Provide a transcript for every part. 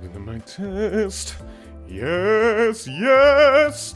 In my test. Yes, yes,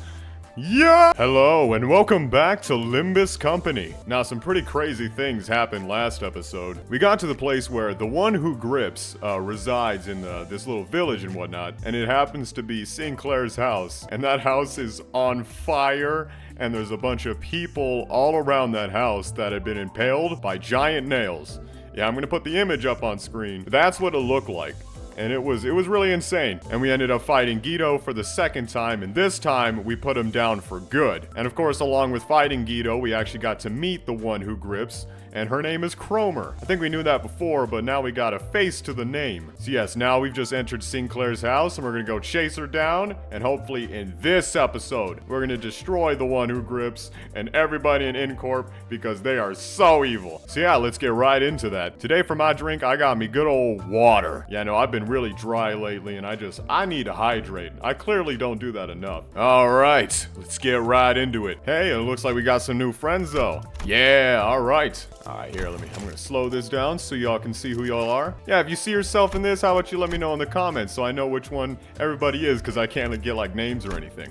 yeah! Hello, and welcome back to Limbus Company. Now, some pretty crazy things happened last episode. We got to the place where the one who grips resides in this little village and whatnot, and it happens to be Sinclair's house. And that house is on fire, and there's a bunch of people all around that house that had been impaled by giant nails. Yeah, I'm gonna put the image up on screen. That's what it looked like. And it was really insane. And we ended up fighting Guido for the second time, and this time we put him down for good. And of course, along with fighting Guido, we actually got to meet the one who grips, and her name is Kromer. I think we knew that before, but now we got a face to the name. So yes, now we've just entered Sinclair's house, and we're gonna go chase her down, and hopefully in this episode, we're gonna destroy the one who grips and everybody in Incorp because they are so evil. So yeah, let's get right into that. Today for my drink, I got me good old water. Yeah, no, I've been really dry lately, and I need to hydrate. I clearly don't do that enough. All right, let's get right into it. Hey, it looks like we got some new friends though. Yeah, all right. All right, here, I'm gonna slow this down so y'all can see who y'all are. Yeah, if you see yourself in this, how about you let me know in the comments so I know which one everybody is, because I can't get like names or anything.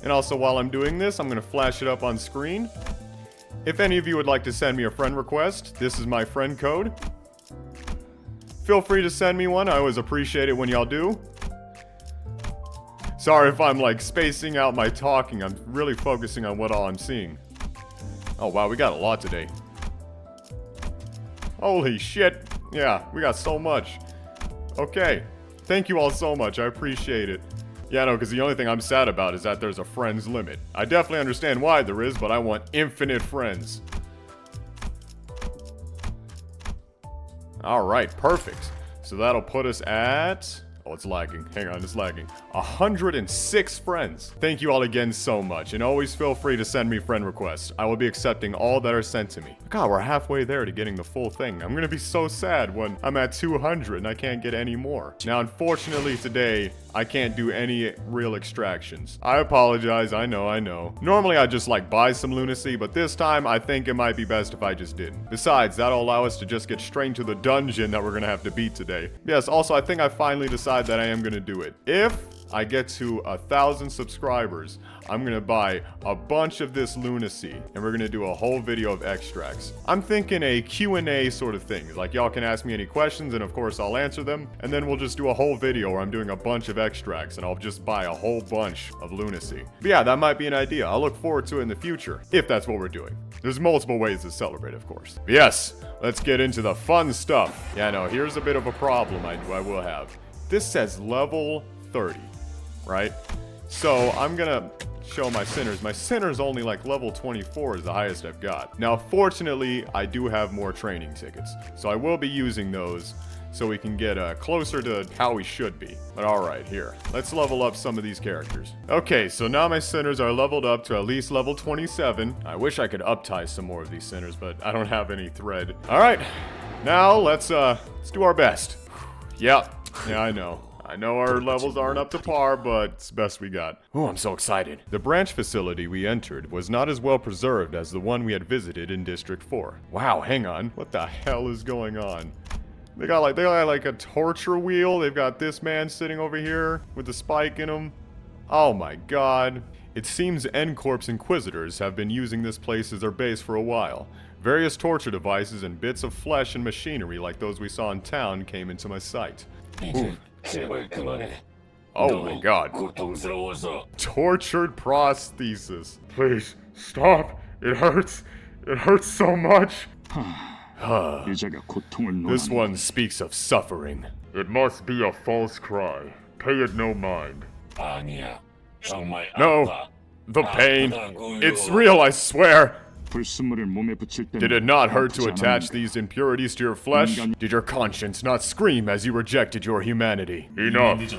And also, while I'm doing this, I'm gonna flash it up on screen. If any of you would like to send me a friend request, this is my friend code. Feel free to send me one. I always appreciate it when y'all do. Sorry if I'm like spacing out my talking. I'm really focusing on what all I'm seeing. Oh wow, we got a lot today. Holy shit. Yeah, we got so much. Okay. Thank you all so much. I appreciate it. Yeah, no, because the only thing I'm sad about is that there's a friends limit. I definitely understand why there is, but I want infinite friends. Alright, perfect. So that'll put us at... Oh, it's lagging. Hang on, it's lagging. 106 friends. Thank you all again so much, and always feel free to send me friend requests. I will be accepting all that are sent to me. God, we're halfway there to getting the full thing. I'm gonna be so sad when I'm at 200 and I can't get any more. Now, unfortunately today, I can't do any real extractions. I apologize, I know. Normally I just like buy some lunacy, but this time I think it might be best if I just didn't. Besides, that'll allow us to just get straight to the dungeon that we're gonna have to beat today. Yes, also I think I finally decided that I am gonna do it. If I get to 1,000 subscribers, I'm gonna buy a bunch of this lunacy, and we're gonna do a whole video of extracts. I'm thinking a Q&A sort of thing. Like, y'all can ask me any questions, and of course I'll answer them, and then we'll just do a whole video where I'm doing a bunch of extracts, and I'll just buy a whole bunch of lunacy. But yeah, that might be an idea. I'll look forward to it in the future, if that's what we're doing. There's multiple ways to celebrate, of course. But yes, let's get into the fun stuff. Yeah, no, here's a bit of a problem I will have. This says level 30, right? So I'm gonna show my sinners. My sinners only like level 24 is the highest I've got. Now, fortunately, I do have more training tickets, so I will be using those so we can get closer to how we should be. But alright, here. Let's level up some of these characters. Okay, so now my sinners are leveled up to at least level 27. I wish I could up-tie some more of these sinners, but I don't have any thread. Alright, now let's do our best. Yeah, I know. I know our levels aren't up to par, but it's the best we got. Oh, I'm so excited. The branch facility we entered was not as well preserved as the one we had visited in District 4. Wow, hang on. What the hell is going on? They got like a torture wheel. They've got this man sitting over here with the spike in him. Oh my god. It seems N-Corp's Inquisitors have been using this place as their base for a while. Various torture devices and bits of flesh and machinery like those we saw in town came into my sight. Ooh. Oh my god. Tortured prosthesis. Please, stop. It hurts. It hurts so much. This one speaks of suffering. It must be a false cry. Pay it no mind. No, the pain. It's real, I swear. Did it not hurt to attach these impurities to your flesh? Did your conscience not scream as you rejected your humanity? Enough.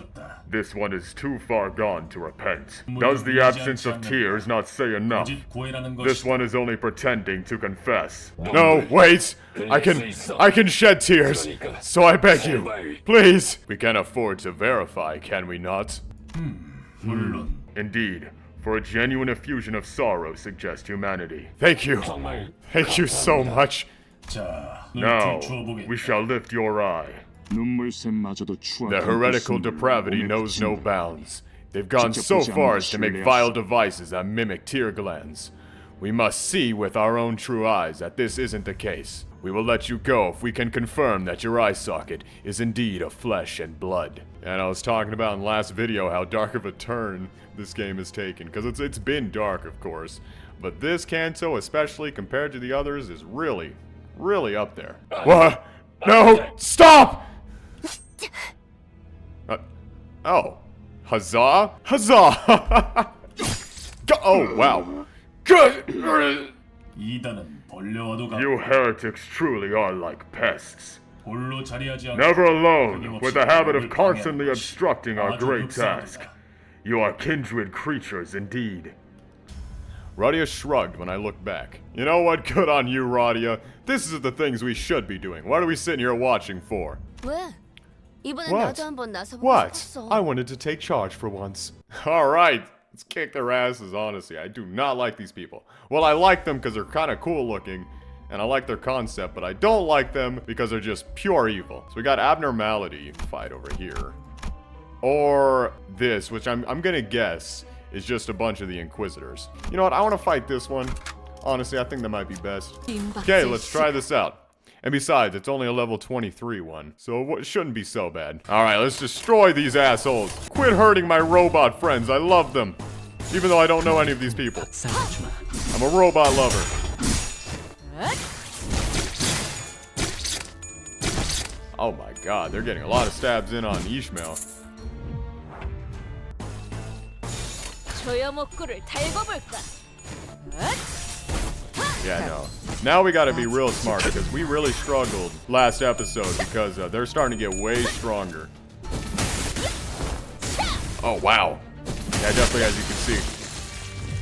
This one is too far gone to repent. Does the absence of tears not say enough? This one is only pretending to confess. No, wait! I can shed tears, so I beg you, please! We can afford to verify, can we not? Indeed. For a genuine effusion of sorrow suggests humanity. Thank you. Thank you so much. Now, we shall lift your eye. The heretical depravity knows no bounds. They've gone so far as to make vile devices that mimic tear glands. We must see with our own true eyes that this isn't the case. We will let you go if we can confirm that your eye socket is indeed of flesh and blood. And I was talking about in the last video how dark of a turn this game has taken, because it's been dark, of course. But this Canto, especially compared to the others, is really, really up there. What? No! Stop! Oh. Huzzah? Huzzah! Oh, wow. Good! You heretics truly are like pests. Never alone, with the habit of constantly obstructing our great task. You are kindred creatures indeed. Radia shrugged when I looked back. You know what? Good on you, Radia. This is the things we should be doing. What are we sitting here watching for? What? What? I wanted to take charge for once. Alright, let's kick their asses, honestly. I do not like these people. Well, I like them because they're kind of cool looking, and I like their concept, but I don't like them because they're just pure evil. So we got abnormality fight over here. Or this, which I'm gonna guess is just a bunch of the Inquisitors. You know what? I want to fight this one. Honestly, I think that might be best. Okay, let's try this out. And besides, it's only a level 23 one, so it shouldn't be so bad. Alright, let's destroy these assholes. Quit hurting my robot friends. I love them. Even though I don't know any of these people. I'm a robot lover. Oh my god, they're getting a lot of stabs in on Ishmael. Yeah, no. Now we gotta be real smart because we really struggled last episode because they're starting to get way stronger. Oh, wow. Yeah, definitely, as you can see.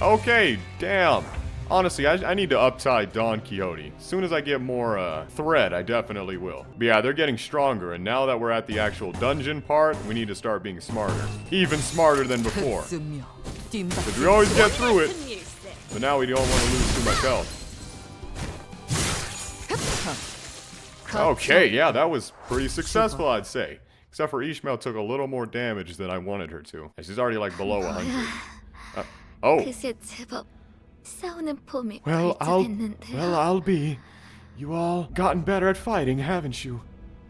Okay, damn. Honestly, I need to up-tie Don Quixote. As soon as I get more thread, I definitely will. But yeah, they're getting stronger, and now that we're at the actual dungeon part, we need to start being smarter. Even smarter than before. Because we always get through it. But now we don't want to lose too much health. Okay, yeah, that was pretty successful, I'd say. Except for Ishmael took a little more damage than I wanted her to. And she's already like below 100. Oh. Well, I'll be. You all gotten better at fighting, haven't you?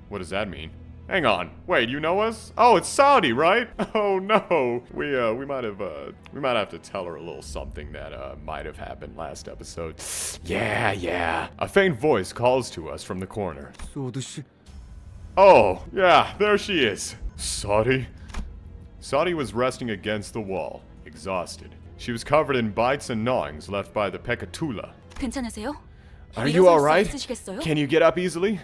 What does that mean? Hang on. Wait, you know us? Oh, it's Saudi, right? Oh no. We might have to tell her a little something that might have happened last episode. Yeah. A faint voice calls to us from the corner. Oh, yeah, there she is. Saudi? Saudi was resting against the wall, exhausted. She was covered in bites and gnawings left by the Pekatula. Are you alright? Can you get up easily?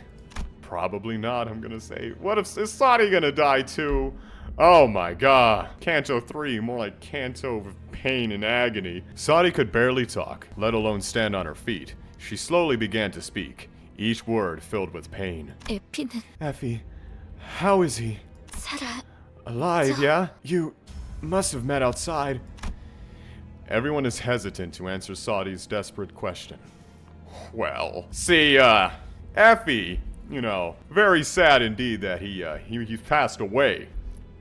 Probably not, I'm gonna say. What if, is Saudi gonna die too? Oh my god. Canto 3, more like Canto of pain and agony. Saudi could barely talk, let alone stand on her feet. She slowly began to speak, each word filled with pain. Effie, how is he? Alive, yeah? You must have met outside. Everyone is hesitant to answer Saudi's desperate question. Well, see, Effie, you know, very sad indeed that he passed away.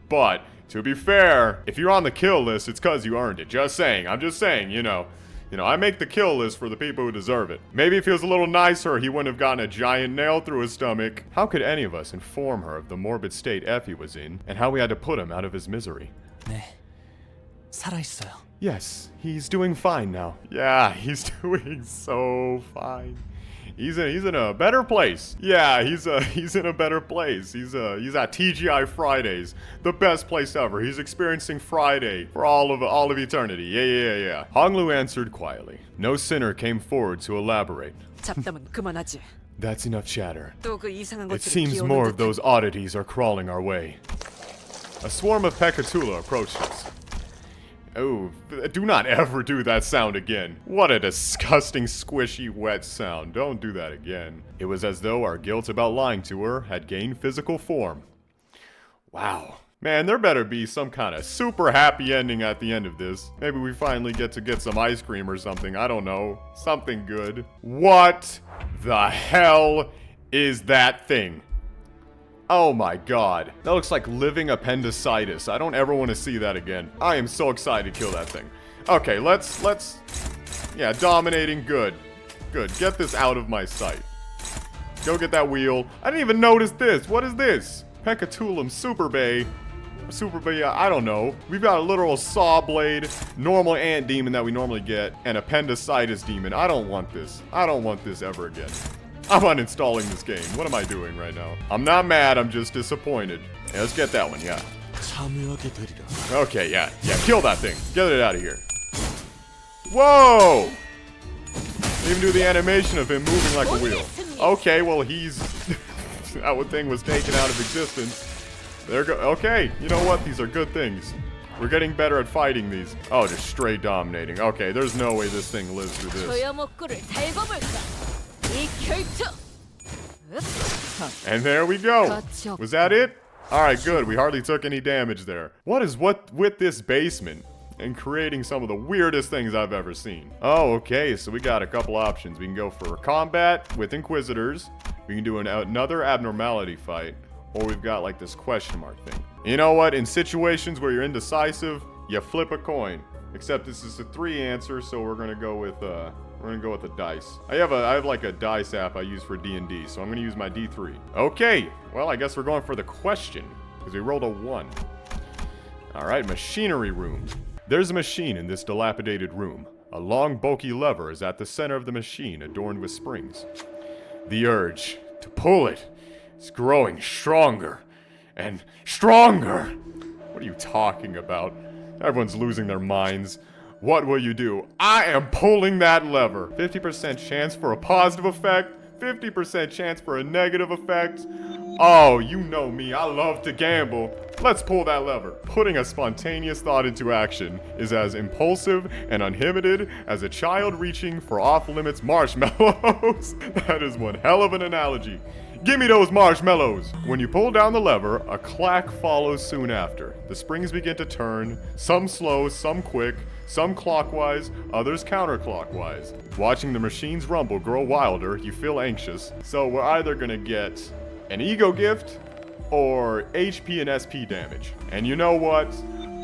But, to be fair, if you're on the kill list, it's cause you earned it. Just saying, I'm just saying, you know, I make the kill list for the people who deserve it. Maybe if he was a little nicer, he wouldn't have gotten a giant nail through his stomach. How could any of us inform her of the morbid state Effie was in, and how we had to put him out of his misery? 네, 살아있어요. Yes, he's doing fine now. Yeah, he's doing so fine. He's in a better place. Yeah, he's in a better place. He's at TGI Fridays, the best place ever. He's experiencing Friday for all of eternity. Yeah. Honglu answered quietly. No sinner came forward to elaborate. 잡담은 그만하지. That's enough chatter. 또 그 이상한 It 것들을 seems more of those oddities are crawling our way. A swarm of Pekatula approached us. Oh, do not ever do that sound again. What a disgusting, squishy, wet sound. Don't do that again. It was as though our guilt about lying to her had gained physical form. Wow. Man, there better be some kind of super happy ending at the end of this. Maybe we finally get some ice cream or something. I don't know. Something good. What the hell is that thing? Oh my god. That looks like living appendicitis. I don't ever want to see that again. I am so excited to kill that thing. Okay, let's... Yeah, dominating, good. Good, get this out of my sight. Go get that wheel. I didn't even notice this. What is this? Pecatulum Super Bay. Super Bay, I don't know. We've got a literal saw blade, normal ant demon that we normally get, and appendicitis demon. I don't want this. I don't want this ever again. I'm uninstalling this game. What am I doing right now? I'm not mad, I'm just disappointed. Yeah, let's get that one, yeah. Okay, yeah, kill that thing. Get it out of here. Whoa! They even do the animation of him moving like a wheel. Okay, well he's... that thing was taken out of existence. There go. Okay, you know what? These are good things. We're getting better at fighting these. Oh, just straight dominating. Okay, there's no way this thing lives through this. And there we go. Was that it? Alright, good. We hardly took any damage there. What is with this basement and creating some of the weirdest things I've ever seen? Oh, okay, so we got a couple options. We can go for combat with Inquisitors. We can do another abnormality fight. Or we've got like this question mark thing. You know what? In situations where you're indecisive, you flip a coin. Except this is a 3 answer, so we're gonna go with the dice. I have like a dice app I use for D&D, so I'm gonna use my D3. Okay, well I guess we're going for the question because we rolled a 1. All right, machinery room. There's a machine in this dilapidated room. A long, bulky lever is at the center of the machine, adorned with springs. The urge to pull it. It's growing stronger and stronger. What are you talking about? Everyone's losing their minds. What will you do? I am pulling that lever. 50% chance for a positive effect, 50% chance for a negative effect. Oh, you know me, I love to gamble. Let's pull that lever. Putting a spontaneous thought into action is as impulsive and uninhibited as a child reaching for off-limits marshmallows. That is one hell of an analogy. Give me those marshmallows! When you pull down the lever, a clack follows soon after. The springs begin to turn, some slow, some quick, some clockwise, others counterclockwise. Watching the machine's rumble grow wilder, you feel anxious, so we're either gonna get an ego gift or HP and SP damage. And you know what?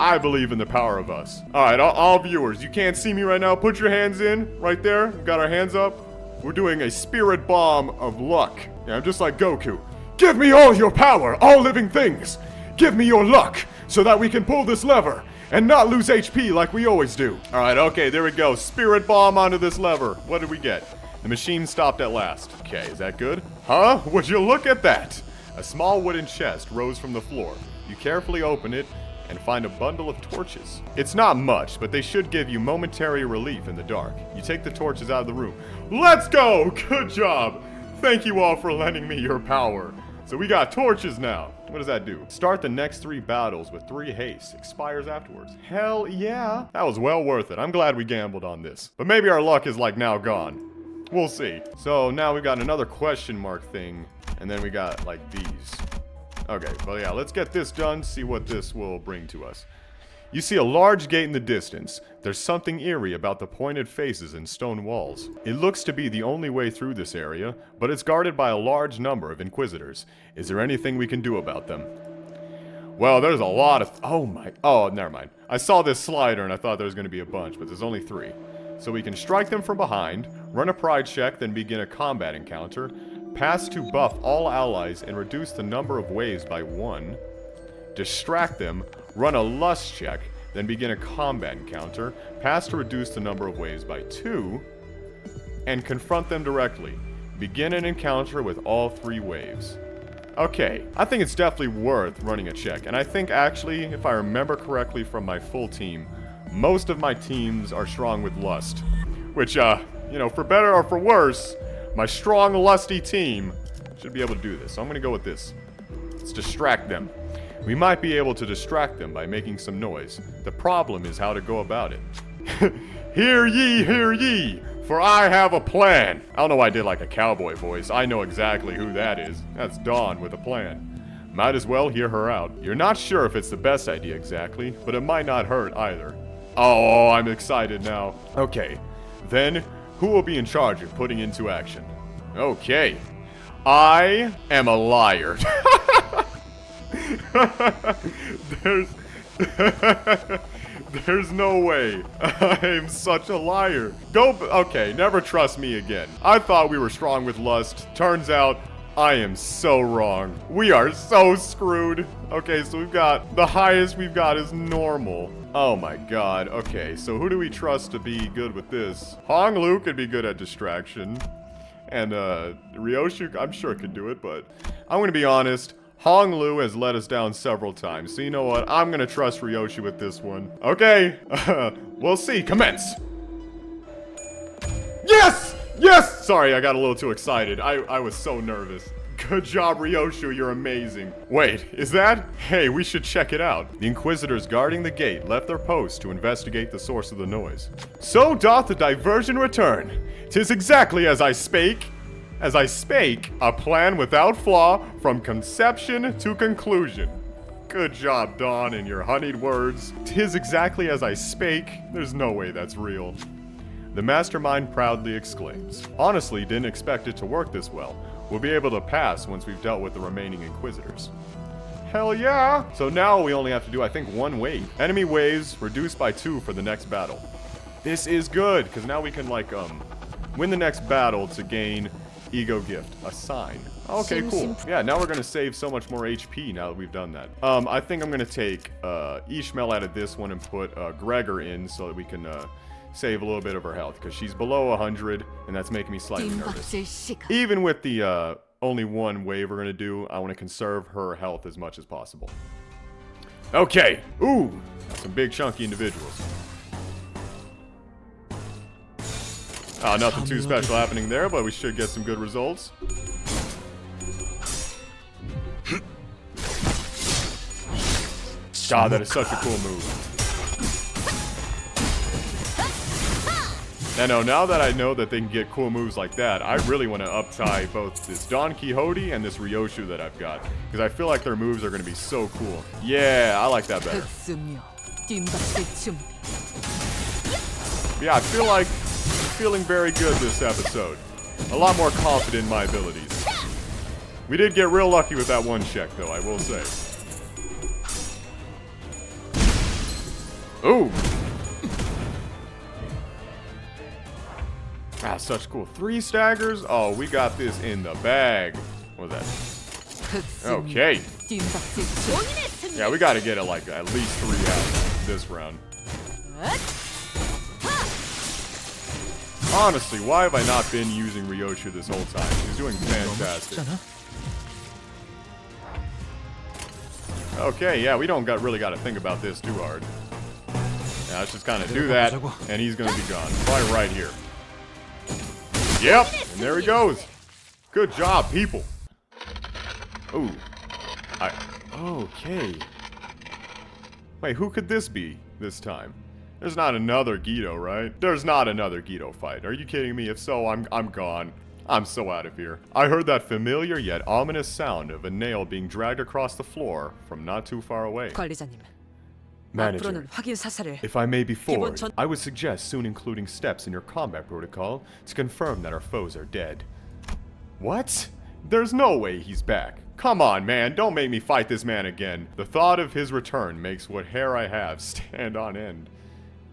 I believe in the power of us. Alright, all viewers, you can't see me right now. Put your hands in, right there. We've got our hands up. We're doing a spirit bomb of luck. Yeah, I'm just like Goku. Give me all your power, all living things. Give me your luck, so that we can pull this lever and not lose HP like we always do. All right, okay, there we go. Spirit bomb onto this lever. What did we get? The machine stopped at last. Okay, is that good? Huh? Would you look at that? A small wooden chest rose from the floor. You carefully open it and find a bundle of torches. It's not much, but they should give you momentary relief in the dark. You take the torches out of the room. Let's go! Good job! Thank you all for lending me your power. So we got torches now. What does that do? Start the next 3 battles with 3 haste. Expires afterwards. Hell yeah! That was well worth it. I'm glad we gambled on this. But maybe our luck is like now gone. We'll see. So now we got another question mark thing. And then we got like these. Okay, well yeah, let's get this done, see what this will bring to us. You see a large gate in the distance. There's something eerie about the pointed faces and stone walls. It looks to be the only way through this area, but it's guarded by a large number of Inquisitors. Is there anything we can do about them? Well, there's a lot of... Oh, never mind. I saw this slider and I thought there was going to be a bunch, but there's only 3. So we can strike them from behind, run a pride check, then begin a combat encounter, pass to buff all allies and reduce the number of waves by 1, distract them, run a lust check, then begin a combat encounter, pass to reduce the number of waves by 2, and confront them directly. Begin an encounter with all 3 waves. Okay, I think it's definitely worth running a check, and I think actually, if I remember correctly from my full team, most of my teams are strong with lust. Which, you know, for better or for worse, my strong, lusty team should be able to do this. So I'm going to go with this. Let's distract them. We might be able to distract them by making some noise. The problem is how to go about it. Hear ye, for I have a plan. I don't know why I did like a cowboy voice. I know exactly who that is. That's Dawn with a plan. Might as well hear her out. You're not sure if it's the best idea exactly, but it might not hurt either. Oh, I'm excited now. Okay, then... who will be in charge of putting into action? Okay. I am a liar. There's no way. I am such a liar. Okay, never trust me again. I thought we were strong with lust. Turns out, I am so wrong. We are so screwed. Okay, so we've got, the highest we've got is normal. Oh my god. Okay, so who do we trust to be good with this? Hong Lu could be good at distraction. And, Ryoshu, I'm sure could do it, but I'm gonna be honest. Hong Lu has let us down several times, so you know what? I'm gonna trust Ryoshu with this one. Okay, we'll see. Commence! Yes! Yes! Sorry, I got a little too excited. I was so nervous. Good job, Ryoshu, you're amazing. Wait, is that? Hey, we should check it out. The Inquisitors guarding the gate left their post to investigate the source of the noise. So doth the diversion return. 'Tis exactly as I spake. As I spake, a plan without flaw from conception to conclusion. Good job, Dawn, in your honeyed words. 'Tis exactly as I spake. There's no way that's real. The mastermind proudly exclaims. Honestly, didn't expect it to work this well. We'll be able to pass once we've dealt with the remaining Inquisitors. Hell yeah! So now we only have to do, I think, one wave. Enemy waves reduced by 2 for the next battle. This is good, because now we can, like, win the next battle to gain Ego Gift, a sign. Okay, cool. Yeah, now we're gonna save so much more HP now that we've done that. I think I'm gonna take Ishmael out of this one and put Gregor in so that we can save a little bit of her health, because she's below 100, and that's making me slightly nervous. Even with the only one wave we're gonna do, I want to conserve her health as much as possible. Okay. Ooh, some big chunky individuals. Nothing too special happening there, but we should get some good results. God, that is such a cool move. And now that I know that they can get cool moves like that, I really want to up-tie both this Don Quixote and this Ryoshu that I've got. Because I feel like their moves are going to be so cool. Yeah, I like that better. Yeah, I feel like feeling very good this episode. A lot more confident in my abilities. We did get real lucky with that one check, though, I will say. Ooh! Such cool. 3 staggers? Oh, we got this in the bag. What was that? Okay. Yeah, we gotta get it like at least 3 out this round. Honestly, why have I not been using Ryoshu this whole time? She's doing fantastic. Okay, yeah, we don't really got to think about this too hard. Yeah, let's just kind of do that, and he's going to be gone. Probably right here. Yep, and there he goes. Good job, people. Ooh. Okay. Wait, who could this be this time? There's not another Guido, right? There's not another Guido fight. Are you kidding me? If so, I'm gone. I'm so out of here. I heard that familiar yet ominous sound of a nail being dragged across the floor from not too far away. Manager, if I may be forward, I would suggest soon including steps in your combat protocol to confirm that our foes are dead. What? There's no way he's back. Come on, man, don't make me fight this man again. The thought of his return makes what hair I have stand on end.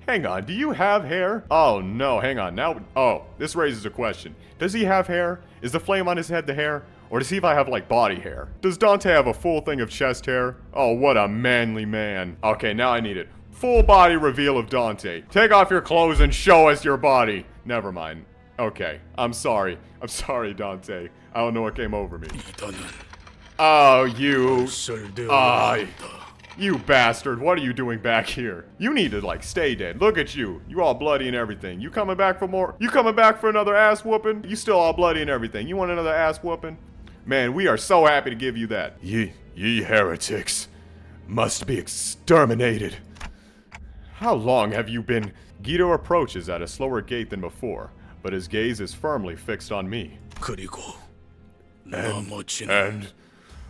Hang on, do you have hair? Oh no, hang on, now, oh, this raises a question. Does he have hair? Is the flame on his head the hair? Or does he have like body hair? Does Dante have a full thing of chest hair? Oh, what a manly man. Okay, now I need it. Full body reveal of Dante. Take off your clothes and show us your body. Never mind. Okay, I'm sorry. I'm sorry, Dante. I don't know what came over me. Oh, you... You bastard, what are you doing back here? You need to, like, stay dead. Look at you. You all bloody and everything. You coming back for more? You coming back for another ass whooping? You still all bloody and everything. You want another ass whooping? Man, we are so happy to give you that. Ye heretics must be exterminated. How long have you been? Guido approaches at a slower gait than before, but his gaze is firmly fixed on me. And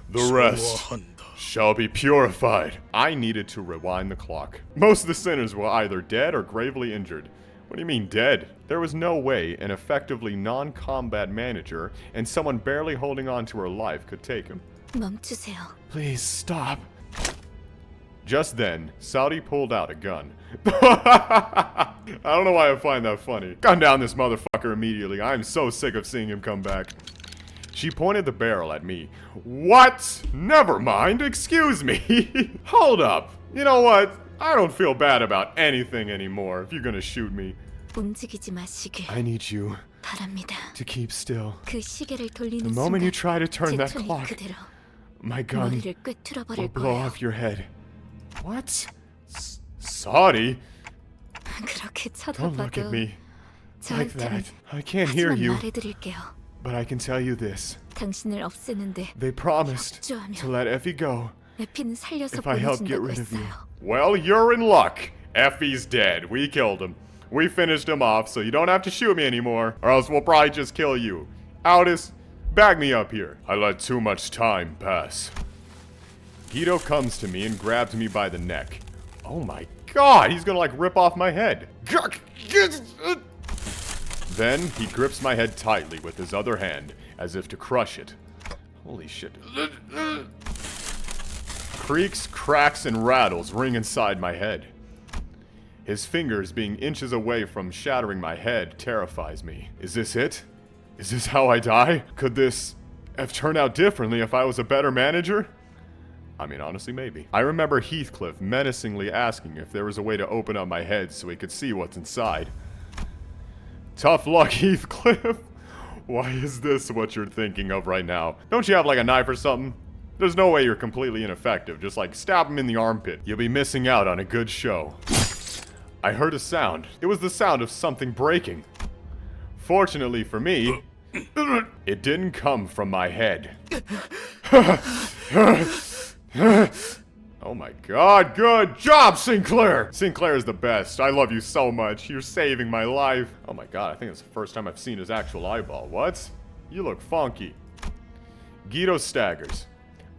the rest shall be purified. I needed to rewind the clock. Most of the sinners were either dead or gravely injured. What do you mean dead? There was no way an effectively non-combat manager and someone barely holding on to her life could take him. 멈추세요. Please stop. Just then, Saudi pulled out a gun. I don't know why I find that funny. Gun down this motherfucker immediately. I'm so sick of seeing him come back. She pointed the barrel at me. What? Never mind. Excuse me. Hold up. You know what? I don't feel bad about anything anymore if you're gonna shoot me. 움직이지 마시길 I need you 바랍니다. to keep still. 그 시계를 돌리는 The moment you 순간 try to turn 제 that 손이 clock, 그대로 my gun 머리를 꿰뚫어 will 버릴 blow 거예요. off your head. What? Saudi? 그렇게 Don't look at 쳐다봐도 me like 저한테는 that. I can't hear 하지만 you, 말해드릴게요. but I can tell you this. 당신을 없애는데 They promised 협조하면 to let Effie go 에피는 살려서 if I help get 보내준다고 rid of you. 했어요. Well, you're in luck. Effie's dead. We killed him. We finished him off, so you don't have to shoot me anymore, or else we'll probably just kill you. Aldous, bag me up here. I let too much time pass. Guido comes to me and grabs me by the neck. Oh my god, he's gonna like rip off my head. Then he grips my head tightly with his other hand, as if to crush it. Holy shit. Creaks, cracks, and rattles ring inside my head. His fingers being inches away from shattering my head terrifies me. Is this it? Is this how I die? Could this have turned out differently if I was a better manager? I mean, honestly, maybe. I remember Heathcliff menacingly asking if there was a way to open up my head so he could see what's inside. Tough luck, Heathcliff. Why is this what you're thinking of right now? Don't you have like a knife or something? There's no way you're completely ineffective. Just like stab him in the armpit. You'll be missing out on a good show. I heard a sound. It was the sound of something breaking. Fortunately for me, it didn't come from my head. Oh my god, good job, Sinclair! Sinclair is the best. I love you so much. You're saving my life. Oh my god, I think it's the first time I've seen his actual eyeball. What? You look funky. Guido staggers.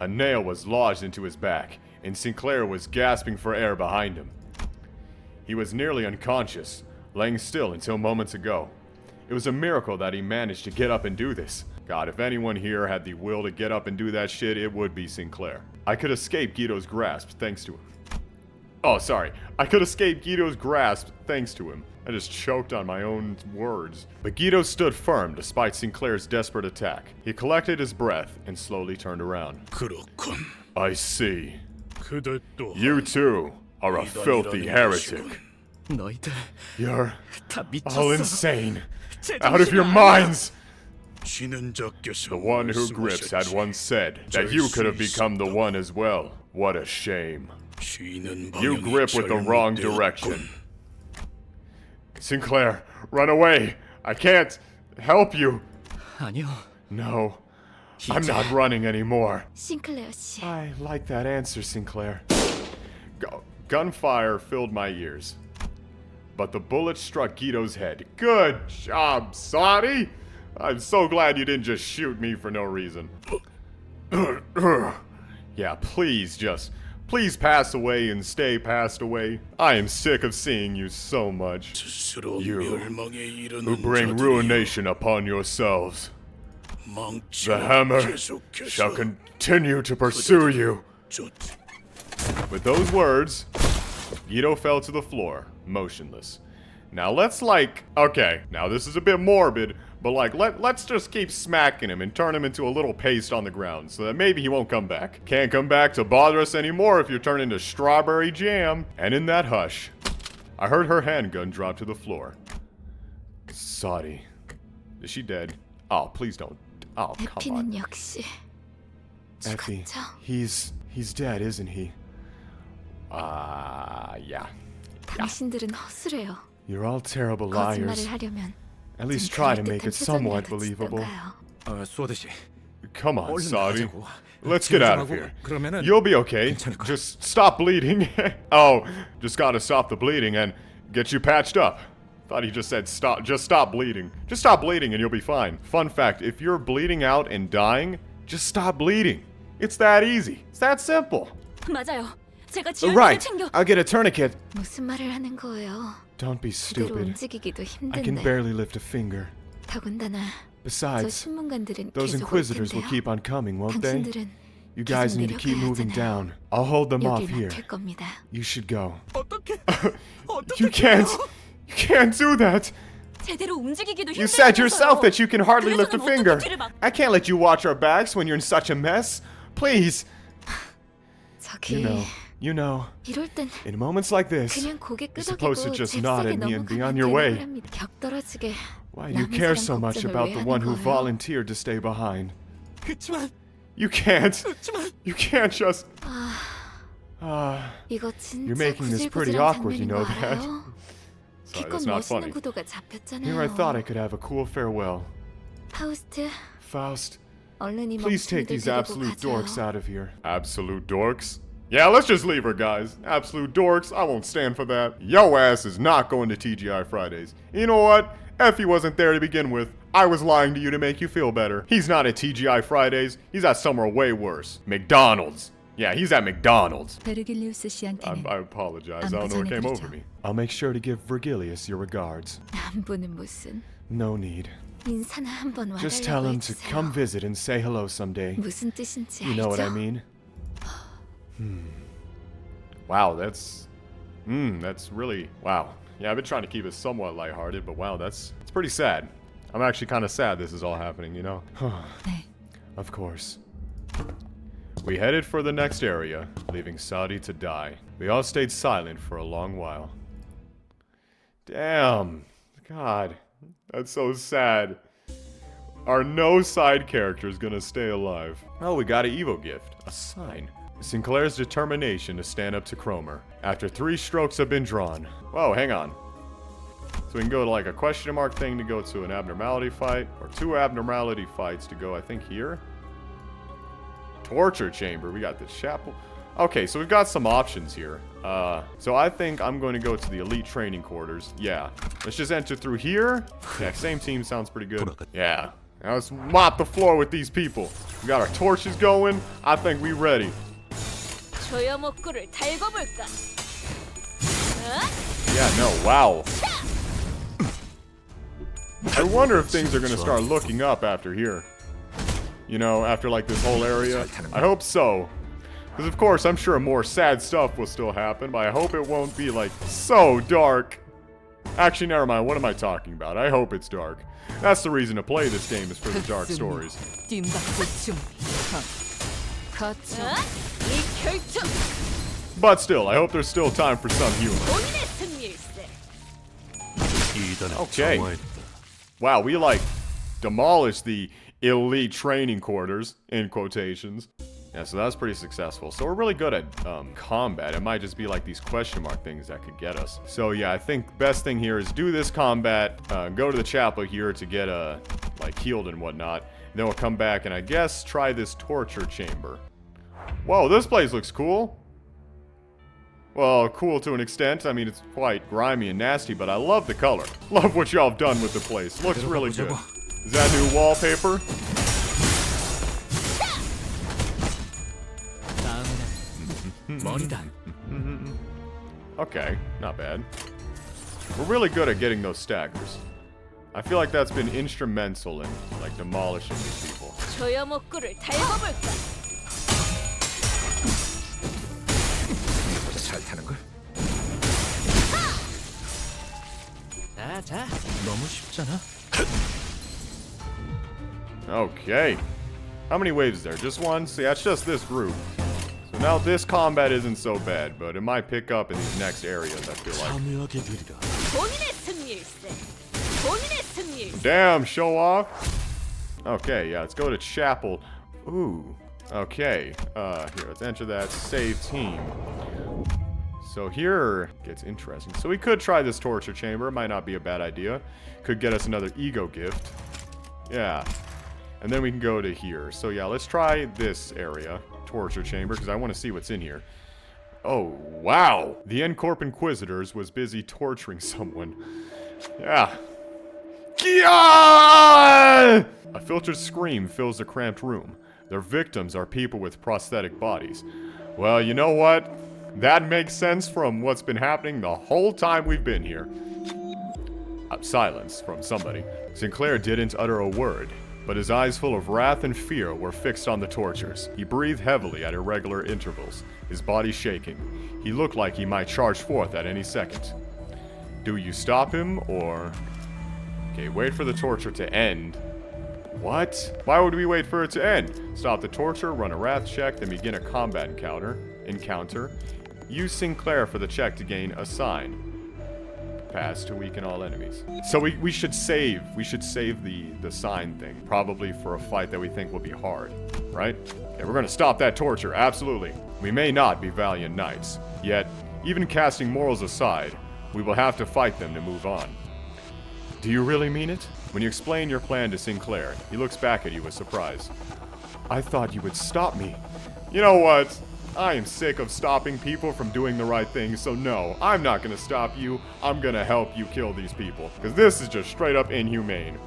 A nail was lodged into his back, and Sinclair was gasping for air behind him. He was nearly unconscious, laying still until moments ago. It was a miracle that he managed to get up and do this. God, if anyone here had the will to get up and do that shit, it would be Sinclair. I could escape Guido's grasp thanks to him. Oh, sorry. I could escape Guido's grasp thanks to him. I just choked on my own words. But Guido stood firm despite Sinclair's desperate attack. He collected his breath and slowly turned around. 그렇군. I see. 그들 또 You too are a filthy heretic. 너희들 You're 다 all 미쳤어. insane. 제정신이 Out of your 아니야. minds! 쥐는 자께서 The one who grips had once said that you could have become the one as well. What a shame. 쥐는 You 방향이 grip with the wrong 잘못되었군. direction. Sinclair, run away. I can't help you. 아니요. No, I'm not running anymore. 싱클레어 씨, I like that answer, Sinclair. Gunfire filled my ears. But the bullet struck Guido's head. Good job, Saudi! I'm so glad you didn't just shoot me for no reason. Yeah, please pass away and stay passed away. I am sick of seeing you so much. 스스로 You 멸망에 who 이르는 bring 자들이여, ruination upon yourselves. The 망치로 hammer 계속해서 shall continue to pursue you. 쫓- With those words, Guido fell to the floor, motionless. Now let's okay, now this is a bit morbid, but let's just keep smacking him and turn him into a little paste on the ground so that maybe he won't come back. Can't come back to bother us anymore if you're turned into strawberry jam. And in that hush, I heard her handgun drop to the floor. Saudi. Is she dead? Oh, please don't. Oh, come on. 에피는 역시 Effie, 죽었죠. he's dead, isn't he? Yeah. 당신들은 허술해요. You're all terrible 거짓말을 liars. 하려면 At least 좀 try to make 그럴듯한 it somewhat 표정이라도 believable. 짓던가요. 소대씨. Come on, 얼른 Saudi. 나가자고. Let's get out of 진정하고 here. 그러면은 You'll be okay. 괜찮을 거야. Just stop bleeding. Oh, just gotta stop the bleeding and get you patched up. Thought he just said stop. Just stop bleeding. Just stop bleeding and you'll be fine. Fun fact, if you're bleeding out and dying, just stop bleeding. It's that easy. It's that simple. 맞아요. 제가 지원을 Right. 챙겨. I'll get a tourniquet. 무슨 말을 하는 거예요? Don't be 그대로 stupid. 움직이기도 I can 힘든데. barely lift a finger. 더군다나 저 Besides, 신문관들은 those 계속 올 inquisitors will 텐데요. keep on coming, won't they? 당신들은 You guys 계속 need to keep 내려가야 moving 하잖아요. down. I'll hold them off 여길 here. 맡을 겁니다. You should go. 어떻게? You can't. You can't do that. 제대로 움직이기도 You said yourself that you can hardly 그래서 lift a 난 finger. 어떻게 뒤를 막- I can't let you watch our backs when you're in such a mess. Please. 저기 You know. 이럴 땐 In moments like this, 그냥 고개 you're supposed to 끄덕이고 just nod 잽싸게 at me and be on 넘어가면 your 되는 way. 거랍니다. 격 떨어지게 Why do you 남은 care 사람 so much 걱정을 about 왜 the 하는 one who 거예요? volunteered to stay behind? 그치만 You can't. 그치만 You can't just. 이거 진짜 You're making this pretty 구질구질한 awkward, you 장면인 know 거 that? 알아요? Sorry, 기껏 that's not 멋있는 funny. 구도가 잡혔잖아요. Here I thought I could have a cool farewell. 파우스트, Faust, 얼른 이 please take 멍청이들 these 데리고 absolute dorks 가죠. out of here. Absolute dorks? Yeah, let's just leave her, guys. Absolute dorks, I won't stand for that. Yo ass is not going to TGI Fridays. You know what? Effie wasn't there to begin with. I was lying to you to make you feel better. He's not at TGI Fridays. He's at somewhere way worse. McDonald's. Yeah, he's at McDonald's. 베르길리우스 씨한테는 I apologize. I don't know what came over me. I'll make sure to give Virgilius your regards. 안부는 무슨 No need. 인사나 한번 Just tell 와달라고 him to come 해주세요. visit and say hello someday. 무슨 뜻인지 You know what I 알죠? mean? Wow, that's really wow. Yeah, I've been trying to keep it somewhat lighthearted, but wow, it's pretty sad. I'm actually kind of sad this is all happening, you know? 네. Of course. We headed for the next area, leaving Saudi to die. We all stayed silent for a long while. Damn. God, that's so sad. Our no side character is gonna stay alive. Oh, we got an Evo gift. A sign. Sinclair's determination to stand up to Kromer. After 3 strokes have been drawn. Whoa, hang on. So we can go to like a question mark thing to go to an abnormality fight, or 2 abnormality fights to go, I think, here. Torture chamber. We got the chapel. Okay, so we've got some options here. So I think I'm going to go to the elite training quarters. Yeah. Let's just enter through here. Yeah, same team sounds pretty good. Yeah. Now let's mop the floor with these people. We got our torches going. I think we ready. 조여 목구를 달궈 볼까? Yeah, no, wow. I wonder if things are gonna start looking up after here. You know, after like this whole area. I hope so. Because of course, I'm sure more sad stuff will still happen, but I hope it won't be like so dark. Actually, never mind, what am I talking about? I hope it's dark. That's the reason to play this game, is for the dark stories. 뜀박질 준비. 거쳐. 이 결투 But still, I hope there's still time for some humor. 본인의 승리일세. 이단을 Okay. 정화했다. Wow, we like demolished the elite training quarters, in quotations. Yeah, so that's pretty successful. So we're really good at combat. It might just be like these question mark things that could get us. So yeah, I think best thing here is do this combat, go to the chapel here to get like healed and whatnot. And then we'll come back and I guess try this torture chamber. Whoa, this place looks cool. Well, cool to an extent. I mean, it's quite grimy and nasty, but I love the color. Love what y'all have done with the place. Looks really good. Is that new wallpaper? 다음은 머리다. Okay, not bad. We're really good at getting those staggers. I feel like that's been instrumental in, like, demolishing these people. 조여 목구를 달궈 볼까? 보다 잘 타는 걸. 자. 너무 쉽잖아. Okay. How many waves is there? Just one? See, that's just this group. So now this combat isn't so bad, but it might pick up in these next areas, I feel like. 참여하게 되리라. 본인의 승리일세. 본인의 승리일세. Damn, show off. Okay, yeah, let's go to chapel. Ooh. Okay. Here, let's enter that save team. So here gets interesting. So we could try this torture chamber. Might not be a bad idea. Could get us another ego gift. Yeah. And then we can go to here. So yeah, let's try this area. Torture chamber, because I want to see what's in here. Oh, wow. The N-Corp Inquisitors was busy torturing someone. Yeah. Yeah! A filtered scream fills the cramped room. Their victims are people with prosthetic bodies. Well, you know what? That makes sense from what's been happening the whole time we've been here. Silence from somebody. Sinclair didn't utter a word, but his eyes full of wrath and fear were fixed on the tortures. He breathed heavily at irregular intervals, his body shaking. He looked like he might charge forth at any second. Do you stop him, or... Okay, wait for the torture to end. What? Why would we wait for it to end? Stop the torture, run a wrath check, then begin a combat encounter. Use Sinclair for the check to gain a sign. Pass to weaken all enemies. So we should save. We should save the sign thing. Probably for a fight that we think will be hard. Right? Okay, we're gonna stop that torture. Absolutely. We may not be valiant knights. Yet, even casting morals aside, we will have to fight them to move on. Do you really mean it? When you explain your plan to Sinclair, he looks back at you with surprise. I thought you would stop me. You know what? I am sick of stopping people from doing the right thing, so no, I'm not gonna stop you. I'm gonna help you kill these people. Because this is just straight up inhumane.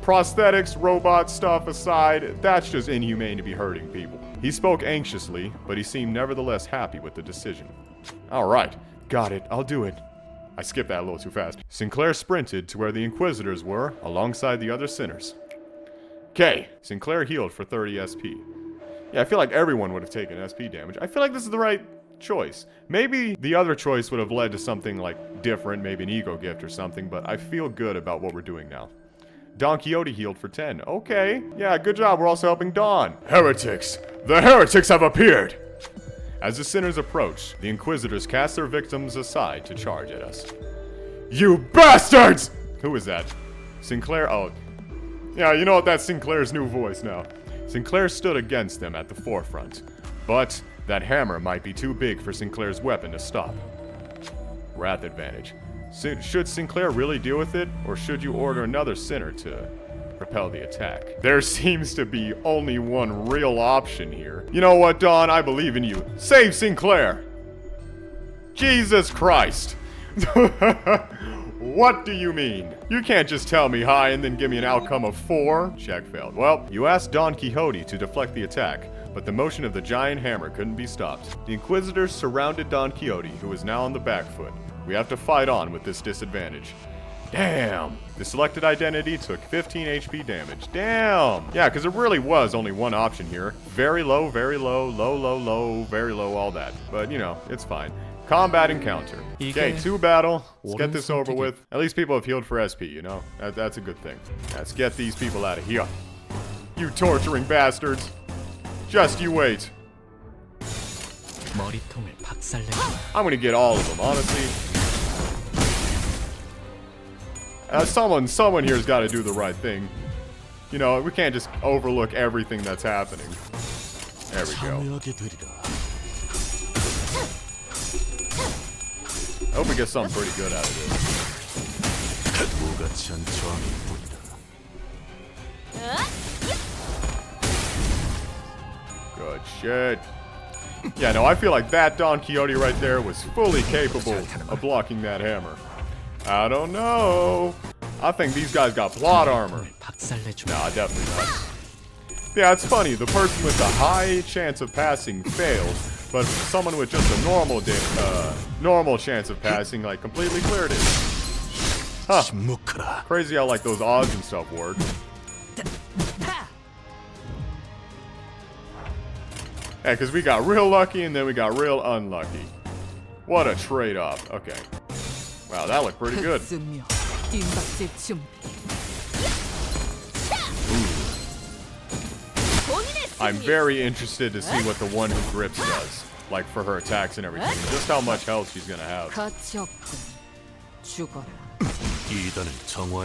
Prosthetics, robot stuff aside, that's just inhumane to be hurting people. He spoke anxiously, but he seemed nevertheless happy with the decision. Alright, got it, I'll do it. I skipped that a little too fast. Sinclair sprinted to where the Inquisitors were, alongside the other sinners. Okay, Sinclair healed for 30 SP. Yeah, I feel like everyone would have taken SP damage. I feel like this is the right choice. Maybe the other choice would have led to something like different, maybe an ego gift or something, but I feel good about what we're doing now. Don Quixote healed for 10. Okay, yeah, good job. We're also helping Don. Heretics! The heretics have appeared! As the sinners approached, the Inquisitors cast their victims aside to charge at us. You bastards! Who is that? Sinclair? Oh. Yeah, you know what? That's Sinclair's new voice now. Sinclair stood against them at the forefront, but that hammer might be too big for Sinclair's weapon to stop. Wrath advantage. Should Sinclair really deal with it, or should you order another sinner to repel the attack? There seems to be only one real option here. You know what, Don? I believe in you. Save Sinclair! Jesus Christ! What do you mean? You can't just tell me hi and then give me an outcome of 4? Check failed. Well, you asked Don Quixote to deflect the attack, but the motion of the giant hammer couldn't be stopped. The Inquisitors surrounded Don Quixote, who was now on the back foot. We have to fight on with this disadvantage. Damn! The selected identity took 15 HP damage. Damn! Yeah, because there really was only one option here. Very low, low, low, very low, all that. But, you know, it's fine. Combat encounter. Okay, 2 battle. Let's get this over with. At least people have healed for SP, you know? That's a good thing. Let's get these people out of here. You torturing bastards. Just you wait. 머리통을 박살내고 I'm gonna get all of them, honestly. Someone here's got to do the right thing. You know, we can't just overlook everything that's happening. There we go. I hope we get something pretty good out of this. Good shit. Yeah, no, I feel like that Don Quixote right there was fully capable of blocking that hammer. I don't know. I think these guys got plot armor. Nah, definitely not. Yeah, it's funny. The person with the high chance of passing failed, but someone with just a normal chance of passing, like, completely cleared it. Huh. Crazy how, like, those odds and stuff work. Yeah, because we got real lucky and then we got real unlucky. What a trade-off. Okay. Wow, that looked pretty good. I'm very interested to see what the one who grips does. Like, for her attacks and everything. Just how much health she's gonna have. But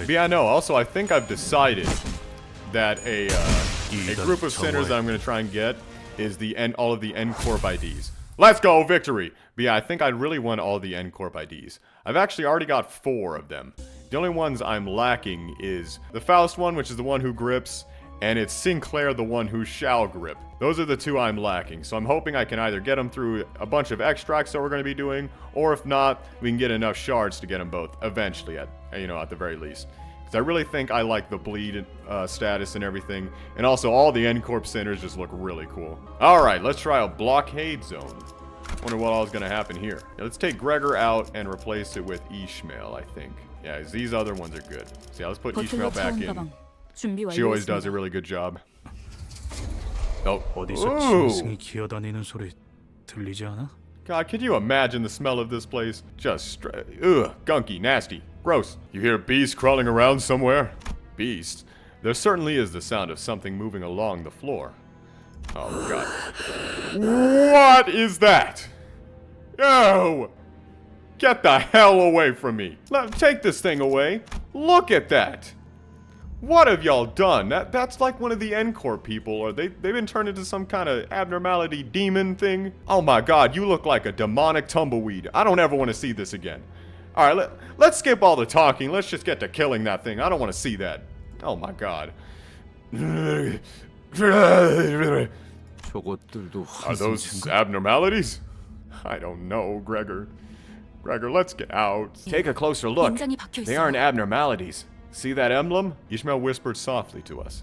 yeah, no, also, I think I've decided that a group of sinners that I'm gonna try and get is all of the N-Corp IDs. Let's go, victory! But yeah, I think I really want all the N-Corp IDs. I've actually already got 4 of them. The only ones I'm lacking is the Faust one, which is the one who grips, and it's Sinclair, the one who shall grip. Those are the 2 I'm lacking, so I'm hoping I can either get them through a bunch of extracts that we're going to be doing, or if not, we can get enough shards to get them both, eventually, at the very least. Because I really think I like the bleed status and everything, and also all the N-Corp centers just look really cool. Alright, let's try a blockade zone. Wonder what all is gonna happen here. Yeah, let's take Gregor out and replace it with Ishmael, I think. Yeah, these other ones are good. So yeah, let's put Ishmael 버틀러 back 차원 in. 가방 준비 She always does a 완료했습니다. really good job. Oh, 어디서 ooh. 짐승이 기어다니는 소리 들리지 않아? God, can you imagine the smell of this place? Just straight, ugh, gunky, nasty, gross. You hear beasts crawling around somewhere? Beasts? There certainly is the sound of something moving along the floor. Oh, God. What is that? Oh! Get the hell away from me. Take this thing away. Look at that. What have y'all done? That's like one of the Encore people, or they've been turned into some kind of abnormality demon thing. Oh my God, you look like a demonic tumbleweed. I don't ever want to see this again. All right, let's skip all the talking. Let's just get to killing that thing. I don't want to see that. Oh my God. 저것들도 Are those abnormalities? I don't know, Gregor. Gregor, let's get out. Take a closer look. 인장이 박혀 They 있어요. aren't abnormalities. See that emblem? Ishmael whispered softly to us.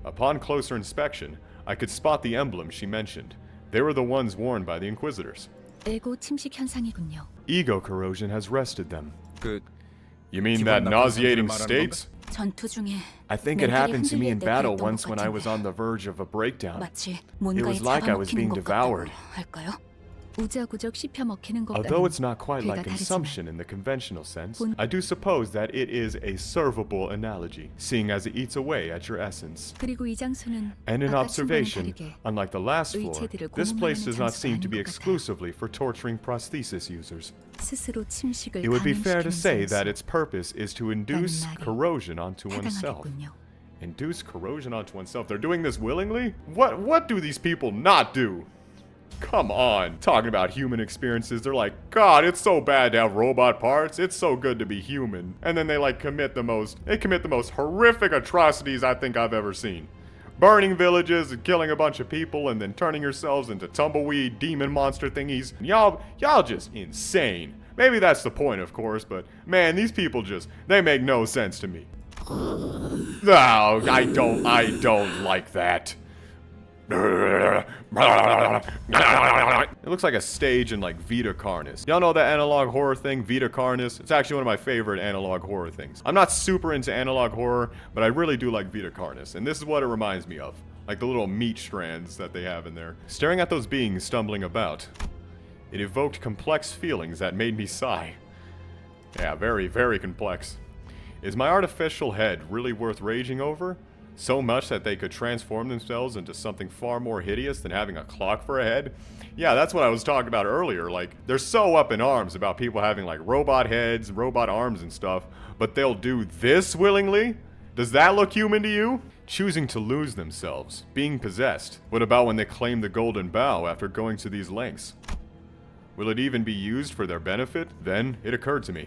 Upon closer inspection, I could spot the emblems she mentioned. They were the ones worn by the Inquisitors. 에고 침식 현상이군요. Ego corrosion has rested them. 그 You mean that nauseating states? 전투 중에 I think it 멘탈이 happened to me in 흔들릴 때가 battle 있던 once 것 when I was 같은데. on the verge of a breakdown. 마치 It 뭔가에 was like I was 잡아먹히는 being 것 devoured. 같다고 할까요? 우자구적 씹혀먹히는 Although 것과는 it's not quite like 괴가 다르지만 consumption in the conventional sense, 본- I do suppose that it is a servable analogy, seeing as it eats away at your essence. 그리고 이 장소는 And in 아까 observation, 다르게 unlike the last floor, 의체들을 this place does not 고문하는 seem to be 장소가 아닌 것 같아요. exclusively for torturing prosthesis users. 스스로 침식을 It would be fair to say 감염시키는 that 장소. its purpose is to induce 말이 corrosion onto oneself. 타당하겠군요. Induce corrosion onto oneself. They're doing this willingly? What do these people not do? Come on. Talking about human experiences, they're like, God, it's so bad to have robot parts. It's so good to be human. And then they commit the most horrific atrocities I think I've ever seen. Burning villages and killing a bunch of people and then turning yourselves into tumbleweed demon monster thingies. Y'all just insane. Maybe that's the point, of course, but man, these people they make no sense to me. No, I don't like that. It looks like a stage in like Vita Carnus. Y'all know that analog horror thing, Vita Carnus? It's actually one of my favorite analog horror things. I'm not super into analog horror, but I really do like Vita Carnus, and this is what it reminds me of. Like the little meat strands that they have in there. Staring at those beings stumbling about, it evoked complex feelings that made me sigh. Yeah, very, very complex. Is my artificial head really worth raging over? So much that they could transform themselves into something far more hideous than having a clock for a head? Yeah, that's what I was talking about earlier. Like, they're so up in arms about people having like robot heads, robot arms and stuff, but they'll do this willingly? Does that look human to you? Choosing to lose themselves, being possessed. What about when they claim the golden bough after going to these lengths? Will it even be used for their benefit? Then it occurred to me.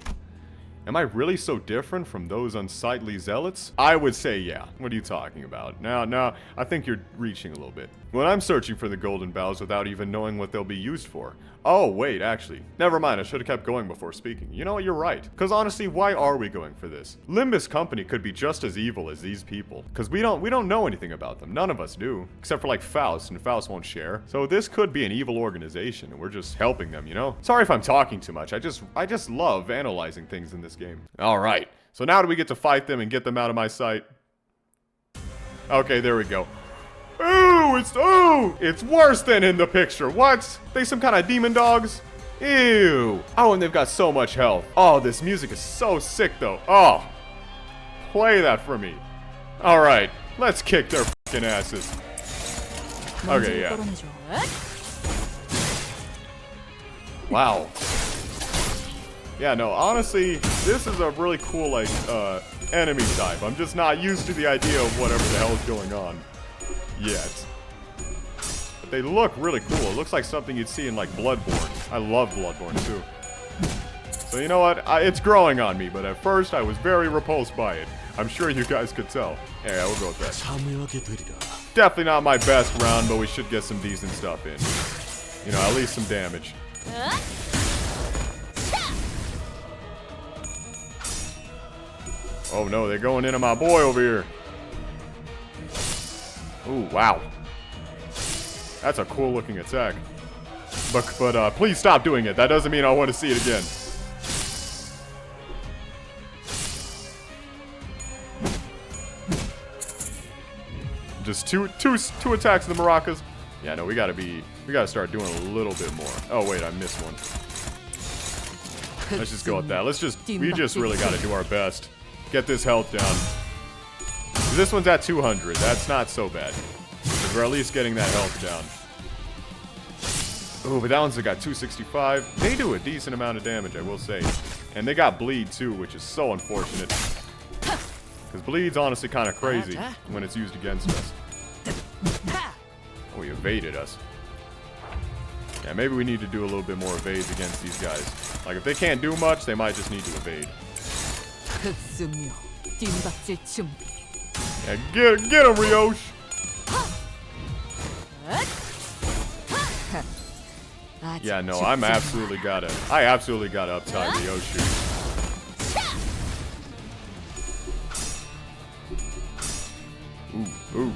Am I really so different from those unsightly zealots? I would say yeah. What are you talking about? Now, I think you're reaching a little bit. When I'm searching for the golden boughs without even knowing what they'll be used for. Oh, wait, actually. Never mind, I should have kept going before speaking. You know what, you're right. Because honestly, why are we going for this? Limbus Company could be just as evil as these people. Because we don't know anything about them. None of us do. Except for like Faust, and Faust won't share. So this could be an evil organization, and we're just helping them, you know? Sorry if I'm talking too much. I just love analyzing things in this game. Alright, so now do we get to fight them and get them out of my sight? Okay, there we go. It's worse than in the picture. What? They some kind of demon dogs? Ew. Oh, and they've got so much health. Oh, this music is so sick though. Oh. Play that for me. Alright, let's kick their fucking asses. Okay, yeah. 떨어내줘. Wow. Yeah, no, honestly, this is a really cool, like, enemy type. I'm just not used to the idea of whatever the hell is going on yet. But they look really cool. It looks like something you'd see in, like, Bloodborne. I love Bloodborne, too. So, you know what? It's growing on me, but at first I was very repulsed by it. I'm sure you guys could tell. Yeah, we'll go with that. 참여하게 되리라. Definitely not my best round, but we should get some decent stuff in. You know, at least some damage. Oh no, they're going into my boy over here. Ooh, wow. That's a cool looking attack. But please stop doing it. That doesn't mean I want to see it again. Just two attacks of the maracas. Yeah, no, we gotta start doing a little bit more. Oh wait, I missed one. Let's just go with that. We just really gotta do our best. Get this health down. This one's at 200. That's not so bad. We're at least getting that health down. Oh, but that one's got 265. They do a decent amount of damage, I will say. And they got bleed too, which is so unfortunate. Because bleed's honestly kind of crazy when it's used against us. Oh, he evaded us. Yeah, maybe we need to do a little bit more evades against these guys. Like, if they can't do much, they might just need to evade. Yeah, get him, Ryosh! Yeah, no, I absolutely gotta uptime Ryosh. Ooh.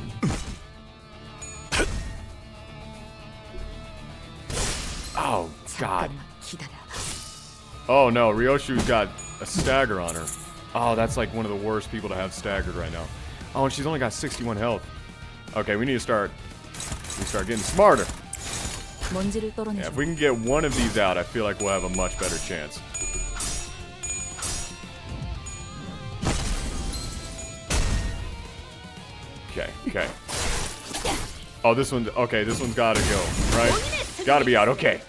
Oh, God. Oh, no. Ryoshu's got a stagger on her. Oh, that's like one of the worst people to have staggered right now. Oh, and she's only got 61 health. Okay, we need to start getting smarter. Yeah, if we can get one of these out, I feel like we'll have a much better chance. Okay. Oh, this one's gotta go, right? Gotta be out. Okay.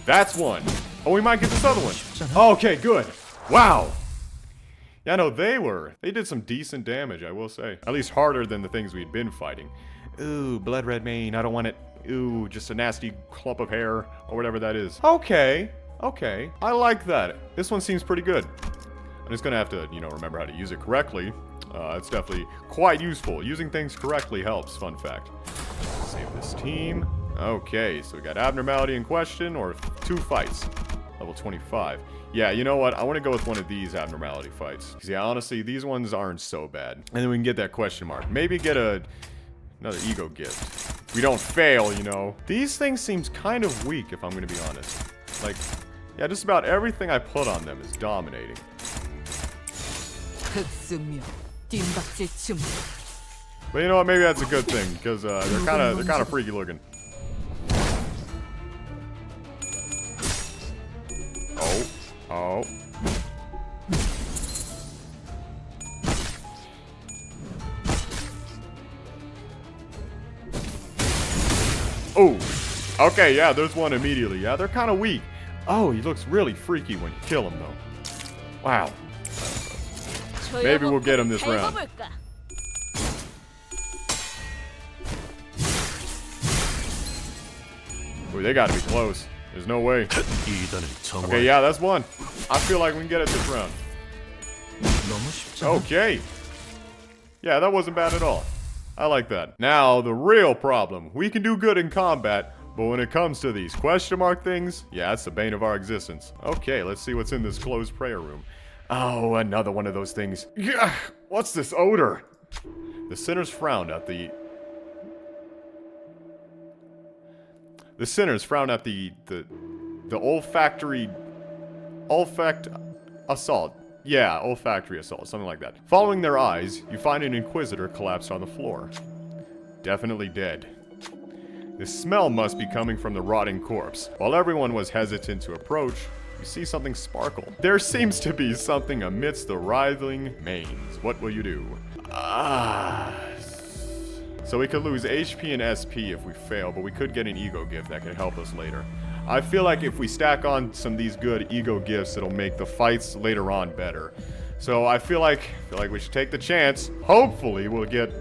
That's one. Oh, we might get this other one. Okay, good. Wow. Yeah, no, they did some decent damage, I will say. At least harder than the things we'd been fighting. Ooh, blood red mane. I don't want it. Ooh, just a nasty clump of hair or whatever that is. Okay. I like that. This one seems pretty good. I'm just gonna have to, remember how to use it correctly. It's definitely quite useful. Using things correctly helps, fun fact. Save this team. Okay, so we got abnormality in question, or 2 fights. Level 25. Yeah, you know what? I want to go with one of these abnormality fights. Because, yeah, honestly, these ones aren't so bad. And then we can get that question mark. Maybe get another ego gift. We don't fail, These things seems kind of weak, if I'm going to be honest. Like, yeah, just about everything I put on them is dominating. But you know what? Maybe that's a good thing, because they're kind of freaky looking. Oh. Oh. Okay, yeah, there's one immediately. Yeah, they're kind of weak. Oh, he looks really freaky when you kill him, though. Wow. Maybe we'll get him this round. Ooh, they gotta be close. There's no way. Okay, yeah, that's one. I feel like we can get it this round. Okay. Yeah, that wasn't bad at all. I like that. Now, the real problem. We can do good in combat, but when it comes to these question mark things, yeah, that's the bane of our existence. Okay, let's see what's in this closed prayer room. Oh, another one of those things. Yeah, what's this odor? The sinners frown at the olfactory assault. Yeah, olfactory assault, something like that. Following their eyes, you find an inquisitor collapsed on the floor. Definitely dead. The smell must be coming from the rotting corpse. While everyone was hesitant to approach, you see something sparkle. There seems to be something amidst the writhing manes. What will you do? So we could lose HP and SP if we fail, but we could get an ego gift that could help us later. I feel like if we stack on some of these good ego gifts, it'll make the fights later on better. So I feel like we should take the chance. Hopefully we'll get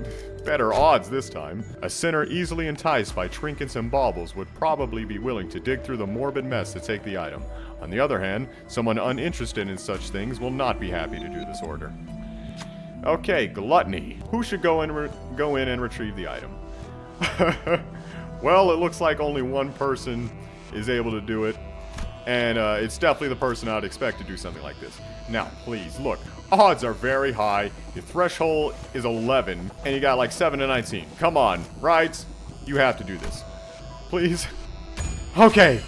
better odds this time. A sinner easily enticed by trinkets and baubles would probably be willing to dig through the morbid mess to take the item. On the other hand, someone uninterested in such things will not be happy to do this order. Okay, gluttony. Who should go in and retrieve the item? Well, it looks like only one person is able to do it, and it's definitely the person I'd expect to do something like this. Now, please, look. Odds are very high. Your threshold is 11, and you got like 7 to 19. Come on, Rides. You have to do this. Please. Okay.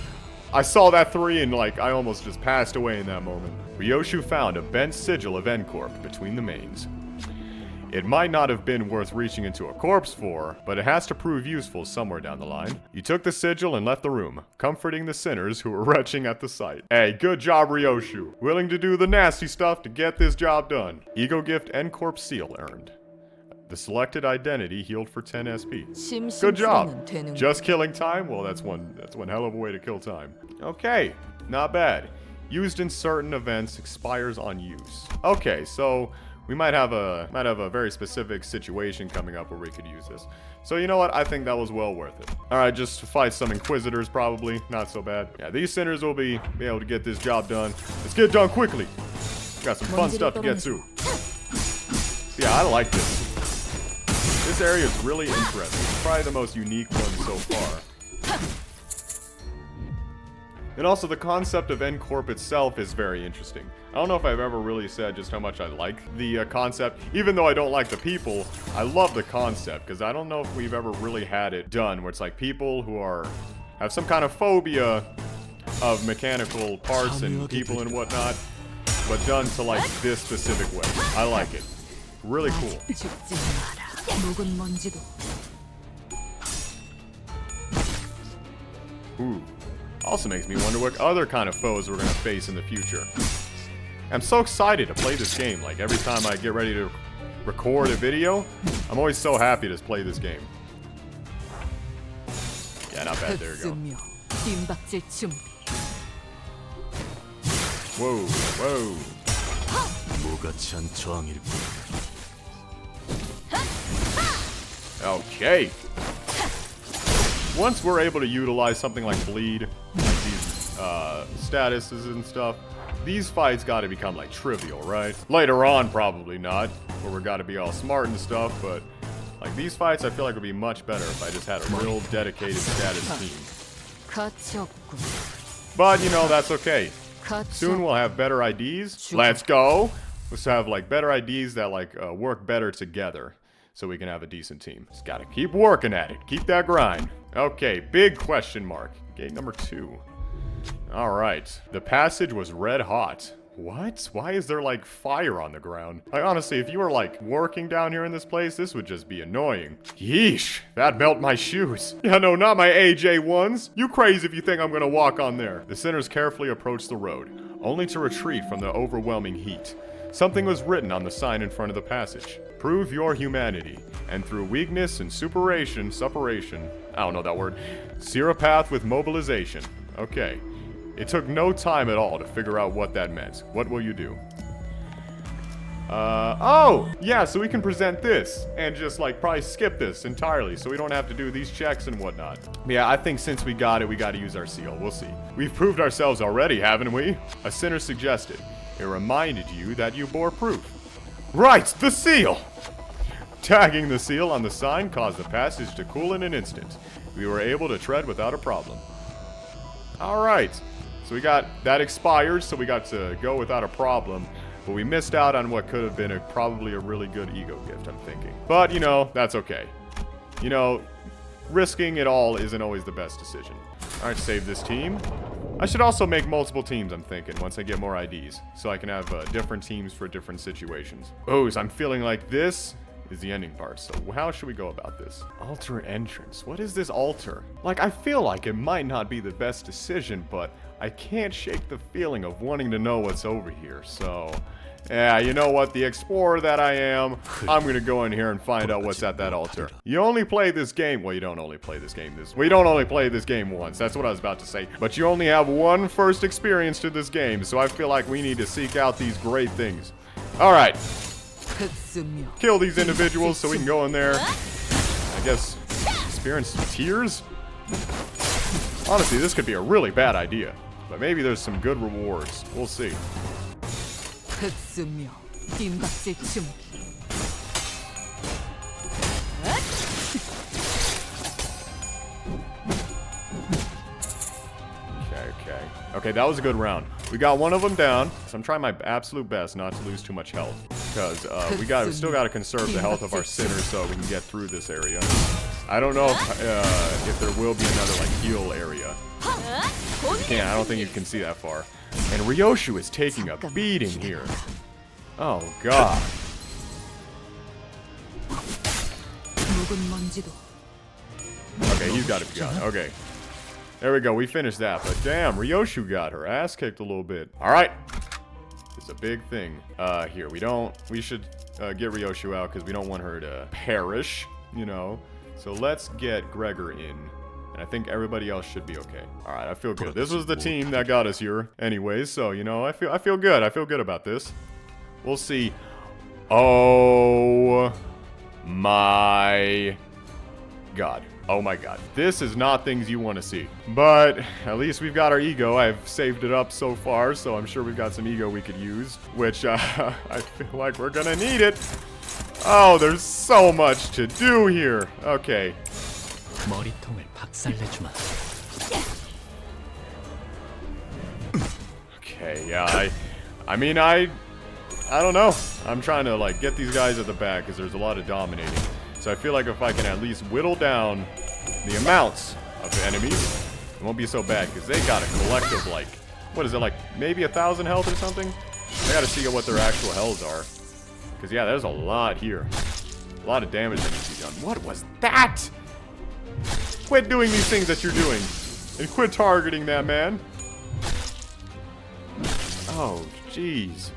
I saw that 3 and like I almost just passed away in that moment. Ryoshu found a bent sigil of N-Corp between the mains. It might not have been worth reaching into a corpse for, but it has to prove useful somewhere down the line. You took the sigil and left the room, comforting the sinners who were retching at the sight. Hey, good job, Ryoshu. Willing to do the nasty stuff to get this job done. Ego gift N-Corp seal earned. The selected identity healed for 10 SP. Good job. Just killing time? Well, that's one hell of a way to kill time. Okay, not bad. Used in certain events, expires on use. Okay, so we might have a very specific situation coming up where we could use this. So you know what? I think that was well worth it. All right, just to fight some Inquisitors probably. Not so bad. Yeah, these sinners will be able to get this job done. Let's get it done quickly. Got some fun stuff to get to. Yeah, I like this. This area is really interesting. It's probably the most unique one so far. And also, the concept of N-Corp itself is very interesting. I don't know if I've ever really said just how much I like the concept. Even though I don't like the people, I love the concept. Because I don't know if we've ever really had it done where it's like people who have some kind of phobia of mechanical parts and people and whatnot, but done to like this specific way. I like it. Really cool. Ooh. Also makes me wonder what other kind of foes we're going to face in the future. I'm so excited to play this game. Like, every time I get ready to record a video, I'm always so happy to play this game. Yeah, not bad. There you go. Whoa, whoa. Okay. Once we're able to utilize something like bleed, like these statuses and stuff, these fights gotta become like trivial, right? Later on, probably not, where we gotta be all smart and stuff, but like these fights I feel like would be much better if I just had a real dedicated status team. But you know, that's okay. Soon we'll have better IDs. Let's go! Let's have like better IDs that like work better together. So we can have a decent team. Just gotta keep working at it. Keep that grind. Okay, big question mark. Gate number 2. Alright. The passage was red hot. What? Why is there like fire on the ground? Like honestly, if you were like working down here in this place, this would just be annoying. Yeesh, that melt my shoes. Yeah, no, not my AJ1s. You crazy if you think I'm gonna walk on there. The sinners carefully approached the road, only to retreat from the overwhelming heat. Something was written on the sign in front of the passage. Prove your humanity, and through weakness and suppuration, I don't know that word, sear a path with mobilization. Okay. It took no time at all to figure out what that meant. What will you do? Oh! Yeah, so we can present this, and just, like, probably skip this entirely, so we don't have to do these checks and whatnot. Yeah, I think since we got it, we gotta use our seal. We'll see. We've proved ourselves already, haven't we? A sinner suggested. It reminded you that you bore proof. Right! The seal! Tagging the seal on the sign caused the passage to cool in an instant. We were able to tread without a problem. Alright. So we got, that expired, so we got to go without a problem. But we missed out on what could have been probably a really good ego gift, I'm thinking. But, you know, that's okay. You know, risking it all isn't always the best decision. Alright, save this team. I should also make multiple teams, I'm thinking, once I get more IDs. So I can have different teams for different situations. Oh, so I'm feeling like this is the ending part. So how should we go about this? Altar entrance. What is this altar? Like, I feel like it might not be the best decision, but I can't shake the feeling of wanting to know what's over here. So, yeah, you know what? The explorer that I am, I'm gonna go in here and find out what's at that altar. You only play this game. Well, you don't only play this game. We don't only play this game once. That's what I was about to say. But you only have one first experience to this game. So I feel like we need to seek out these great things. All right. Kill these individuals so we can go in there. I guess experience tears? Honestly, this could be a really bad idea. But maybe there's some good rewards. We'll see. Okay, that was a good round. We got one of them down, so I'm trying my absolute best not to lose too much health. Because we still got to conserve the health of our sinners so we can get through this area. I don't know if there will be another, like, heal area. Can't, I don't think you can see that far. And Ryoshu is taking a beating here. Oh god. 묵은 먼지도 Okay, he's got to be gone. Okay. There we go, we finished that. But damn, Ryoshu got her ass kicked a little bit. Alright. It's a big thing. Here, we should get Ryoshu out because we don't want her to perish, you know. So let's get Gregor in. And I think everybody else should be okay. Alright, I feel good. This was the team that got us here anyways, so you know, I feel good. I feel good about this. We'll see. Oh my god. Oh my god. This is not things you want to see. But at least we've got our ego. I've saved it up so far, so I'm sure we've got some ego we could use. Which I feel like we're gonna need it. Oh, there's so much to do here. Okay. 머리통을 박살내주마. Okay, yeah, I mean, I don't know. I'm trying to, like, get these guys at the back because there's a lot of dominating. So I feel like if I can at least whittle down the amounts of enemies, it won't be so bad because they got a collective, like, what is it, like, maybe 1,000 health or something? I gotta see what their actual healths are. Because, yeah, there's a lot here. A lot of damage that needs to be done. What was that? Quit doing these things that you're doing. And quit targeting that man. Oh, jeez.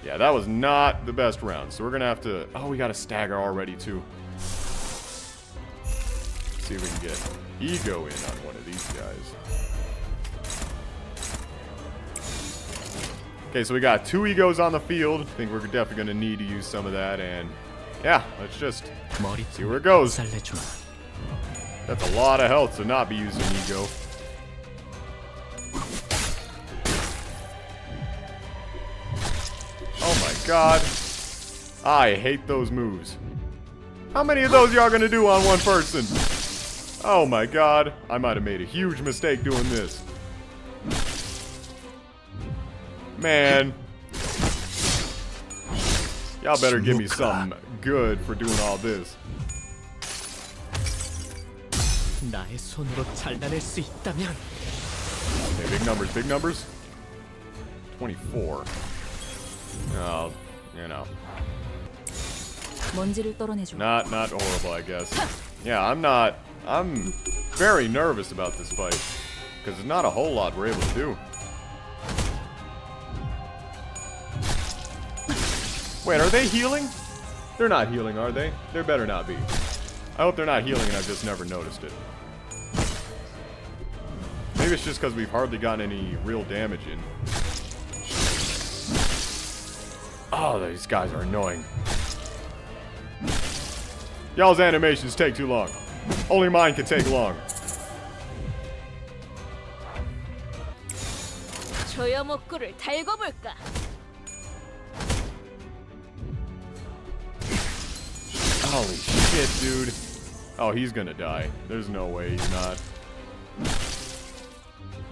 Yeah, that was not the best round. So we're going to have to... Oh, we got a stagger already, too. Let's see if we can get ego in on one of these guys. Okay, so we got 2 egos on the field. I think we're definitely going to need to use some of that. And yeah, let's just see where it goes. That's a lot of health to not be using ego. Oh my god. I hate those moves. How many of those y'all gonna do on one person? Oh my god. I might have made a huge mistake doing this. Man. Y'all better give me something good for doing all this. 나의 손으로 잘라낼 수 있다면. Okay, big numbers, big numbers. 24. Oh, you know. 먼지를 떨어내줘. Not horrible, I guess. Yeah, I'm very nervous about this fight. Because there's not a whole lot we're able to do. Wait, are they healing? They're not healing, are they? They better not be. I hope they're not healing and I've just never noticed it. Maybe it's just because we've hardly gotten any real damage in. Oh, these guys are annoying. Y'all's animations take too long. Only mine can take long. 조여목구를 달궈볼까? Holy shit, dude. Oh, he's gonna die. There's no way he's not.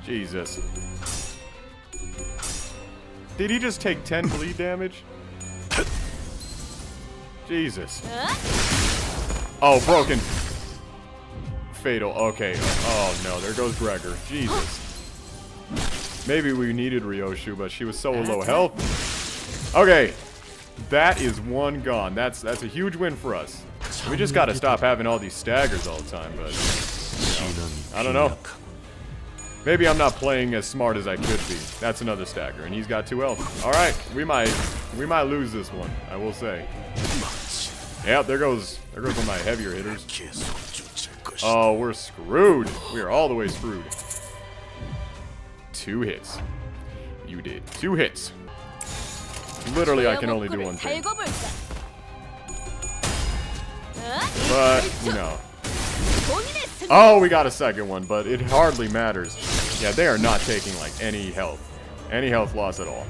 Jesus. Did he just take 10 bleed damage? Jesus. Oh, broken. Fatal. Okay. Oh, no. There goes Gregor. Jesus. Maybe we needed Ryoshu, but she was so low health. Okay. That is one gone. That's a huge win for us. We just gotta stop having all these staggers all the time, but... You know, I don't know. Maybe I'm not playing as smart as I could be. That's another stagger, and he's got 2 health. Alright, we might lose this one, I will say. Yep, there goes one of my heavier hitters. Oh, we're screwed. We are all the way screwed. 2 hits. You did 2 hits. Literally, I can only do one thing. But, you know. Oh, we got a second one, but it hardly matters. Yeah, they are not taking, like, any health. Any health loss at all.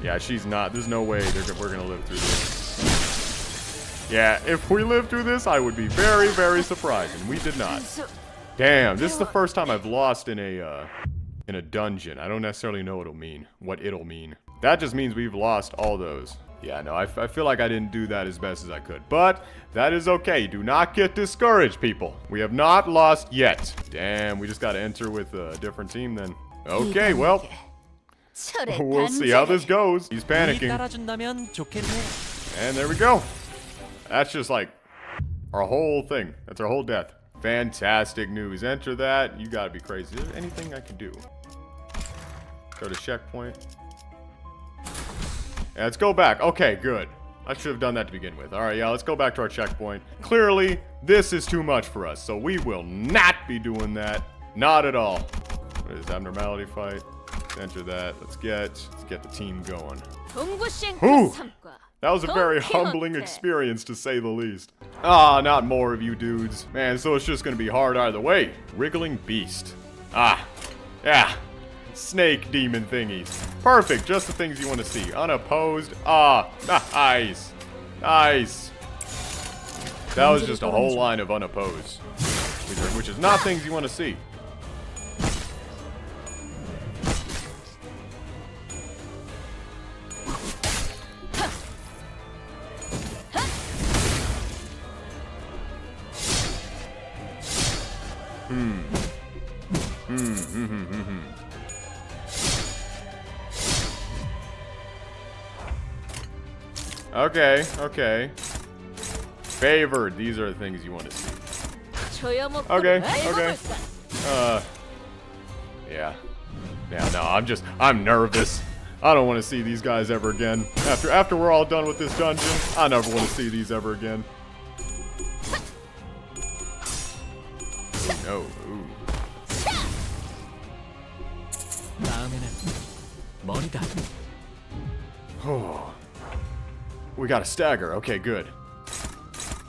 Yeah, she's not. There's no way we're going to live through this. Yeah, if we live through this, I would be very, very surprised. And we did not. Damn, this is the first time I've lost in a dungeon. I don't necessarily know what it'll mean. That just means we've lost all those. Yeah, no, I feel like I didn't do that as best as I could. But that is okay. Do not get discouraged, people. We have not lost yet. Damn, we just got to enter with a different team then. Okay, well, we'll see how this goes. He's panicking. 따라준다면 좋겠네. And there we go. That's just like our whole thing. That's our whole death. Fantastic news. Enter that. You gotta be crazy. Is there anything I can do? Go to checkpoint. Yeah, let's go back. Okay, good. I should have done that to begin with. Alright, yeah, let's go back to our checkpoint. Clearly, this is too much for us, so we will not be doing that. Not at all. What is abnormality fight? Enter that. Let's get the team going. Whew. That was a very humbling experience, to say the least. Ah, not more of you dudes. Man, so it's just gonna be hard either way. Wriggling beast. Ah, yeah. Snake demon thingies. Perfect, just the things you want to see. Unopposed. Ah, nice. Nice. That was just a whole line of unopposed. Which is not things you want to see. Okay, okay. Favored. These are the things you want to see. Okay, okay. Yeah. Yeah, no, I'm nervous. I don't want to see these guys ever again. After we're all done with this dungeon, I never want to see these ever again. No. Ooh. 다음에는 머리다. Oh. We got a stagger. Okay, good.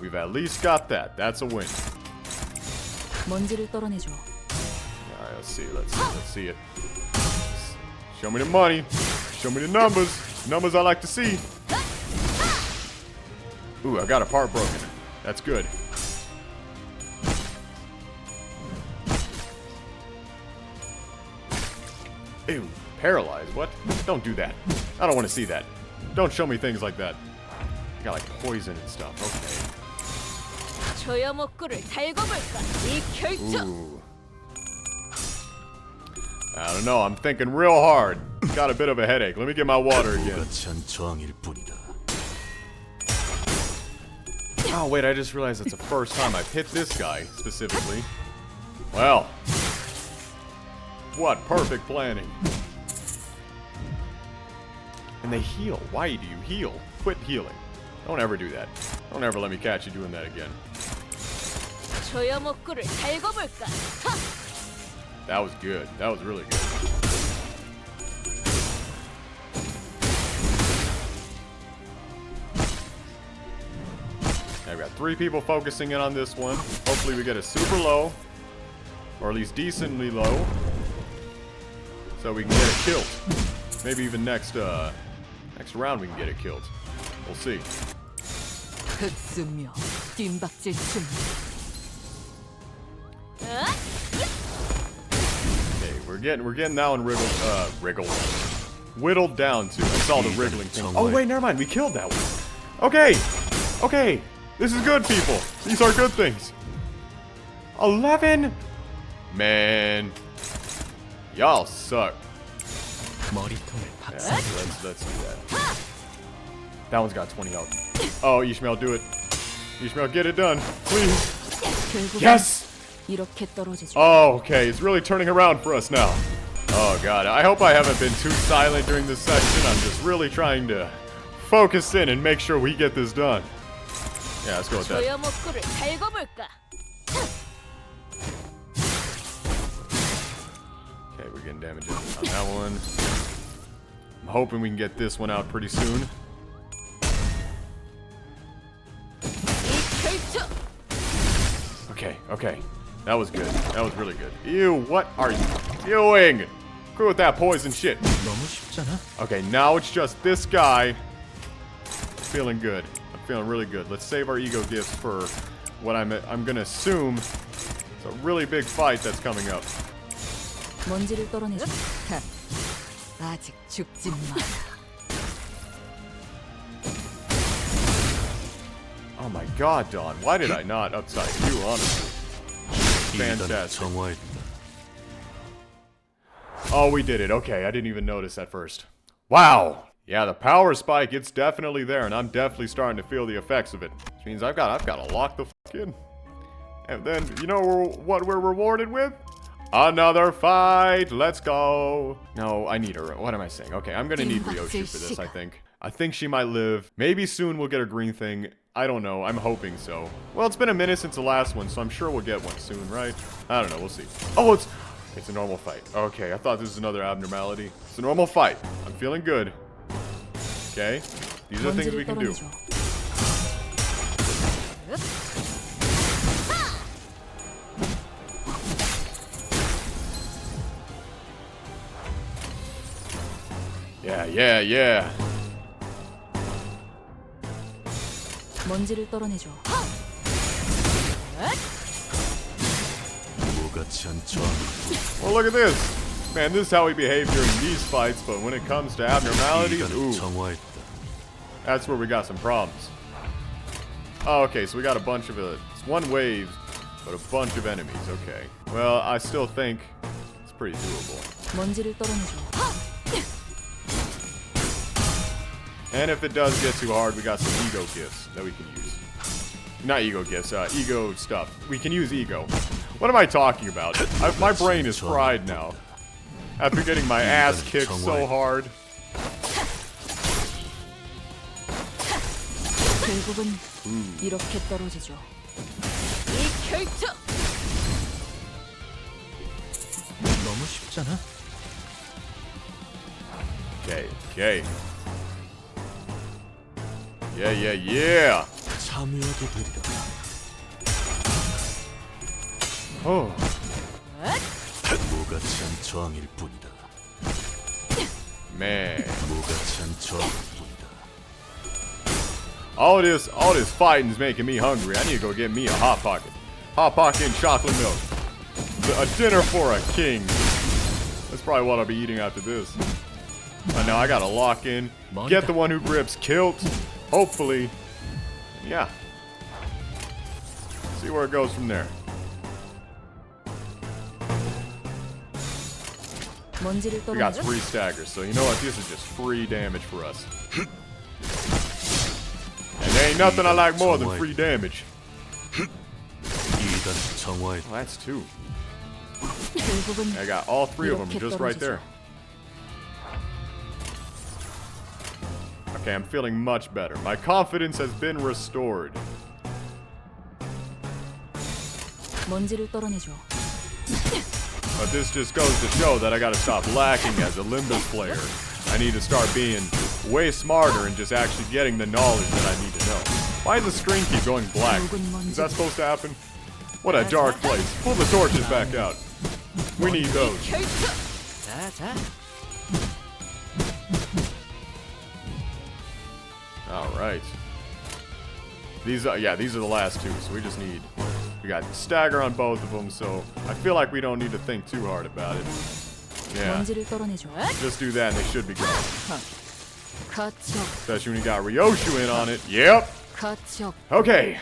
We've at least got that. That's a win. 먼지를 떨어내줘. Alright, let's see it. Show me the money. Show me the numbers. Numbers I like to see. Ooh, I got a part broken. That's good. Ew, paralyzed. What? Don't do that. I don't want to see that. Don't show me things like that. You got like poison and stuff. Okay. Ooh. I don't know. I'm thinking real hard. Got a bit of a headache. Let me get my water again. Oh, wait. I just realized it's the first time I've hit this guy specifically. Well. What perfect planning. And they heal. Why do you heal? Quit healing. Don't ever do that. Don't ever let me catch you doing that again. That was good. That was really good. I've got 3 people focusing in on this one. Hopefully we get a super low. Or at least decently low. So we can get it killed. Maybe even next round we can get it killed. We'll see. Okay, we're getting now and whittled down to. I saw the wriggling thing. Oh wait, never mind. We killed that one. Okay, okay. This is good, people. These are good things. 11. Man, y'all suck. Yeah, let's do that. That one's got 20 health. Oh, Ishmael, do it. Ishmael, get it done, please. Yes! Oh, okay. It's really turning around for us now. Oh, God. I hope I haven't been too silent during this section. I'm just really trying to focus in and make sure we get this done. Yeah, let's go with that. Okay, we're getting damage on that one. I'm hoping we can get this one out pretty soon. Okay, okay. That was good. That was really good. Ew, what are you doing? Quit with that poison shit. Okay, now it's just this guy. Feeling good. I'm feeling really good. Let's save our ego gifts for what I'm gonna assume it's a really big fight that's coming up. 먼지를 떨어내줘. 아직 죽지 마. God, Dawn, why did I not upside you, honestly? Fantastic. 정화했다. Oh, we did it. Okay, I didn't even notice at first. Wow. Yeah, the power spike, it's definitely there, and I'm definitely starting to feel the effects of it. Which means I've got to lock the fuck in. And then, you know what we're rewarded with? Another fight. Let's go. No, I need her. What am I saying? Okay, I'm gonna need Ryoshi for this, I think. I think she might live. Maybe soon we'll get a green thing. I don't know. I'm hoping so. Well, it's been a minute since the last one, so I'm sure we'll get one soon, right? I don't know. We'll see. Oh, it's a normal fight. Okay, I thought this was another abnormality. It's a normal fight. I'm feeling good. Okay. These are things we can do. Yeah. 먼지를 떨어내줘. 무같이 한 저항. Well, look at this. Man, this is how we behave during these fights, but when it comes to abnormalities, ooh, 정화했다. that's where we got some problems. Oh, okay, so we got a bunch of it's one wave, but a bunch of enemies. Okay. Well, I still think it's pretty doable. 먼지를 떨어내줘. And if it does get too hard, we got some ego gifts that we can use. Not ego gifts, ego stuff. We can use ego. What am I talking about? My brain is fried now. After getting my ass kicked so hard. 결국은 이렇게 떨어지죠. 이 결투. 너무 쉽잖아. Okay. Yeah. 참여하게 되리라. Oh. 무같이 한 저항일 뿐이다. Man. 무같이 한 저항일 뿐이다. All this fighting is making me hungry. I need to go get me a Hot Pocket. Hot Pocket and chocolate milk. A dinner for a king. That's probably what I'll be eating after this. Now I gotta lock in. Get the one who grips Kilt. Hopefully. Yeah. See where it goes from there. 먼지를 We got 떨어내줘. free staggers, so you know what? This is just free damage for us. And there ain't nothing I like more than free damage. 이단 정화했다. Well, that's two. 결국은 I got all three of them 이렇게 just right there. Okay, I'm feeling much better. My confidence has been restored. 먼지를 떨어내줘. But this just goes to show that I gotta stop lacking as a Limbus player. I need to start being way smarter and just actually getting the knowledge that I need to know. Why does the screen keep going black? Is that supposed to happen? What a dark place. Pull the torches back out. We need those. 결투. 자. Alright. These are the last two, so we got stagger on both of them, so I feel like we don't need to think too hard about it. Yeah, 먼지를 떨어내줘. just do that and they should be gone. 가척, Especially when you got Ryoshu in on it. Yep. 가척, Okay.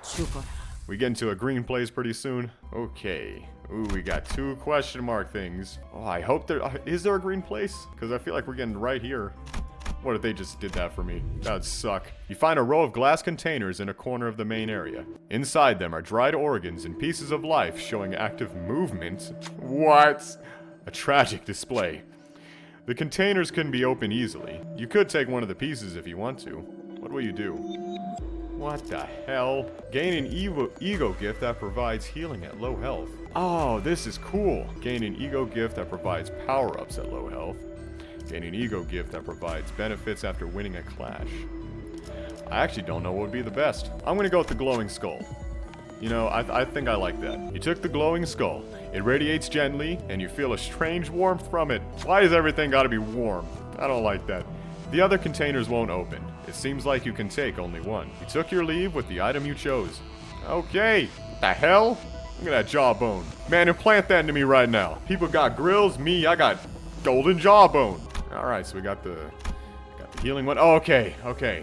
죽어라. We get into a green place pretty soon. Okay. Ooh, we got two question mark things. Oh, I hope is there a green place? Because I feel like we're getting right here. What if they just did that for me? That'd suck. You find a row of glass containers in a corner of the main area. Inside them are dried organs and pieces of life showing active movement. What? A tragic display. The containers couldn't be opened easily. You could take one of the pieces if you want to. What will you do? What the hell? Gain an ego gift that provides healing at low health. Oh, this is cool. Gain an ego gift that provides power-ups at low health. Gain an ego gift that provides benefits after winning a clash. I actually don't know what would be the best. I'm gonna go with the glowing skull. You know, I think I like that. You took the glowing skull. It radiates gently, and you feel a strange warmth from it. Why does everything gotta be warm? I don't like that. The other containers won't open. It seems like you can take only one. You took your leave with the item you chose. Okay. What the hell? Look at that jawbone. Man, implant that into me right now. People got grills. Me, I got golden jawbone. Alright, so we got the healing one. Oh, okay.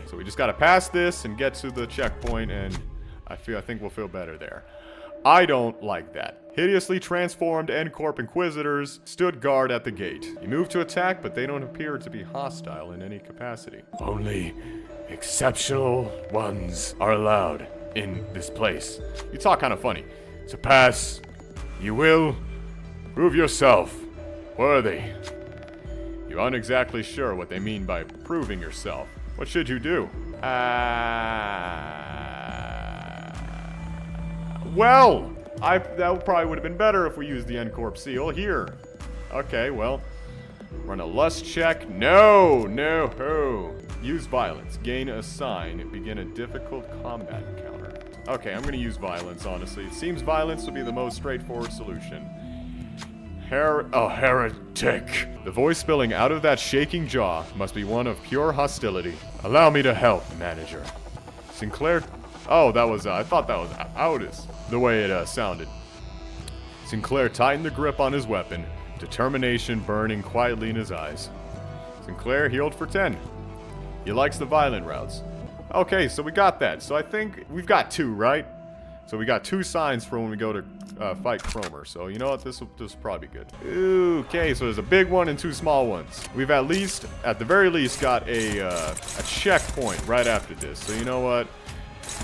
So we just gotta pass this and get to the checkpoint, and I think we'll feel better there. I don't like that. Hideously transformed N-Corp Inquisitors stood guard at the gate. You move to attack, but they don't appear to be hostile in any capacity. Only exceptional ones are allowed in this place. You talk kind of funny. To pass, you will prove yourself worthy. You aren't exactly sure what they mean by proving yourself. What should you do? Well, that probably would have been better if we used the N-Corp seal here. Okay, well, run a lust check. No. Use violence. Gain a sign. Begin a difficult combat encounter. Okay, I'm gonna use violence, honestly. It seems violence would be the most straightforward solution. Heretic. The voice spilling out of that shaking jaw must be one of pure hostility. Allow me to help, manager. Sinclair... Oh, that was... I thought that was Otis, the way it sounded. Sinclair tightened the grip on his weapon, determination burning quietly in his eyes. Sinclair healed for 10. He likes the violent routes. Okay, so we got that. So I think we've got 2, right? So we got 2 signs for when we go to fight Kromer. So you know what? This will probably be good. Okay, so there's a big one and 2 small ones. We've at the very least, got a checkpoint right after this. So you know what?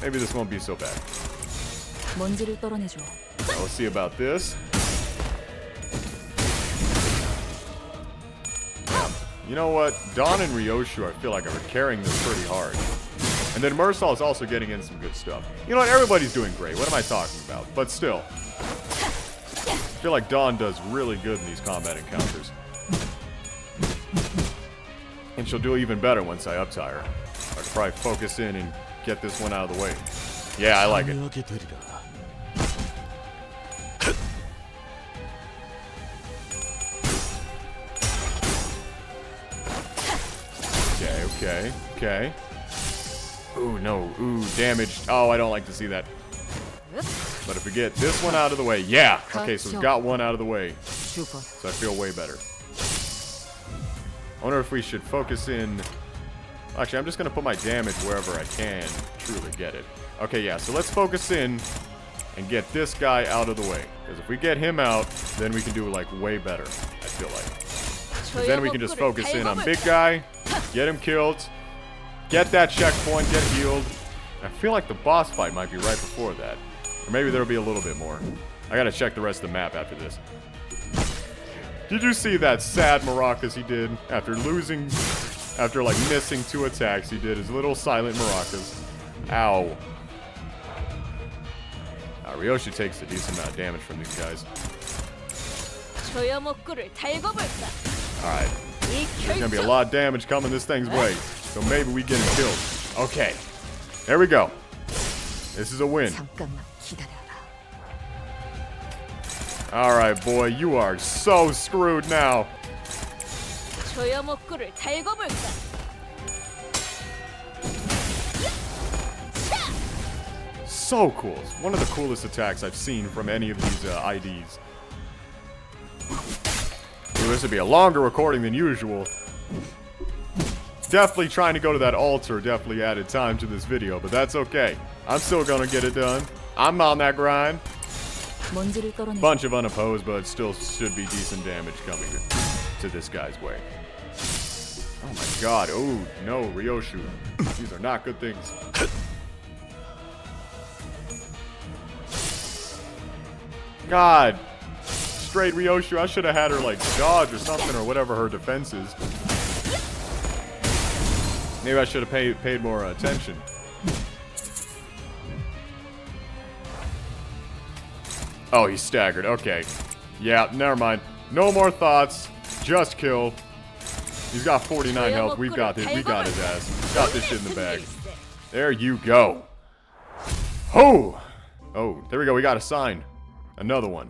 Maybe this won't be so bad. 먼지를 떨어내줘. We'll see about this. You know what? Don and Ryoshu, I feel like, are carrying this pretty hard. And then Mursal is also getting in some good stuff. You know what? Everybody's doing great. What am I talking about? But still. I feel like Dawn does really good in these combat encounters. And she'll do even better once I uptie her. I could probably focus in and get this one out of the way. Yeah, I like it. 참여하게 되리라. Okay. Ooh, no. Ooh, damaged. Oh, I don't like to see that. But if we get this one out of the way, yeah. Okay, so we've got one out of the way. 죽어. So I feel way better. I wonder if we should focus in... Actually, I'm just going to put my damage wherever I can truly get it. Okay, yeah, so let's focus in and get this guy out of the way. Because if we get him out, then we can do, like, way better, I feel like. Because then we can just focus in on big guy, get him killed, get that checkpoint, get healed. I feel like the boss fight might be right before that. Or maybe there'll be a little bit more. I gotta check the rest of the map after this. Did you see that sad maracas he did after losing... After, like, missing 2 attacks, he did his little silent maracas. Ow. Ryoshu takes a decent amount of damage from these guys. Alright. There's gonna be a lot of damage coming this thing's way. So maybe we get him killed. Okay. There we go. This is a win. 잠깐만 기다려라. Alright, boy. You are so screwed now. So cool. It's one of the coolest attacks I've seen from any of these IDs. Ooh, this would be a longer recording than usual. Definitely trying to go to that altar definitely added time to this video, but that's okay. I'm still gonna get it done. I'm on that grind. 먼지를 떨어내줘. Bunch of unopposed, but still should be decent damage coming to this guy's way. Oh my god. Oh, no, Ryoshu. These are not good things. God. Straight Ryoshu. I should have had her, like, dodge or something, or whatever her defense is. Maybe I should have paid more attention. Oh, he's staggered. Okay. Yeah, never mind. No more thoughts. Just kill. He's got 49 health. We got his ass. Got this shit in the bag. There you go. Oh! Oh, there we go. We got a sign. Another one.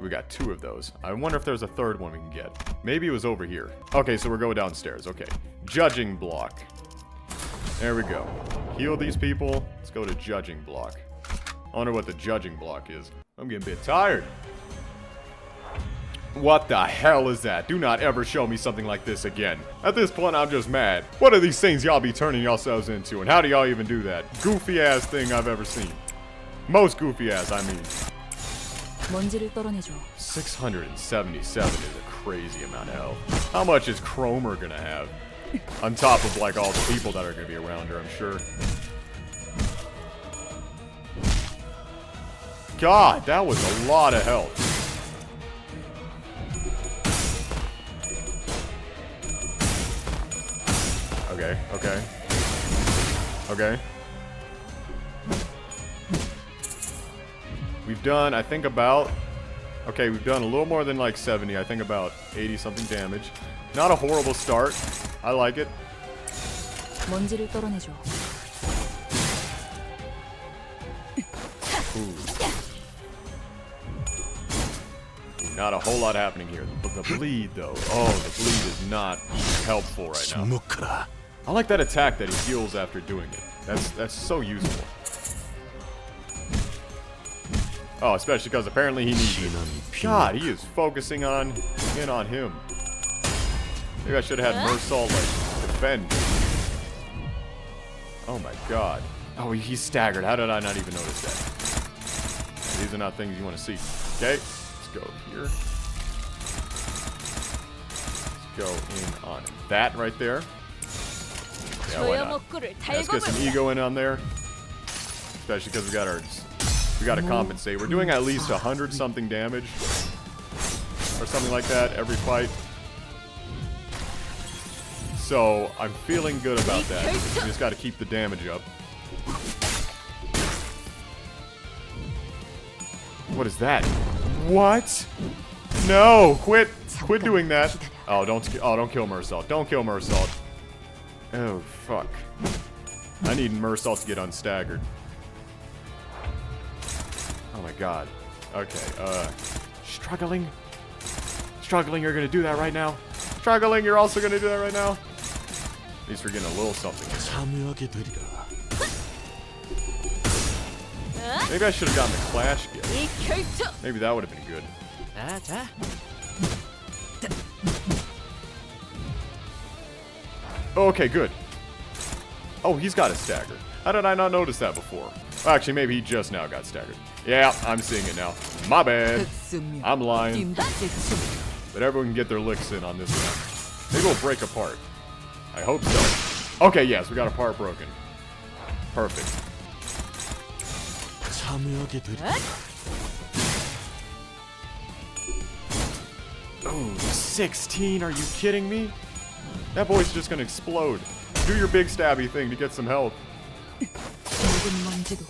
We got 2 of those. I wonder if there's a third one we can get. Maybe it was over here. Okay, so we're going downstairs. Okay. Judging block. There we go. Heal these people. Let's go to judging block. I wonder what the judging block is. I'm getting a bit tired. What the hell is that? Do not ever show me something like this again. At this point, I'm just mad. What are these things y'all be turning yourselves into, and how do y'all even do that? Goofy ass thing I've ever seen. Most goofy ass, I mean. 먼지를 떨어내줘. 677 is a crazy amount of health. How much is Kromer gonna have? On top of like all the people that are gonna be around her, I'm sure. God, that was a lot of health. Okay, okay. Okay. We've done, I think about... Okay, we've done a little more than like 70. I think about 80 something damage. Not a horrible start. I like it. 먼지를 떨어내줘. Ooh. Not a whole lot happening here. But the bleed, though. Oh, the bleed is not helpful right now. 침묵하라. I like that attack that he heals after doing it. That's so useful. Oh, especially because apparently he needs it. God, he is focusing in on him. Maybe I should have had Mersault, like, defend. Oh my god. Oh, he's staggered. How did I not even notice that? These are not things you want to see. Okay, let's go here. Let's go in on that right there. Yeah, why not? Let's get some ego in on there. Especially because we got to compensate. We're doing at least 100 something damage. Or something like that every fight. So, I'm feeling good about that. We just got to keep the damage up. What is that? What? No! Quit doing that. Oh, don't kill Mersault. Don't kill Mersault. Oh, fuck. I need Mersault to get unstaggered. Oh my god. Okay, struggling? Struggling, you're gonna do that right now? Struggling, you're also gonna do that right now? At least we're getting a little something. 참여하게 되리라. Maybe I should have gotten the Clash gift. Maybe that would have been good. 자. Okay, good. Oh, he's got a stagger. How did I not notice that before? Well, actually, maybe he just now got staggered. Yeah, I'm seeing it now. My bad. I'm lying. But everyone can get their licks in on this one. Maybe we'll break apart. I hope so. Okay, yes, we got a part broken. Perfect. 참여하게 되리라. Oh, 16? Are you kidding me? That boy's just gonna explode. Do your big stabby thing to get some health. 붉은 먼지도.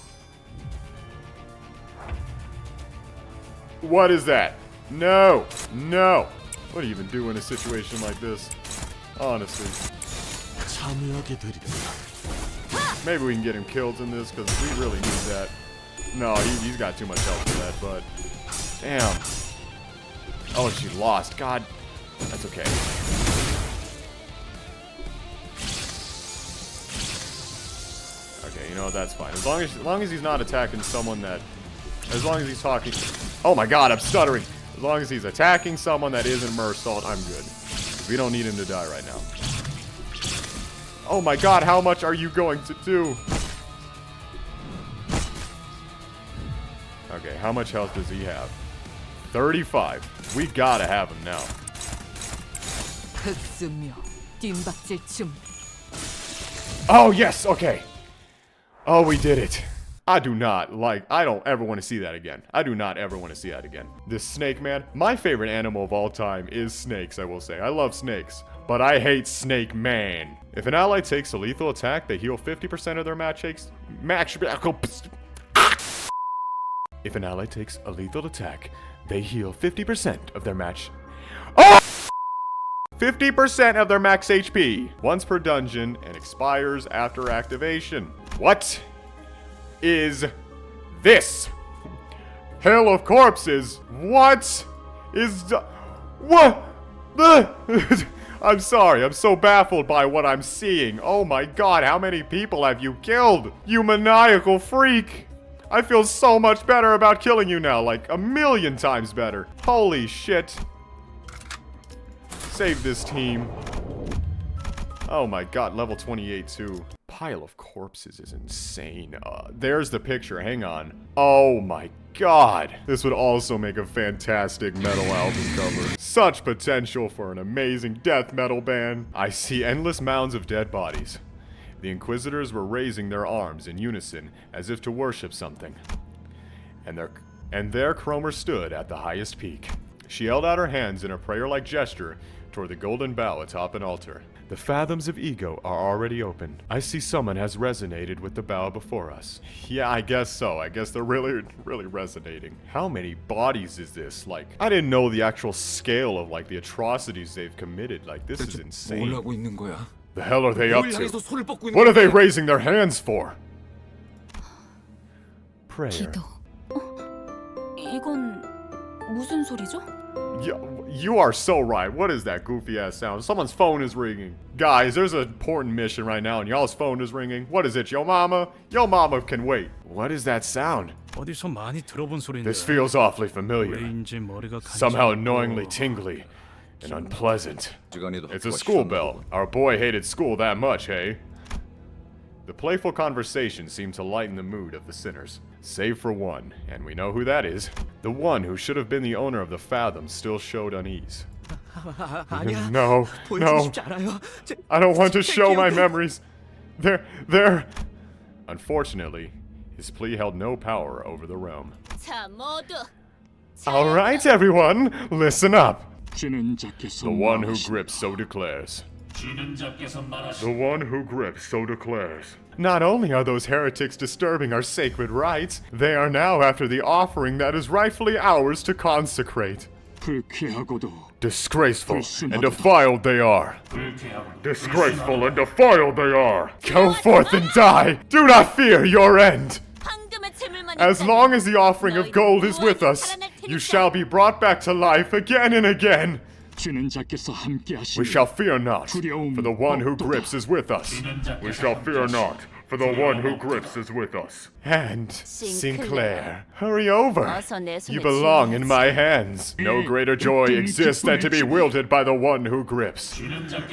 What is that? No! No! What do you even do in a situation like this? Honestly. 참여하게 되리라. Maybe we can get him killed in this, because we really need that. No, he's got too much health for that, but... Damn. Oh, she lost. God. That's okay. Okay, you know, that's fine. As long as he's not attacking someone that... As long as he's talking... Oh my god, I'm stuttering! As long as he's attacking someone that isn't Mersault, I'm good. We don't need him to die right now. Oh my god, how much are you going to do? Okay, how much health does he have? 35. We gotta have him now. Oh, yes, okay. Oh, we did it. I don't ever want to see that again. I do not ever want to see that again. This snake man, my favorite animal of all time is snakes, I will say. I love snakes, but I hate Snake Man. If an ally takes a lethal attack, they heal 50% of their If an ally takes a lethal attack, they heal 50% of their 50% of their max HP, once per dungeon, and expires after activation. What is this? Hail of Corpses. What is what? I'm sorry. I'm so baffled by what I'm seeing. Oh my god, how many people have you killed? You maniacal freak. I feel so much better about killing you now, like a million times better. Holy shit. Save this team. Oh my god, level 28 too. Pile of corpses is insane. There's the picture, hang on. Oh my god. This would also make a fantastic metal album cover. Such potential for an amazing death metal band. I see endless mounds of dead bodies. The Inquisitors were raising their arms in unison as if to worship something. And there Kromer stood at the highest peak. She held out her hands in a prayer-like gesture toward the golden bough atop an altar. The fathoms of ego are already open. I see someone has resonated with the bough before us. Yeah, I guess so. I guess they're really resonating. How many bodies is this? Like, I didn't know the actual scale of, like, the atrocities they've committed. Like, this is insane. 뭘 하고 있는 거야? The hell are they up 뭘 to? 향해서 손을 뻗고 있는 What are they 거야? raising their hands for? Prayer. 기도. 이건 무슨 소리죠? You are so right. What is that goofy ass sound? Someone's phone is ringing. Guys, there's an important mission right now and y'all's phone is ringing. What is it, yo mama? Yo mama can wait. What is that sound? 어디서 많이 들어본 소리인데. This feels awfully familiar. 왜인지 머리가 Somehow 간지럽고. annoyingly tingly and unpleasant. It's a school bell. Our boy hated school that much, hey? The playful conversation seemed to lighten the mood of the sinners. Save for one, and we know who that is. The one who should have been the owner of the Fathom still showed unease. 아니야. No, 보여주고 no. 싶지 않아요. I don't want to show my 기억은- memories. They're... Unfortunately, his plea held no power over the realm. 자, 모두. Alright, everyone, listen up. 쥐는 자께서 The one who 말하신다. grips so declares. 쥐는 자께서 말하신다. The one who grips so declares. Not only are those heretics disturbing our sacred rites, they are now after the offering that is rightfully ours to consecrate. 불쾌하고도 Disgraceful and defiled they are. Disgraceful and defiled they are. Go forth and die. Do not fear your end. 황금의 재물만 As 있다면 long as the offering of 너희는 gold is with 무엇을 us, 살아날 you 테니까. shall be brought back to life again and again. 쥐는 자께서 함께 하시니 We shall fear not, for the one who grips is with us. We shall fear not, for the one who grips is with us. And Sinclair, hurry over. 어서 내 손에 You belong in 쥐어야지. my hands. No greater joy exists than to be wielded by the one who grips.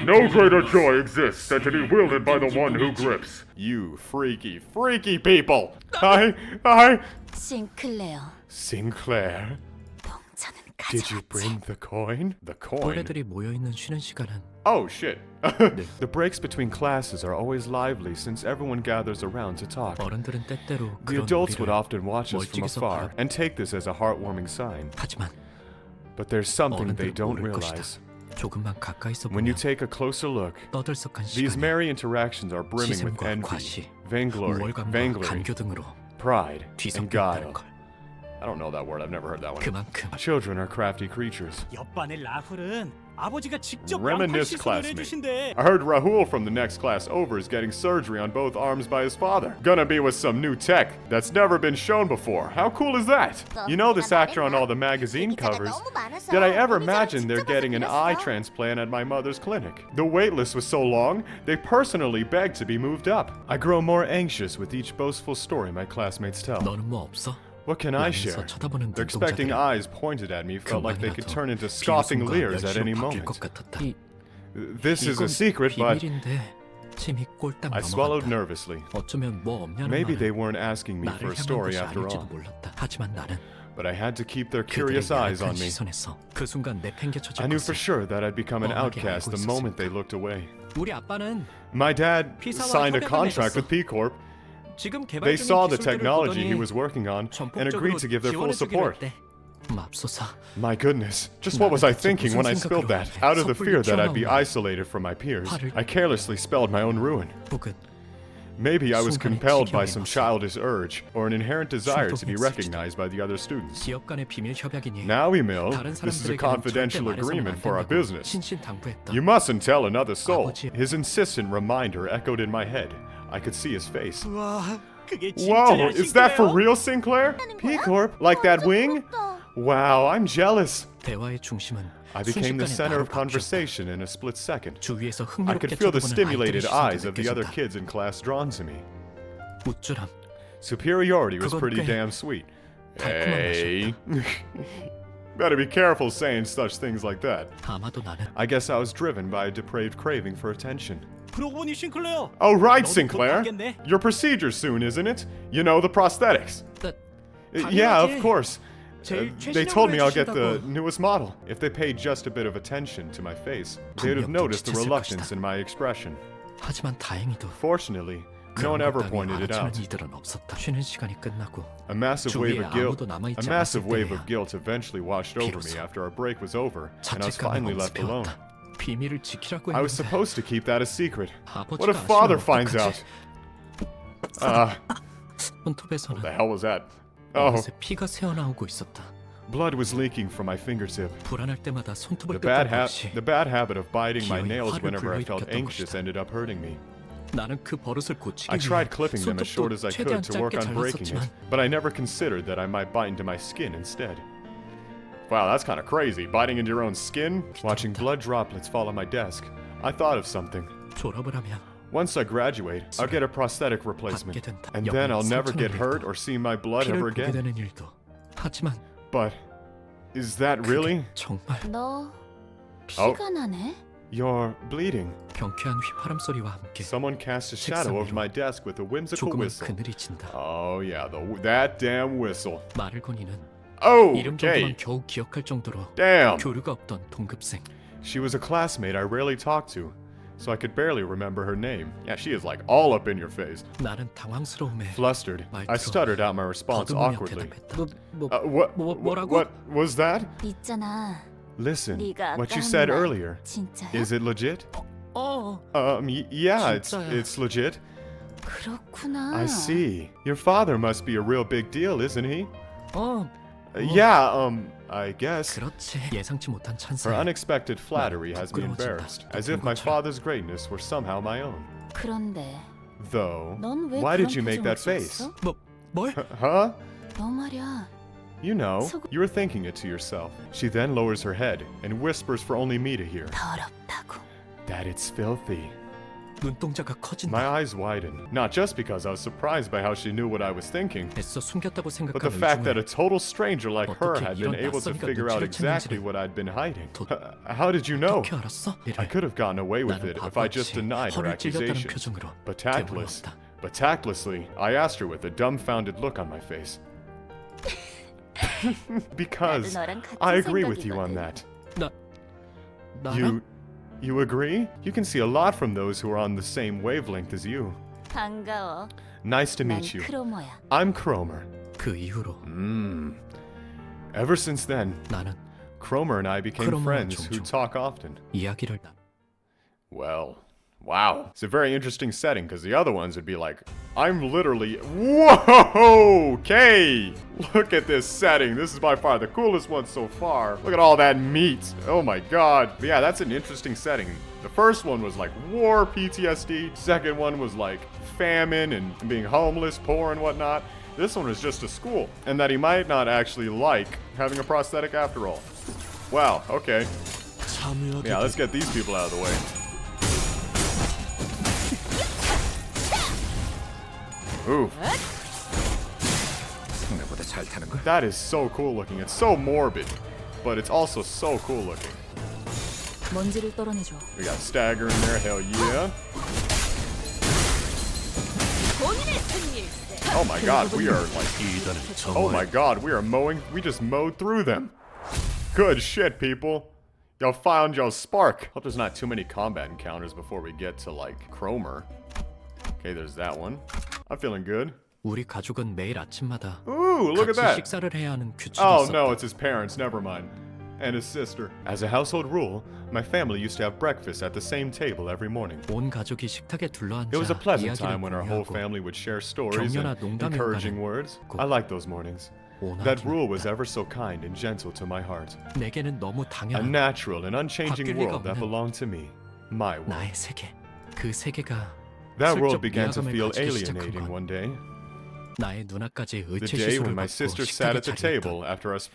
No greater joy exists than to be wielded by the one who grips. You freaky, freaky people. 싱클레어, Sinclair, 동차는 did you 가져왔지. bring the coin? The coin? 또래들이 모여 있는 쉬는 시간은 Oh shit. The breaks between classes are always lively since everyone gathers around to talk. 어른들은 때때로 The 그런 adults would 우리를 often watch us from 멀찍이서 afar 봐요. and take this as a heartwarming sign. 하지만 But there's something they 어른들은 don't 모를 것이다. realize. 조금만 가까이서 When you 보면 take a closer look, 떠들썩한 these 시간이 merry interactions are brimming with 시샘과 envy, 과시, vainglory, 우월감과 감교 등으로 pride, and 뒤섞여 guile. 있다는 걸. I don't know that word, I've never heard that one. 그만큼 Children are crafty creatures. 옆반의 라훌은 아버지가 직접 Reminisce 양팔 시술을 classmate. 해주신대. I heard Rahul from the next class over is getting surgery on both arms by his father. Gonna be with some new tech that's never been shown before. How cool is that? You know this actor on all the magazine covers. Did I ever imagine they're getting an eye transplant at my mother's clinic? The wait list was so long, they personally begged to be moved up. I grow more anxious with each boastful story my classmates tell. 너는 뭐 없어? What can I 라면서 share? 쳐다보는 Their expecting 눈동자들이 eyes pointed at me felt like they could 금방이라도 turn into scoffing 비웃음과 leers at any 멸시로 바뀔 moment. 것 같았다. This is a 이건 secret, but 비밀인데 침이 꼴딱 I swallowed 넘어갔다. nervously. 어쩌면 뭐 없냐는 Maybe 말은 they weren't asking me for 나를 a 향한 story 것이 after 아닐지도 all, 몰랐다. 하지만 나는 but I had to keep their 그들의 curious eyes on 열악한 me. 시선에서 그 순간 내팽개쳐질 I knew for 것을 sure that I'd become an 뻔하게 outcast 알고 the moment 있었으니까. they looked away. 우리 아빠는 My dad 피사와 signed a 협약을 contract 맺었어. with P Corp. 지금 개발 They 중인 saw the 기술들을 technology he 보더니 was working on and 전폭적으로 agreed to give their full 지원해주기로 support. 했대. 맙소사. My goodness, just what was I thinking when I spilled that? Out of the fear that I'd be isolated from my peers, I carelessly spelled my own ruin. 혹은 Maybe I was 순간의 compelled by 지경에 some 맞서 childish urge or an inherent desire to be 충동했을지도. recognized by the other students. 기업 간의 비밀 협약이니 Now, Emil, 다른 this is a 사람들에게는 confidential 절대 말해서는 agreement 안 for our 된다고 business. 신신당부했다. You mustn't tell another soul. 아버지. His insistent reminder echoed in my head. I could see his face. 와, 그게 Whoa, 진짜야, is that for 싱크레어? real, Sinclair? P Corp? Like that wing? Wow, I'm jealous. 대화의 중심은 I became the 순식간에 center 나로 of conversation in a split second. 바뀌었다. 주위에서 I could 흥미롭게 feel the 쳐다보는 stimulated 아이들의 eyes 시선도 of the other 느껴진다. kids in class drawn to me. 우쭐함. Superiority was 그건 pretty 꽤 damn sweet. 달콤한 Hey. Better be careful saying such things like that. 아마도 나는 I guess I was driven by a depraved craving for attention. 그러고 보니 싱클레어. Oh, right, 너도 곧 Sinclair. 받겠네. Your procedure soon, isn't it? You know, the prosthetics. 나 Yeah, of 당연하지. course. 제일 They told me I'll get the 최신형으로 newest model. If they paid just a bit of attention to my face, they'd have 분명 noticed the 눈치챘을 reluctance 것이다. in my expression. 하지만 다행히도 Fortunately, no one 그런 ever 것 따위 pointed it 알아채는 out. 이들은 없었다. 쉬는 시간이 끝나고 A massive wave 주위에 of guilt. 아무도 남아있지 A massive 않았을 wave 때야. of guilt eventually washed over me 비로소 after our break was over, and I was 자책감을 finally left alone. 엄습해왔다. 비밀을 지키라고 I was 했는데 supposed to keep that a secret. 아버지가 What if father 아시면 finds 어떡하지? out? 손톱에서는 The hell was that? Oh, 어느새 피가 새어나오고 있었다. blood was leaking from my fingertip. 불안할 때마다 손톱을 The 뜯던 것이 bad habit of biting my 기어이 nails 화를 whenever I felt 불러일으켰던 anxious 것이다. ended up hurting me. 나는 그 버릇을 고치기 I 위해 tried clipping them as short as I 손톱도 could 최대한 to work 짧게 on breaking 잘랐었지만 it, but I never considered that I might bite into my skin instead. Wow, that's kind of crazy. Biting into your own skin? Watching blood droplets fall on my desk. I thought of something. 졸업을 하면 Once I graduate, I'll get a prosthetic replacement. 받게 된다. And then I'll never get 상처는 hurt 일도 or see my blood 피를 ever 보게 again. 되는 일도. 하지만 But is that really? 정말 너 피가 나네? You're bleeding. 경쾌한 휘파람 소리와 함께 Someone cast a shadow over my desk with a whimsical 조금은 whistle. 그늘이 진다. Oh yeah, that damn whistle. 말을 거니는 Oh, 이름 정도만 okay. 겨우 기억할 정도로 Damn. 교류가 없던 동급생. She was a classmate I rarely talked to, so I could barely remember her name. Yeah, she is like all up in your face. 나는 당황스러움에 Flustered, I stuttered out my response 더듬으며 awkwardly. 대답했다. 뭐라고? What was that? 있잖아. Listen, 네가 what 아까 you 한 said 말 earlier. 진짜야? Is it legit? Yeah, 진짜야. it's legit. 그렇구나. I see. Your father must be a real big deal, isn't he? 어, I guess. 그렇지. 예상치 못한 찬사. Her unexpected flattery has me 부끄러워진다. embarrassed, as if my father's greatness were somehow my own. 그런데 Though, 넌 왜 why 그런 did you make that face? 표정을 뭘? Huh? 너 말이야. You know, So- you were thinking it to yourself. She then lowers her head and whispers for only me to hear. 더럽다고. That it's filthy. 눈동자가 커진다. My eyes widen, not just because I was surprised by how she knew what I was thinking, 애써 숨겼다고 but the 생각한 fact that a 의중을 total stranger like her 어떻게 had been 이런 able to 낯선이가 figure out 눈치를 exactly 채는지를 what I'd been hiding. 도- How did you know? 어떻게 알았어? I could have gotten away with it 나는 if I just 바보같이 denied her 허를 찔렸다는 accusations. 표정으로 But 되물었다. tactlessly, I asked her with a dumbfounded look on my face. Because 나도 너랑 같은 I agree with you on 생각이거든. that. 나랑 You agree? You can see a lot from those who are on the same wavelength as you. 반가워. Nice to 난 meet you. 크로머야. I'm Kromer. 그 이후로 Ever since then, 나는 Kromer and I became 크로머와 friends who 종종 talk often. 이야기를 나. Well, wow. It's a very interesting setting because the other ones would be like, I'm literally. Whoa! Okay! Look at this setting. This is by far the coolest one so far. Look at all that meat. Oh my god. But yeah, that's an interesting setting. The first one was like war, PTSD. Second one was like famine and being homeless, poor, and whatnot. This one is just a school. And that he might not actually like having a prosthetic after all. Wow, okay. 참여하게 Yeah, let's get these people out of the way. Oof. 상대보다 잘 타는 걸. That is so cool looking. It's so morbid, but it's also so cool looking. 먼지를 떨어내줘. We got Stagger in there, hell yeah. 본인의 승리일세. Oh my god, we are like, 이단을 oh my 정화해 god, we are mowing, we just mowed through them. Good shit, people. Y'all found y'all spark. Hope there's not too many combat encounters before we get to like Kromer. Okay, there's that one. I'm feeling good. 우리 가족은 매일 아침마다 Ooh, look at 같이 that. 식사를 해야 하는 규칙이 Oh 있었다. no, it's his parents, never mind. And his sister. As a household rule, my family used to have breakfast at the same table every morning. 온 가족이 식탁에 둘러앉아 It was a pleasant 이야기를 time when our whole 공유하고 family would share stories and 격려나 농담이 encouraging 오가는 words. 꼭 I like those mornings. That 온화하기만 rule was ever so kind and gentle to my heart. 내게는 너무 A 당연한 natural and unchanging 바뀔 리가 world that 없는 belonged to me. My world. 나의 세계. 그 세계가 That 슬쩍 world began to 위화감을 feel 가지기 시작한 alienating 건 one day. 나의 누나까지 The day 의체시술을 when my 받고 sister sat 식탁에 at the 자리했던 table after us.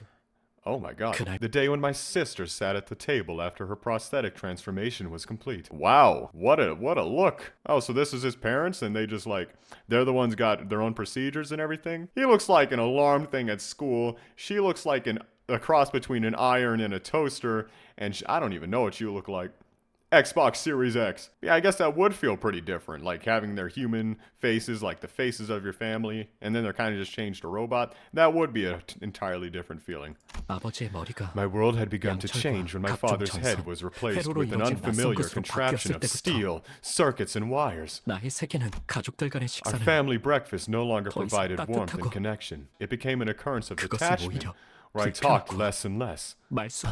Oh my god. 그날- The day when my sister sat at the table after her prosthetic transformation was complete. Wow. What a look. Oh, so this is his parents and they just like they're the ones got their own procedures and everything. He looks like an alarm thing at school. She looks like an a cross between an iron and a toaster, and I don't even know what you look like. Xbox Series X. Yeah, I guess that would feel pretty different, like having their human faces, like the faces of your family, and then they're kind of just changed to robot. That would be an entirely different feeling. 아버지의 머리가 My world had begun to change when my father's head was replaced with an unfamiliar contraption of steel, circuits, and wires. 나의 세계는 가족들 간의 Our 식사는 family breakfast no longer 더 이상 provided warmth and 따뜻하고 connection. It became an occurrence of 그것은 detachment, 오히려 where I talked 불편하고 less and less. 말수.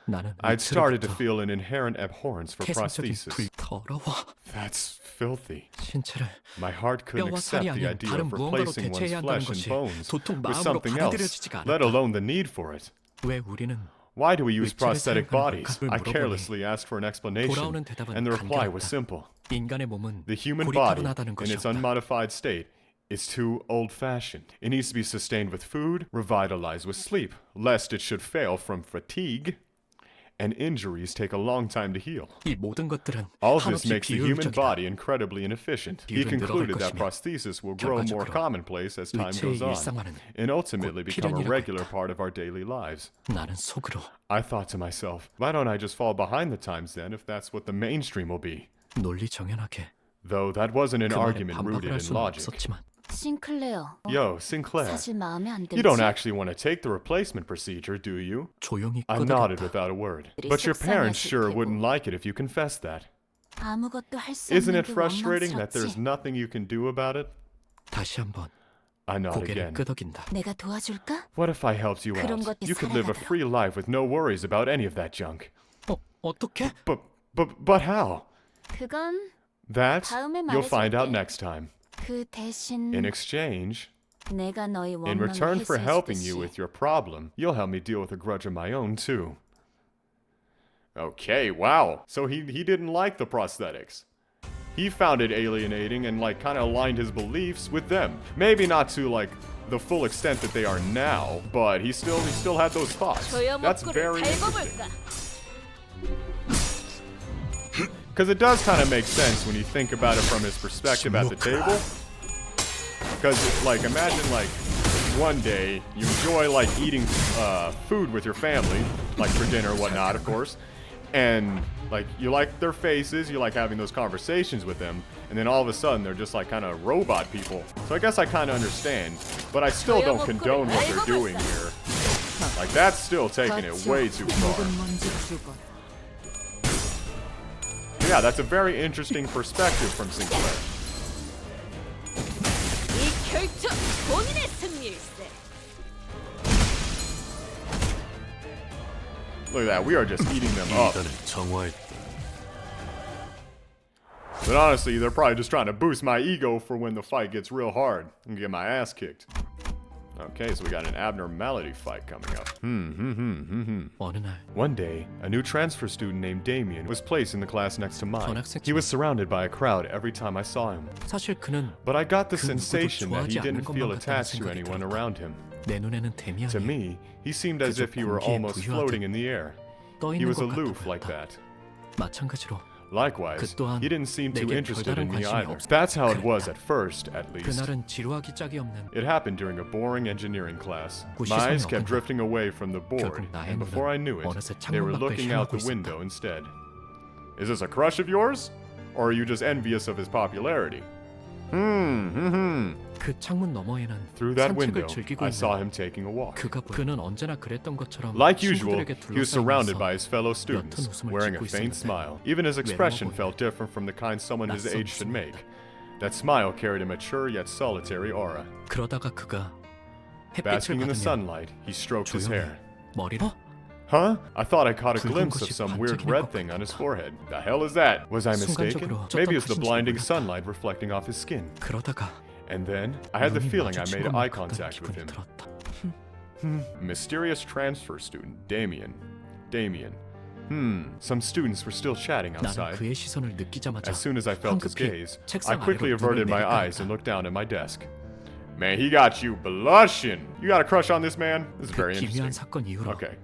나는 I'd started to 위치로부터 feel an inherent abhorrence for 태생적인 prosthesis. 더러워. That's filthy. 신체를 My heart couldn't 뼈와 accept 살이 the 아닌 idea 다른 of 무언가로 replacing one's 대체해야 한다는 flesh and 것이 bones 도통 with 마음으로 something else, 받아들여지지가 let 않았다. alone the need for it. 왜 우리는 Why do we use 위치를 prosthetic 사용하는 bodies? 걸까를 I 물어보니 carelessly asked for an explanation, 돌아오는 대답은 and the reply was 간결했다. simple. 인간의 몸은 The human body, 고리타분하다는 in its 것이었다. unmodified state, is too old-fashioned. It needs to be sustained with food, revitalized with sleep, lest it should fail from fatigue, and injuries take a long time to heal. 이 모든 것들은 All this 한없이 makes the human 비효율적이다. body incredibly inefficient. He 비율은 concluded 늘어날 that 것이며 prosthesis will grow more 결과적으로 commonplace as time 의체의 goes on, 일상화는 and ultimately 곧 become a 필연이라고 regular 했다. part of our daily lives. 나는 속으로 I thought to myself, why don't I just fall behind the times then if that's what the mainstream will be? 논리 정연하게 Though that wasn't an 그 말에 argument 반박을 rooted 할 in 수는 logic. 없었지만 싱클레어. Yo, Sinclair, 사실 마음에 안 you don't 들지? actually want to take the replacement procedure, do you? 조용히 I nodded 끄덕였다. without a word. 들이 But your parents 속상하실 sure 테고. wouldn't like it if you confessed that. 아무것도 할 수 Isn't 없는 it 게 frustrating that there's 원망스럽지? nothing you can do about it? 다시 한번 I nod 고개를 again. 끄덕인다. 내가 도와줄까? What if I helped you 그런 out? 것도 You could live a 살아가도록. free life with no worries about any of that junk. 어떻게? But how? 그건 That 다음에 you'll find out 말해줄게. next time. 그 대신 In exchange, 내가 너의 in 원망을 return for helping you 해소해주듯이 with your problem, you'll help me deal with a grudge of my own too. Okay, wow. So he didn't like the prosthetics. He found it alienating and like kind of aligned his beliefs with them. Maybe not to like the full extent that they are now, but he still had those thoughts. That's 조여먹구를 very interesting. 달궈볼까? Because it does kind of make sense when you think about it from his perspective at the table. Because, like, imagine, like, one day you enjoy, like, eating food with your family, like for dinner or whatnot, of course. And, like, you like their faces, you like having those conversations with them. And then all of a sudden, they're just, like, kind of robot people. So I guess I kind of understand. But I still don't condone what they're doing here. Like, that's still taking it way too far. 모든 먼지를 줄 거야. Yeah, that's a very interesting perspective from Sinclair. 이 결투 본인의 승리일세. Look at that, we are just eating them up. 인간을 정화했다. But honestly, they're probably just trying to boost my ego for when the fight gets real hard and get my ass kicked. Okay, so we got an abnormality fight coming up. 어느 날 One day, a new transfer student named Damien was placed in the class next to mine. 전학생 He was surrounded by a crowd every time I saw him. 사실 그는 But I got the 그 누구도 sensation that he 좋아하지 didn't 않는 feel 것만 attached to 같다는 anyone 생각이 around him. 내 눈에는 To 데미안이 me, he seemed as 그저 if he were 공기에 almost 부유하듯 floating in the air. 떠 He 있는 was 것 aloof 같아 like 보였다. that. 마찬가지로 Likewise, 그 또한 he didn't seem too 내게 interested in 별다른 me 관심이 either. 없- That's how it was at first, at least. 그날은 지루하기 짝이 없는 It happened during a boring engineering class. 그 My eyes 시선이 kept 어딘가. drifting away from the board, 결국 나의 and before I knew 눈은 it, 어느새 they were 창문 밖을 looking out the 향하고 window 있었다. instead. Is this a crush of yours? Or are you just envious of his popularity? 그 창문 너머에는 Through that window, 산책을 즐기고 I saw 있는 him taking a walk. 그는 언제나 그랬던 것처럼 Like usual, 친구들에게 he was surrounded 둘러싸이면서 by his fellow students, 옅은 웃음을 wearing a 짓고 faint 있었는데 smile. Even his expression 외로워 felt different from the kind someone his 낯선 age should 웃음이었다. make. That smile carried a mature yet solitary aura. 그러다가 그가 햇빛을 Basking in the 받으며 sunlight, he stroked his 조용히 hair. 머리를 Huh? I thought I caught a 붉은 glimpse of 것이 some weird 반짝이는 red 것 thing on his 같았다. forehead. The hell is that? Was I mistaken? 순간적으로 Maybe it's the 어떤 blinding 뜻인지 sunlight reflecting off his skin. 그러다가 And then, I had the 눈이 feeling I 마주친 made 것만 eye 같다는 contact with him. 기분이 들었다. Mysterious transfer student, Damien. Some students were still chatting 나는 outside. 그의 시선을 느끼자마자 As soon as I felt his 황급히 gaze, I 책상 quickly 아래로 averted 눈을 my eyes 내리깔았다. and looked down at my desk. Man, he got you blushing. You got a crush on this man? This is 그 very 기묘한 interesting. 사건 이후로 Okay.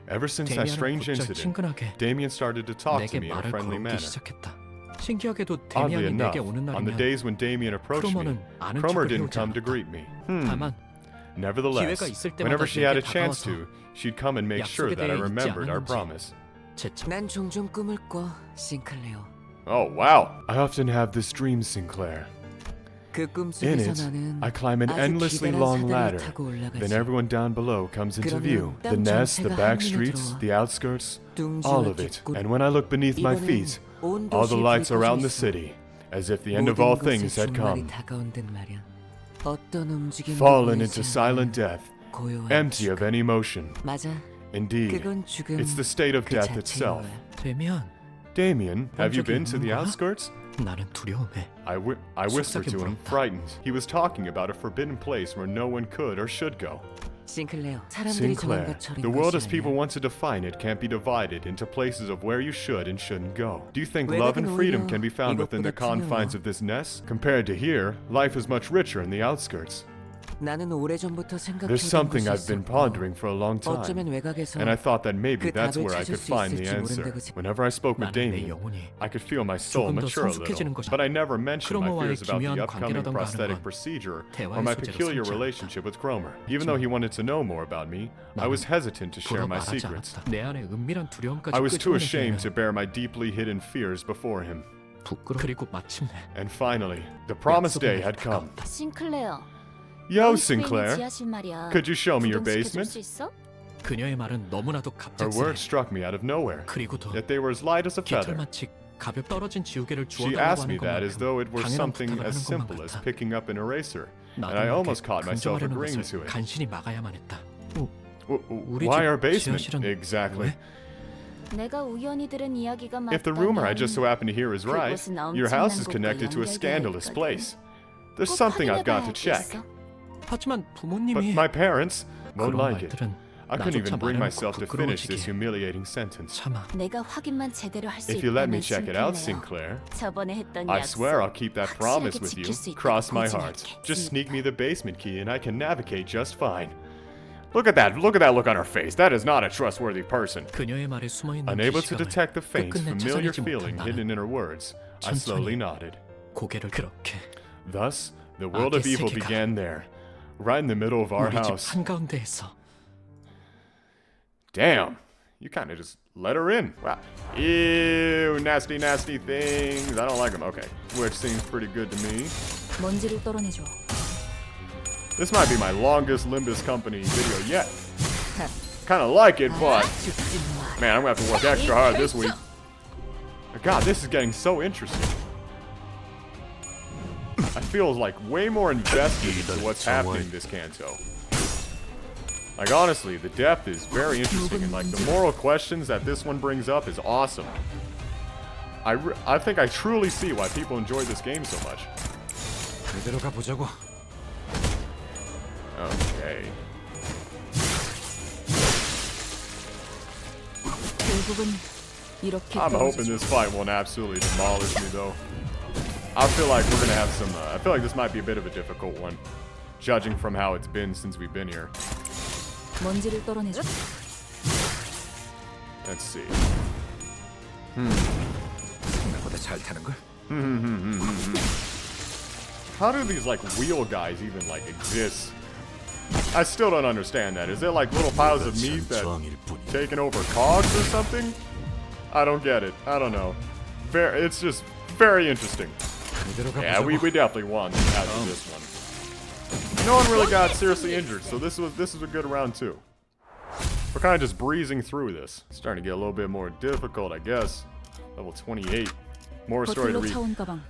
Ever since that 데미안은 strange 곧잘 incident, 친근하게 Damien started to talk to 내게 me in a 말을 friendly 걸기 manner. 시작했다. 신기하게도 Oddly 데미안이 enough, 내게 오는 on the 날이면 days when Damien approached me, 크로머는 아는 Kromer 척을 didn't 해오지 come to 않았다. greet me. 다만 Nevertheless, 기회가 있을 때마다 whenever she had a 내게 chance 다가와서 to, she'd come and make sure 약속에 that I 대해 잊지 remembered our 않았는지. promise. 난 종종 꿈을 꿔, 싱클레어. Oh, wow. I often have this dream, Sinclair. 그 꿈 In 속에서 it, 나는 I climb an 아주 endlessly 기다란 long 사다리를 ladder. 타고 올라가지. Then everyone down below comes into 그러면 view. The 땅 nest, the 전체가 back 한눈에 streets, 들어와. the outskirts, 둥지와 all of it. 깃골. And when I look beneath my 이번엔 feet, 온 all the 도시에 lights 불이 around the 꺼져 있어. city, as if the end of all 모든 곳에 things had 종말이 come, 다가온단 말이야. 어떤 움직임도 fallen 보이지 into silent 않는 death, 고요한 empty of 죽음. any motion. 맞아. Indeed, 그건 죽음 it's the state of 그 death 자체인 itself. 거야. 되면 Damien, have you 적이 been to the 있는 거야? outskirts? 나는 두려움해. I whispered to him, 물었다. frightened. He was talking about a forbidden place where no one could or should go. 싱클레어, 사람들이 정한 Sinclair, 것처럼 the world as 것이 people 아니야. want to define it can't be divided into places of where you should and shouldn't go. Do you think 외곽은 love and freedom 오히려 can be found within the 이것보다 confines 투명해. of this nest? Compared to here, life is much richer in the outskirts. 나는 오래전부터 There's 생각해온 something 것이 I've been 있었고 pondering for a long 어쩌면 time, 외곽에서 and I thought that maybe 그 that's 답을 where I 찾을 could 수 find the 있을지 answer. 모른다고 Whenever I spoke with 나는 내 Damien, 영혼이 I could feel my soul 조금 더 mature a 성숙해지는 little, 것이 but I never mentioned my 크로머와의 fears about the 기묘한 upcoming 관계라던가 prosthetic 하는 건 procedure or 대화의 my 소재로 peculiar 삼지 않았다. relationship with Kromer. Even though he wanted to know more about me, I was hesitant to share 불어 my 말하지 secrets. 않았다. 내 안에 은밀한 두려움까지 I was too 끄집어내기에는 ashamed to bear my deeply hidden fears before him. 부끄러. 그리고 마침내 And finally, the promised day had come. 싱클레어. Yo, 너희 집에 있는 Sinclair, 지하실 말이야. could you show me your 구경시켜줄 basement? 수 있어? 그녀의 말은 너무나도 Her 갑작스레. words struck me out of nowhere, 그리고도 yet they were as light as a feather. 깃털마치 가볍 떨어진 지우개를 She 주워달라고 asked me 하는 that as though it were 당연한 something 부탁을 as 하는 것만 simple as 같아. picking up an eraser, and 나도 I 모르게 almost caught myself 긍정하려는 agreeing 것을 to it. 간신히 막아야만 했다. 우리 Why 집 our basement? 지하실은 Exactly. 왜? 내가 우연히 들은 이야기가 맞다면 If the rumor I just so happen to hear is right, 그곳은 your 엄청난 house is 곳과 connected to a 연결되어 scandalous 있거든. place. There's 꼭 something I've 확인해봐야 got to 할 게 check, 있어. 하지만 but 부모님이 my parents won't 그런 like it. 말들은 I couldn't 나조차 even bring 말해놓고 myself to finish this 부끄러워지게. humiliating sentence. 참아. 내가 확인만 제대로 할 수 If you let me 있다면 check it out, 싱클레어. Sinclair, 저번에 했던 I 약속 swear I'll keep that promise 확실하게 with you. 지킬 수 있다고 Cross my heart. 보증할게. Just sneak me the basement key and I can navigate just fine. Look at that. Look at that look on her face. That is not a trustworthy person. 그녀의 말에 숨어있는 Unable to 기시감을 detect the faint, 끝끝내 familiar 찾아내지 feeling 못한 hidden 나는 in her words, I slowly nodded. 고개를 그렇게 Thus, the world of 악의 evil 세계가 began there, right in the middle of our 우리 집 house. 한가운데에서 Damn, you kind of just let her in. Wow. Ew, nasty, nasty things. I don't like them. Okay, which seems pretty good to me. 먼지를 떨어내줘. This might be my longest Limbus company video yet. Kind of like it, but 죽지 마. man, I'm gonna have to work extra hard this week. God, this is getting so interesting. I feel like way more invested into what's happening in this Canto. Like honestly, the depth is very interesting, and like the moral questions that this one brings up is awesome. I think I truly see why people enjoy this game so much. 이대로 가보자고. Okay. 결국은 이렇게 I'm hoping 떨어지죠. this fight won't absolutely demolish me, though. I feel like we're gonna have some. I feel like this might be a bit of a difficult one, judging from how it's been since we've been here. 먼지를 떨어내줘. Let's see. 생각보다 잘 타는 걸. How do these like wheel guys even like exist? I still don't understand that. Is it like little piles of meat that 저항일 뿐이. taking over cogs or something? I don't get it. I don't know. It's just very interesting. 이대로 Yeah, 가보자고. we definitely won after this one. No one really got seriously injured, so this was a good round too. We're kind of just breezing through this. Starting to get a little bit more difficult, I guess. Level 28. More story to 버틀로 read. 차원 가방.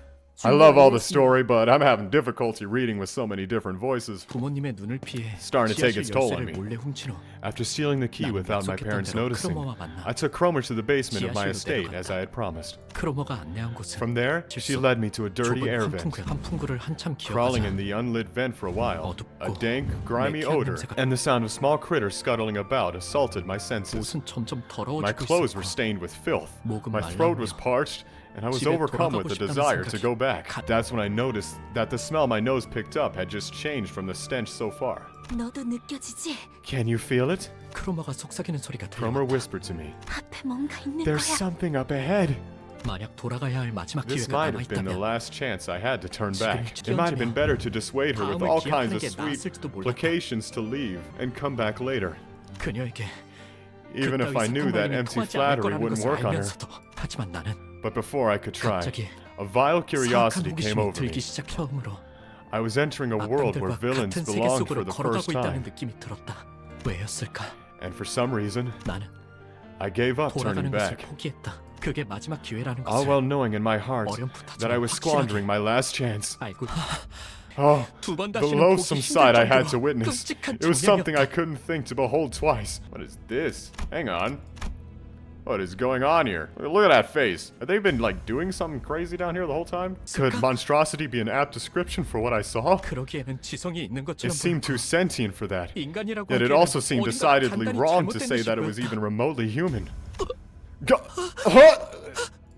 I love all the story, but I'm having difficulty reading with so many different voices. 부모님의 눈을 피해 Starting to take 지하실 its toll on 열쇠를 me. 몰래 훔친 후 After stealing the key 나는 without my 약속했던 parents 대로 noticing, 크로머와 만나 I took Kromer to the basement of my 지하실로 estate 내려갔다. as I had promised. 크로머가 안내한 곳은 From there, she 질서, led me to a dirty air 좁은 vent. 한풍구를 한참 Crawling in 기어가자 the unlit vent for a while, a 어둡고 dank, grimy 매캐한 odor, 냄새가 and the sound of small critters scuttling about assaulted my senses. 옷은 점점 My 더러워지고 clothes were 있었고 stained with filth. 목은 My throat was 말라오며 parched, and I was 집에 overcome with 돌아가고 the 싶다는 desire to 생각이 go back. 가- That's when I noticed that the smell my nose picked up had just changed from the stench so far. 너도 느껴지지? Can you feel it? 크로머가 속삭이는 소리가 Kromer 들려. whispered to me. 앞에 뭔가 있는 There's 거야. something up ahead. 만약 돌아가야 할 마지막 This 기회가 might 남아 have been the 있다면 last chance I had to turn back. 지금 It might have been better to dissuade her with 다음을 all kinds 기약하는 of 게 sweet 나았을지도 몰랐다. placations to leave and come back later. 그녀에게 Even if I knew that empty flattery wouldn't work on her. 하지만 나는 But before I could try, 갑자기 a vile 사악한 curiosity came 호기심이 over me. 들기 시작. 처음으로 I was entering a world where 악당들과 villains 같은 세계 belonged 속으로 for the first 걸어가고 있다는 time. 느낌이 들었다. 왜였을까? And for some reason, 나는 I gave up turning 돌아가는 것을 back. 포기했다. 그게 마지막 기회라는 All 것을 well knowing in my heart that I was squandering my last chance. 알고 Oh, 두번 the 다시는 loathsome 보기 sight I 힘들 had to 정도로 witness. 끔찍한 It was something I 장면이었다. couldn't think to behold twice. What is this? Hang on. What is going on here? Look at that face. Have they been like doing something crazy down here the whole time? Could monstrosity be an apt description for what I saw? 그러기에는 지성이 있는 It 것처럼 seemed too sentient for that. 인간이라고 Yet it 하기에는 also seemed 어딘가 decidedly 단단히 wrong to 잘못된 say that it was 듯이 even 보였다. remotely human.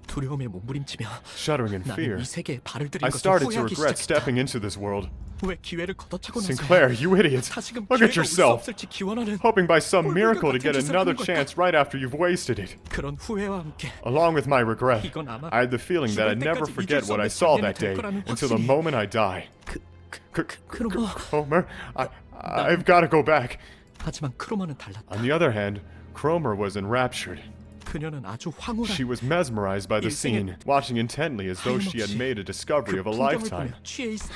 두려움에 몸부림치며 Shuddering in 나는 fear, 이 세계에 발을 들인 I 것을 started to 후회하기 regret 시작했다. stepping into this world. 왜 기회를 걷어차고 나서 Sinclair, you idiot. 다시금 Look at 기회가 올 수 yourself. 없을지 기원하는 Hoping by some 꼴불견 miracle to 같은 get 짓을 another 하는 걸까? chance right after you've wasted it. 그런 후회와 함께 Along with my regret, 이건 아마 I had the feeling that I'd never 죽을 때까지 forget 잊을 수 what I 없는 saw 장면이 that day 될 거라는 until the 확신이. moment I die. 크로머. Kromer, I've got to go back. 하지만 크로머는 달랐다. On the other hand, Kromer was enraptured. 그녀는 아주 황홀한 She was mesmerized by the scene, watching intently as though she had made a discovery of a 그 풍경을 lifetime. 보며 취해 있어.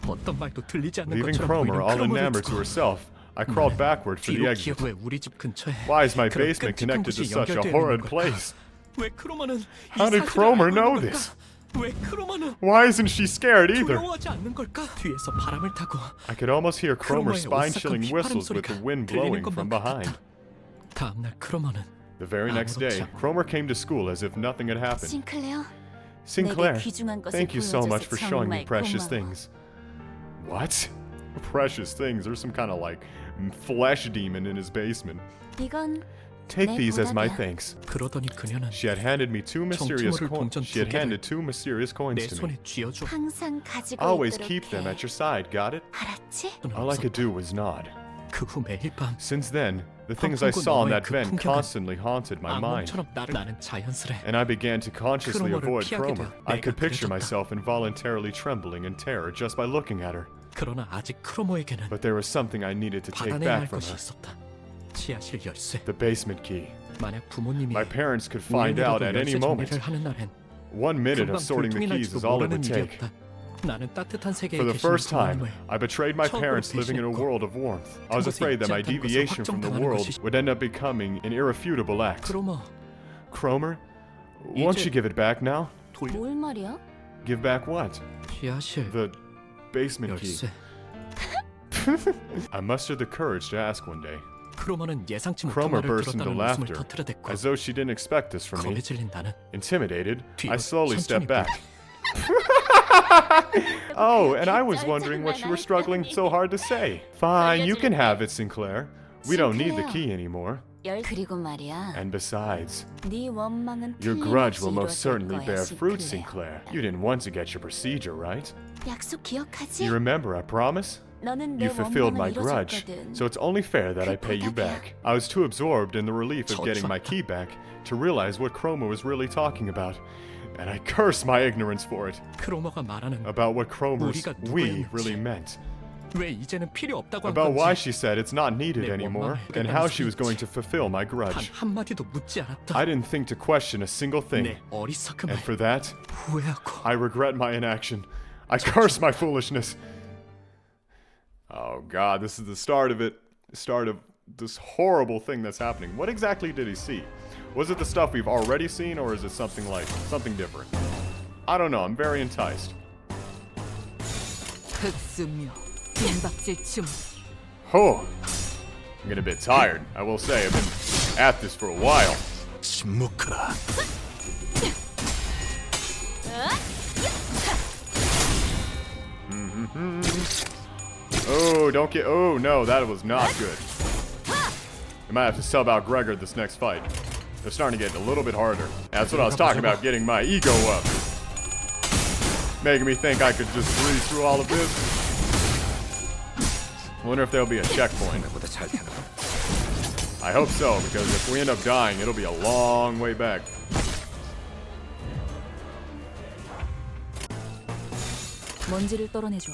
어떤 말도 들리지 않는 Leaving 것처럼 Kromer 보이는 all 크로머를 enamored to 두고 herself, I crawled backward for the 뒤로 exit. 기어 왜 우리 집 근처에 Why is my 그런 basement 끔찍한 connected to 곳이 such a 연결되어 horrid 있는 걸까? place? 왜 크로머는 이 How did 사실을 Kromer 알고 know 있는 this? 걸까? 왜 크로머는 Why isn't she scared either? 두려워하지 않는 걸까? 뒤에서 바람을 타고 I could almost hear Kromer's 크로머의 spine-chilling 오싹한 whistles 휘파람 with the 소리가 wind 들리는 blowing from 것만 behind. 같았다. 다음 날 크로머는 The very next day, Kromer came to school as if nothing had happened. 싱클레어, Sinclair, 내게 귀중한 것을 thank you so much for 보여줘서 showing me 정말 precious 고마워. things. What? Precious things? There's some kind of like flesh demon in his basement. 이건 Take 내 these as my 보답이야. thanks. 그러더니 그녀는 She had handed me two mysterious 정투모를 coins. 동전 She had 두 개를 handed two mysterious coins 내 to me. 손에 쥐어줘. 항상 가지고 Always 있도록 keep them 해. at your side, got it? 알았지? All I could do was nod. 그 후 매일 밤 Since then, the things I saw in that vent constantly haunted my mind. 악몽처럼 나는 자연스레 And I began to consciously 크로머를 avoid 피하게 Kromer. 되어 I could 내가 picture 그려졌다. myself involuntarily trembling in terror just by looking at her. 그러나 아직 크로머에게는 But there was something I needed to take 받아내야 할 back from 것이 her. 있었다. 지하실 열쇠. The basement key. 만약 부모님이 My parents could find out 우연이라도 at any 열쇠 moment. 정리를 하는 날엔 1 minute 금방 of sorting the 불통이 keys 날지도 is all it 모르는 would take. 일이었다. 나는 따뜻한 세계에 For the 계신 first time, 부모님을 I betrayed my 처음으로 parents living in a 배신했고, world of warmth. I was 그곳에 afraid that my 있지 않다는 것을 deviation from the 확정당하는 world 것이- would end up becoming an irrefutable act. 크로머 Kromer, won't 이제- you give it back now? 돌려 뭘 말이야? Give back what? 지하실 The basement key. 열쇠. I mustered the courage to ask one day. 크로머는 예상치 못한 Kromer 말을 burst into 들었다는 웃음을 laughter, 터뜨려댔고 as though she didn't expect this from me. 겁에 질린 나는 Intimidated, I 뒤로 slowly 천천히 stepped back. Oh, and I was wondering what you were struggling so hard to say. Fine, you can have it, Sinclair. We don't need the key anymore. 그리고 말이야. And besides, 네 원망은 your 틀림없이 grudge will most 이루어질 certainly 거야, bear fruit, 싱클레어. Sinclair. You didn't want to get your procedure, right? 약속 기억하지? You remember, I promise? 너는 내 You fulfilled my 원망을 grudge, 이뤄줬거든. so it's only fair that I pay you back. I was too absorbed in the relief of getting my key back to realize what Kromer was really talking about, and I curse my ignorance for it, 크로머가 말하는 about what Kromer's 우리가 we 누구였는지. really meant, 왜 이제는 필요 없다고 한 about why 건지 she said it's not needed 내 anymore, 원망을 and how she was going to fulfill my 단 grudge. 한마디도 묻지 않았다. I didn't think to question a single thing, 내 어리석음을 and for that, 후회하고 I regret my inaction. I curse my foolishness. Oh god, this is the start of it. Start of this horrible thing that's happening. What exactly did he see? Was it the stuff we've already seen, or is it something different? I don't know, I'm very enticed. 흑수며 빈박질 춤. Oh, I'm getting a bit tired. I will say, I've been at this for a while. 침묵하라. Oh, don't get. Oh, no, that was not good. I might have to sub out Gregor this next fight. They're starting to get a little bit harder. That's what I was talking about, getting my ego up. Making me think I could just breeze through all of this. Wonder if there'll be a checkpoint. 생각보다 잘 타는 걸. I hope so, because if we end up dying, it'll be a long way back. 먼지를 떨어내줘.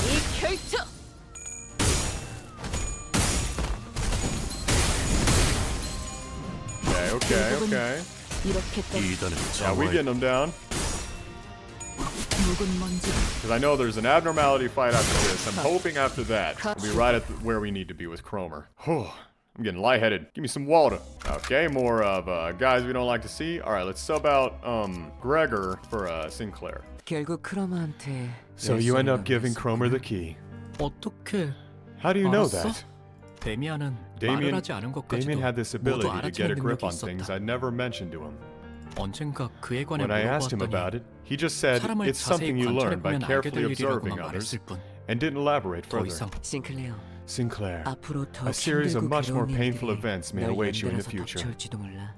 이 결투. Okay. 이렇게 또 Yeah, we getting them down. 묵은 먼지. Because I know there's an abnormality fight after this. I'm hoping after that we'll be right at where we need to be with Kromer. I'm getting lightheaded. Give me some water. Okay, more of guys we don't like to see. All right, let's sub out Gregor for Sinclair. 결국 크로머한테 So you end up giving Kromer the key. 어떻게 How do you know 알았어? that? 데미안은 말을 Damien, 하지 않은 것까지도 Damien had this 모두 ability to get a 알아채는 grip 능력이 on things 있었다. I'd never mentioned to him. 언젠가 그에 관해 When I asked him about 물어보았더니 it, he just said 사람을 it's something 자세히 you learn by 관찰해보면 알게 carefully 될 observing 일이라고만 others 말했을 뿐 and didn't elaborate 더 further. 이상 싱클레어 Sinclair, 앞으로 더 a series of 힘들고 much more 괴로운 painful 일들이 events may 널 await you in the 연달아서 future. 덮쳐올지도 몰라.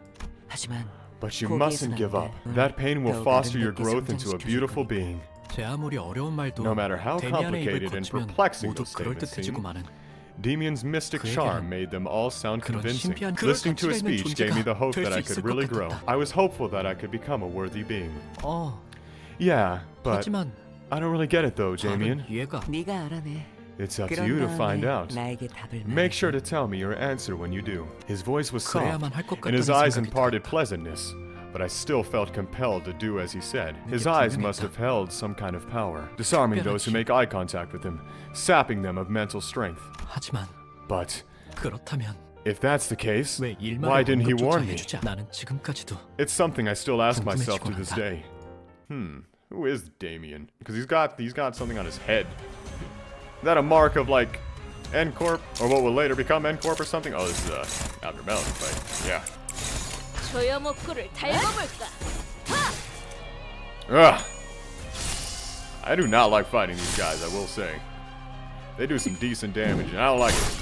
하지만 But you 포기해선 mustn't 안 give 돼. up. That pain will 더 foster 다른 your 맵게 growth into a 성장시켜줄 beautiful 거니까. being. 제 아무리 어려운 말도 No matter how 데미안의 입을 complicated and 거치면 perplexing 모두 those statements 그럴듯해지고마는 Demian's mystic 그에게는 charm made them all sound 그런 convincing. 신비한 그럴 Listening to his 가치가 있는 speech gave me the hope 존재가 that I 될 수 could 있을 really 것 grow. 같았다. I was hopeful that I could become a worthy being. Yeah, but 하지만 I don't really get it though, Damien. 다른 이해가 네가 알아내. It's up to 그런 you to find 다음에 out. 나에게 답을 Make 말해줘. sure to tell me your answer when you do. His voice was soft, 그래야만 할 것 and his 같다는 eyes 생각이 imparted 들었다. pleasantness. But I still felt compelled to do as he said. His 이게 eyes 분명했다. must have held some kind of power, disarming those who make eye contact with him, sapping them of mental strength. 하지만 But 그렇다면 if that's the case, 왜 why 일말의 didn't he warn 언급조차 me? 해주지 않- 나는 지금까지도 It's something I still ask myself to 궁금해지곤 this 한다. day. Who is Damien? Because he's got something on his head. Is that a mark of like N Corp or what will later become N Corp or something? Oh, this is abnormality fight. Yeah. 조여목구를 달궈볼까? Ugh. I do not like fighting these guys, I will say. They do some decent damage, and I don't like it.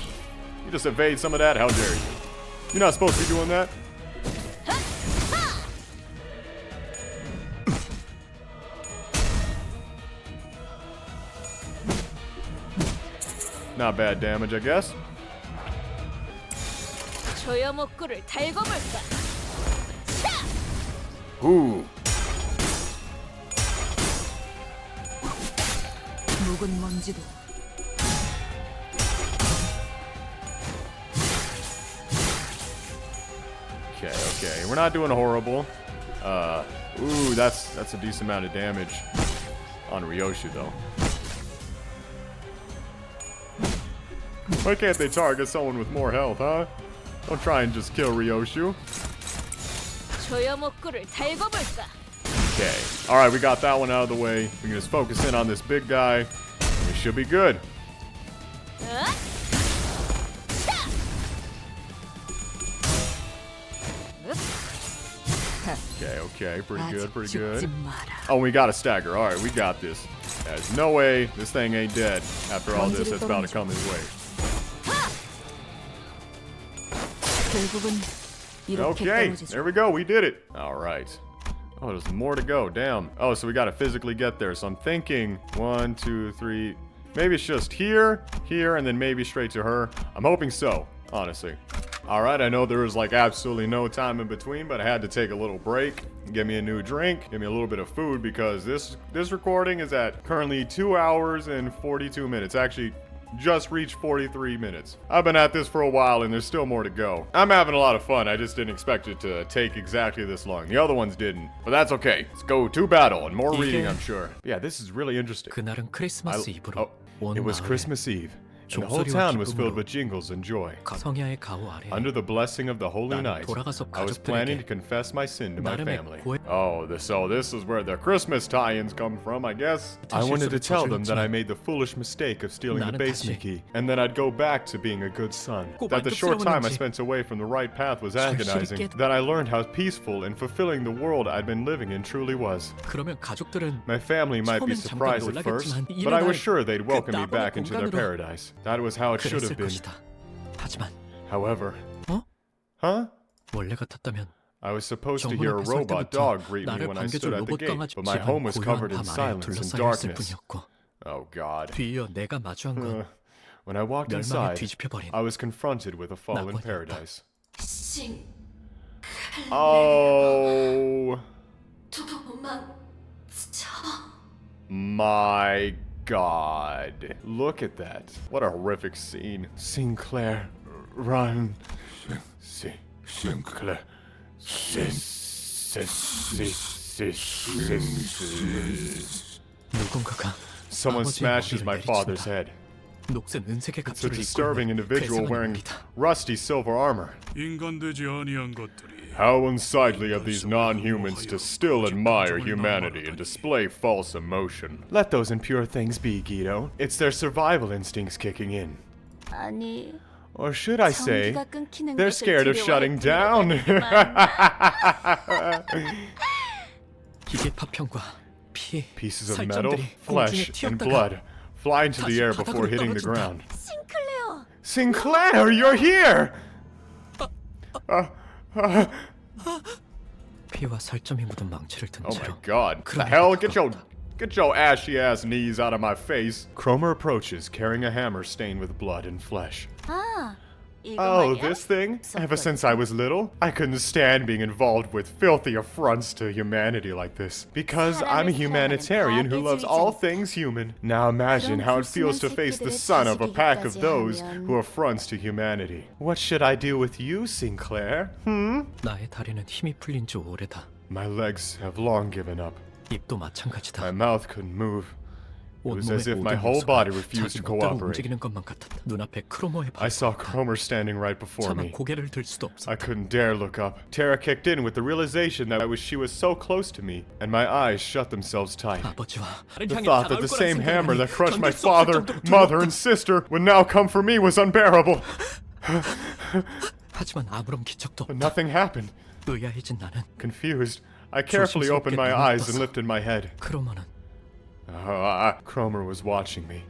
You just evade some of that? How dare you? You're not supposed to be doing that. Not bad damage, I guess. 조여목구를 달궈볼까? Ooh. 묵은 먼지도 Okay. We're not doing horrible. Ooh, that's a decent amount of damage on Ryoshu, though. Why can't they target someone with more health, huh? Don't try and just kill Ryoshu. 조여목구를 달궈볼까? Okay. Alright, we got that one out of the way. We can just focus in on this big guy. We should be good. Okay. Pretty 아직 good. 죽지 마라. Oh, we got a stagger. Alright, we got this. There's no way this thing ain't dead after all this that's about to come his way. 결국은 이렇게 Okay, 떨어지죠. there we go. We did it. Alright. Oh, there's more to go. Damn. Oh, so we gotta physically get there. So I'm thinking 1, 2, 3. Maybe it's just here, and then maybe straight to her. I'm hoping so, honestly. Alright, I know there was like absolutely no time in between, but I had to take a little break, get me a new drink, get me a little bit of food, because this recording is at currently 2 hours and 42 minutes. Actually, just reached 43 minutes. I've been at this for a while and there's still more to go. I'm having a lot of fun. I just didn't expect it to take exactly this long. The other ones didn't, but that's okay. Let's go to battle and more reading, I'm sure. But yeah, this is really interesting. 그날은 크리스마스 이브로 온 It was 마을에 Christmas Eve, and the whole 종소리와 town was filled 기쁨으로 with jingles and joy. 성야의 가호 아래 Under the blessing of the holy 나는 night, 돌아가서 I was planning to 가족들에게 confess my sin to my 나름의 family. 고해- Oh, so this is where the Christmas tie-ins come from, I guess. I wanted to tell them that I made the foolish mistake of stealing the 나는 basement 다시 key, and then I'd go back to being a good son. 꼭 That the short time I 만족스러웠는지 spent away from the right path was 절실히 agonizing. 깨- That I learned how peaceful and fulfilling the world I'd been living in truly was. 그러면 가족들은 My family might be 처음엔 잠깐 surprised at first, 놀라겠지만 but I was 이르날 sure they'd welcome me 그 back into their 공간으로 paradise. That was how it should 그랬을 have been. 것이다. 하지만 However, 어? huh? 원래 같았다면 I was supposed to 정문 hear a 앞에 설 robot 때부터 dog greet me 나를 when I 반겨줄 stood at the 로봇 gate, 강아지 but my 집은 home was 고요한 covered in 밤 아래 silence and 둘러싸여 있을 darkness. 뿐이었고 Oh God. 뒤이어 내가 마주한 건 When I walked 멸망에 inside, 뒤집혀버린 I was confronted with a fallen 낙원이었다. paradise. Oh my God. Look at that. What a horrific scene. Sinclair, run. Sinclair. 누군가가 Someone 아버지의 smashes 머리를 my father's 내리친다. head. 녹색 은색의 It's a 갑주를 입고 disturbing 있는 individual 괴상한 wearing 인물이다. rusty silver armor. 인간되지 아니한 것들이 How unsightly of these non-humans to still admire humanity and display false emotion. Let those impure things be, Guido. It's their survival instincts kicking in. 아니, Or should I say, 전기가 끊기는 they're 것을 scared of shutting down. 기계 파편과 피, Pieces of metal, 살점들이 flesh, 공중에 and 튀었다가 blood fly into the 다시 air before 바닥으로 hitting the 떨어진다. ground. 싱클레어, Sinclair, you're here! 피와 살점이 묻은 망치를 든 Oh my 채로 God! The 그러니까 hell? 가까웠다. Get your ashy ass knees out of my face! Kromer approaches, carrying a hammer stained with blood and flesh. 아, 이거 Oh, 말이야? this thing? Ever since I was little, I couldn't stand being involved with filthy affronts to humanity like this. Because I'm a humanitarian who loves all things human. Now imagine how it feels to face the son of a pack of those who affronts to humanity. What should I do with you, Sinclair? 나의 다리는 힘이 풀린 지 오래다. My legs have long given up. 입도 마찬가지다. My mouth couldn't move. It was 온몸의 as if my 모든 whole 요소가 body refused 자기 to 멋대로 cooperate. 움직이는 것만 같았다. 눈앞에 크로머의 I saw 발소리가 Kromer standing right before 차마 me. 고개를 들 수도 없었다. I couldn't dare look up. Terror kicked in with the realization that she was so close to me, and my eyes shut themselves tight. 아버지와 The thought that the same hammer that crushed my father, mother, and sister would now come for me was unbearable. 하지만 아무런 기척도 But 없다. nothing happened. 의아해진 나는 Confused, I carefully opened my eyes and lifted my head. 크로머는 Kromer was watching me,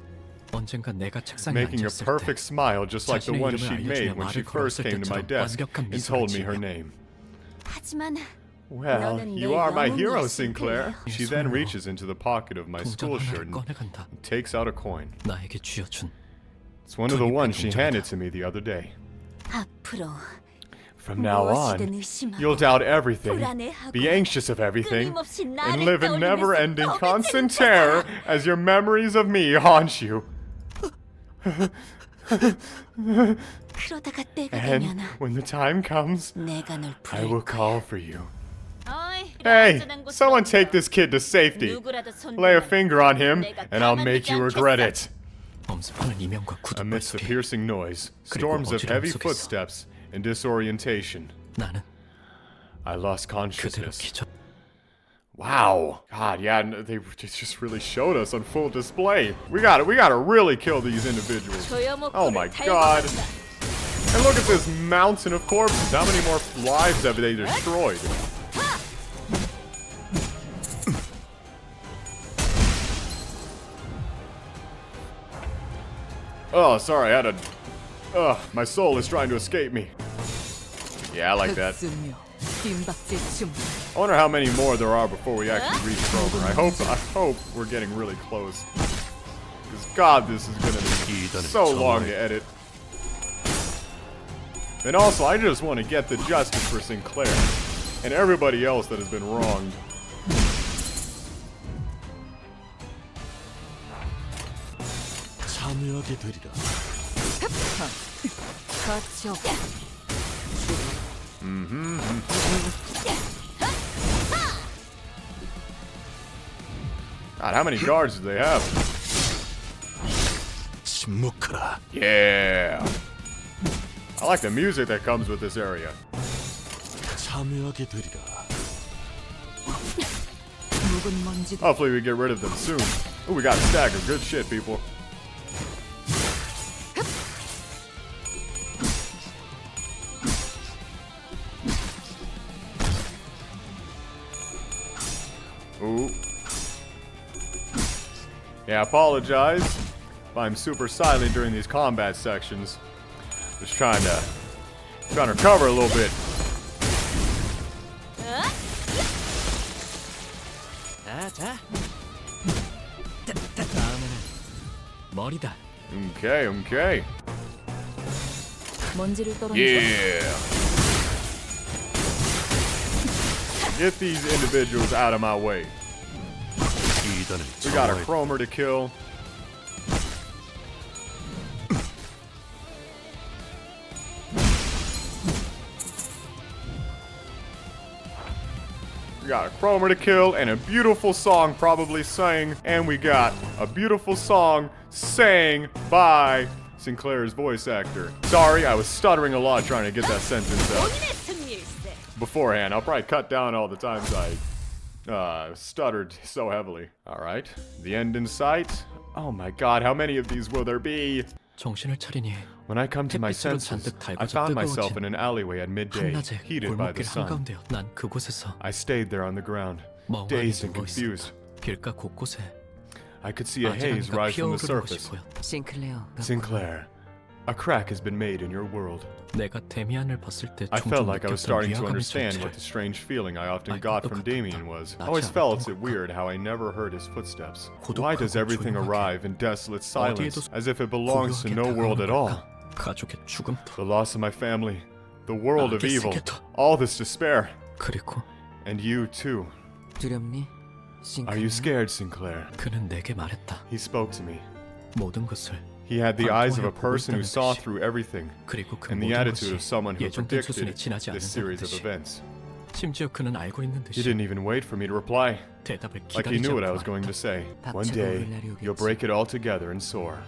언젠가 내가 책상에 making a 앉았을 때 perfect smile just like the 자신의 one 이름을 she'd made when she 알려주며 first 말을 came to my 걸었을 desk 때처럼 and 완벽한 told me 미소를 her 지으며. name. 하지만 Well, 너는 you 내 are my hero, 영웅이야, Sinclair. 싱클레어. She then 손으로 reaches into the pocket of my 동전 school 하나를 shirt and 꺼내간다. takes out a coin. 나에게 쥐어준 It's one of the 돈이 ones she 동전이다. handed to me the other day. 앞으로 From now on, 무엇이든 의심하고 you'll doubt everything, 불안해하고 be anxious of everything, 끊임없이 and 나를 live in 떠올리면서 never-ending 너무 constant 재밌어서. terror as your memories of me haunt you. 그러다가 때가 And 되면 when the time comes, 내가 널 I will 부를 call for you. 어이, Hey, 안전한 곳으로 someone 옮겨. take this kid to safety. 누구라도 손 Lay a 대면 finger on him, 내가 and I'll 가만두지 make you regret 않겠어. it. 엄습하는 이명과 구두 Amidst the 발소리. piercing noise, 그리고 storms of 어지러움 heavy 속에서 footsteps, and disorientation, 나는 I lost 그대로 consciousness. 기절. Wow. God, yeah, they just really showed us on full display. We gotta really kill these individuals. 조여목구를 Oh my God. 달궈볼까? And look at this mountain of corpses. How many more lives have they destroyed? Oh, sorry, I had a... my soul is trying to escape me. Yeah, I like that. 흑승묘, 빈박질 춤. I wonder how many more there are before we actually reach Kromer. I hope we're getting really close. Because God, this is gonna be so long to edit. And also, I just want to get the justice for Sinclair and everybody else that has been wronged. 참여하게 되리라. 거쳐. God, how many guards do they have? 침묵하라. Yeah. I like the music that comes with this area. 참여하게 되리라. 묵은 먼지도 Hopefully we get rid of them soon. Ooh, we got a stack of good shit, people. Ooh. Yeah, I apologize if I'm super silent during these combat sections. Just trying to recover a little bit. 자. 다음에는 머리다. Okay, okay. 먼지를 떨어내줘. Yeah. Get these individuals out of my way. 이단을 We got a 정화해. Kromer to kill. We got a Kromer to kill and a beautiful song probably sang. And we got a beautiful song sang by Sinclair's voice actor. Sorry, I was stuttering a lot trying to get that sentence out 본인의 승리일세. beforehand. I'll probably cut down all the times I stuttered so heavily. All right, the end in sight. Oh my god, how many of these will there be? 정신을 차리니 When I come to my 햇빛으로 senses, 잔뜩 I 달궈져 found myself 뜨거워진 in an alleyway at midday, 한낮에 heated by the 골목길 sun. 한가운데요. 난 그곳에서 I stayed there on the ground, 멍하니 dazed and 누워 confused. 있었다. 길가 곳곳에 I could see a haze 아지랑이가 rise from the 피어오르는 것이 surface. 보여. 싱클레어. Sinclair, a crack has been made in your world. 내가 데미안을 봤을 때 I 종종 felt like I was 느꼈던 starting to 위화감의 understand 정체를 what the strange feeling I often I got got from the Damien was. I 나지 always felt 않았던 it weird how I never heard his footsteps. 고독하고 Why does everything 조용하게 arrive in desolate silence, 어디에도 as if it belongs to no 고요하게 world at all? 다가오는 걸까? 가족의 죽음도 The loss of my family, the world of 나에게 evil, 생겼다. all this despair, 그리고 and you too. 두렵니? Are you scared, Sinclair? 그는 내게 말했다. He spoke to me. 모든 것을 He had the eyes of a 보고 person who 있다는 saw 듯이. through everything, 그리고 그 and the 모든 attitude of 것이 someone who 예정된 수순에 predicted 지나지 않는 this series of 듯이. events. 심지어 그는 알고 있는 He 듯이 didn't even wait for me to reply, 대답을 like he 기다리지 knew what I 않고 was going to 말했다. say. One day, you'll break it all together and soar.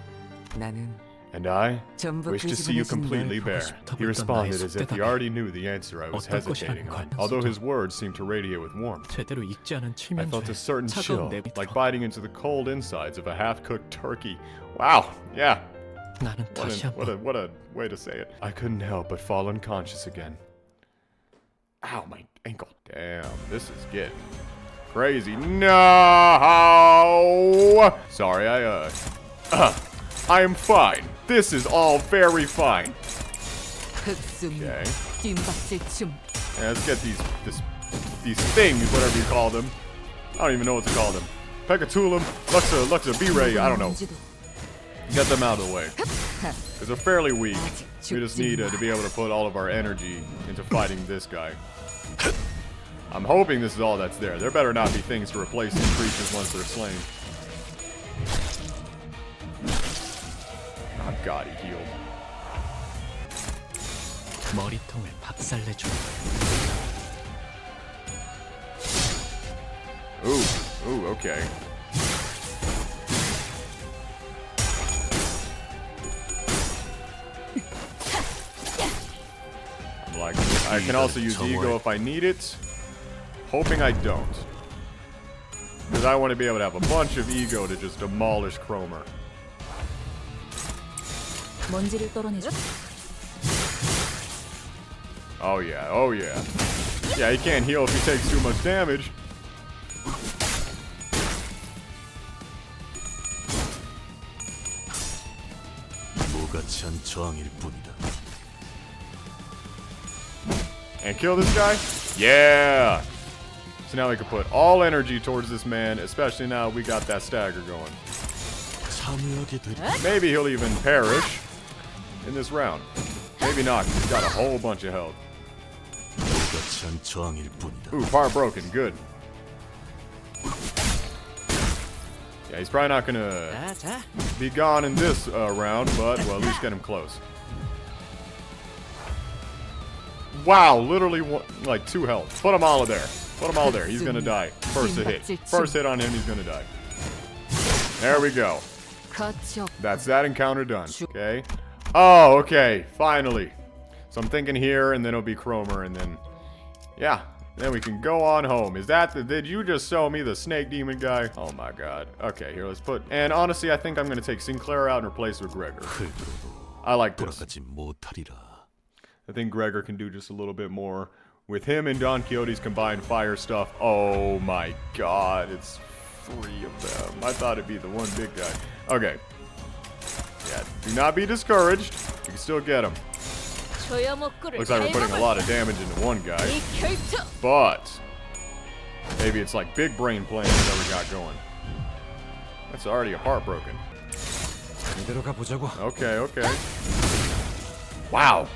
나는 And I 전부 wish to see you 끄집어내진 completely 널 bare. 싶다고 He 했던 responded 나의 as if he 속대답에 already knew the answer I was 어떤 것이라는 hesitating 걸 on, although 알면서도 his words seemed to radiate with warmth. 제대로 익지 않은 I felt a 칠면조에 certain chill, 차가운 내비 like 들어 biting into the cold insides of a half-cooked turkey. Wow, yeah. 나는 다시 한번 What a way to say it. I couldn't help but fall unconscious again. Ow, my ankle. Damn, this is getting crazy. No! Sorry, I am fine. This is all very fine. 흑순. Okay. 뜀박질 춤. Yeah, let's get these things, whatever you call them. I don't even know what to call them. Pecatulum, Luxa B-Ray, I don't know. 먼지도 Get them out of the way. Because they're fairly weak. We just need to be able to put all of our energy into fighting this guy. I'm hoping this is all that's there. There better not be things to replace these creatures once they're slain. Oh god, he healed. 머리통을 박살내줘. Ooh, okay. I'm like, I can also use ego if I need it. Hoping I don't. Because I want to be able to have a bunch of ego to just demolish Kromer. 먼지를 떨어내줘. Oh yeah, oh yeah. Yeah, he can't heal if he takes too much damage. 무가치 않은 저항일 뿐이다. And kill this guy? Yeah! So now we can put all energy towards this man, especially now we got that stagger going. 참여하게 되리라. Maybe he'll even perish in this round. Maybe not, 'cause he's got a whole bunch of health. 무가치 않은 저항일 뿐이다. Ooh, part broken, good. Yeah, he's probably not gonna 자, be gone in this round, but well, at least get him close. Wow, literally like 2 health. Put them all there. Put them all there. He's gonna die. First hit. First hit on him, he's gonna die. There we go. 거쳐. That's that encounter done. Okay. Oh, okay. Finally. So I'm thinking here, and then it'll be Kromer, and then yeah. Then we can go on home. Is that the... Did you just show me the snake demon guy? Oh my god. Okay, here, let's put... And honestly, I think I'm going to take Sinclair out and replace her with Gregor. I like this. 돌아가지 못하리라. I think Gregor can do just a little bit more. With him and Don Quixote's combined fire stuff. Oh my god, it's 3 of them. I thought it'd be the one big guy. Okay. Yeah, do not be discouraged. You can still get him. Looks like we're putting a lot of damage into one guy. But maybe it's like big brain playing that we got going. That's already a part broken. 그대로 가보자고. Okay, okay. Wow.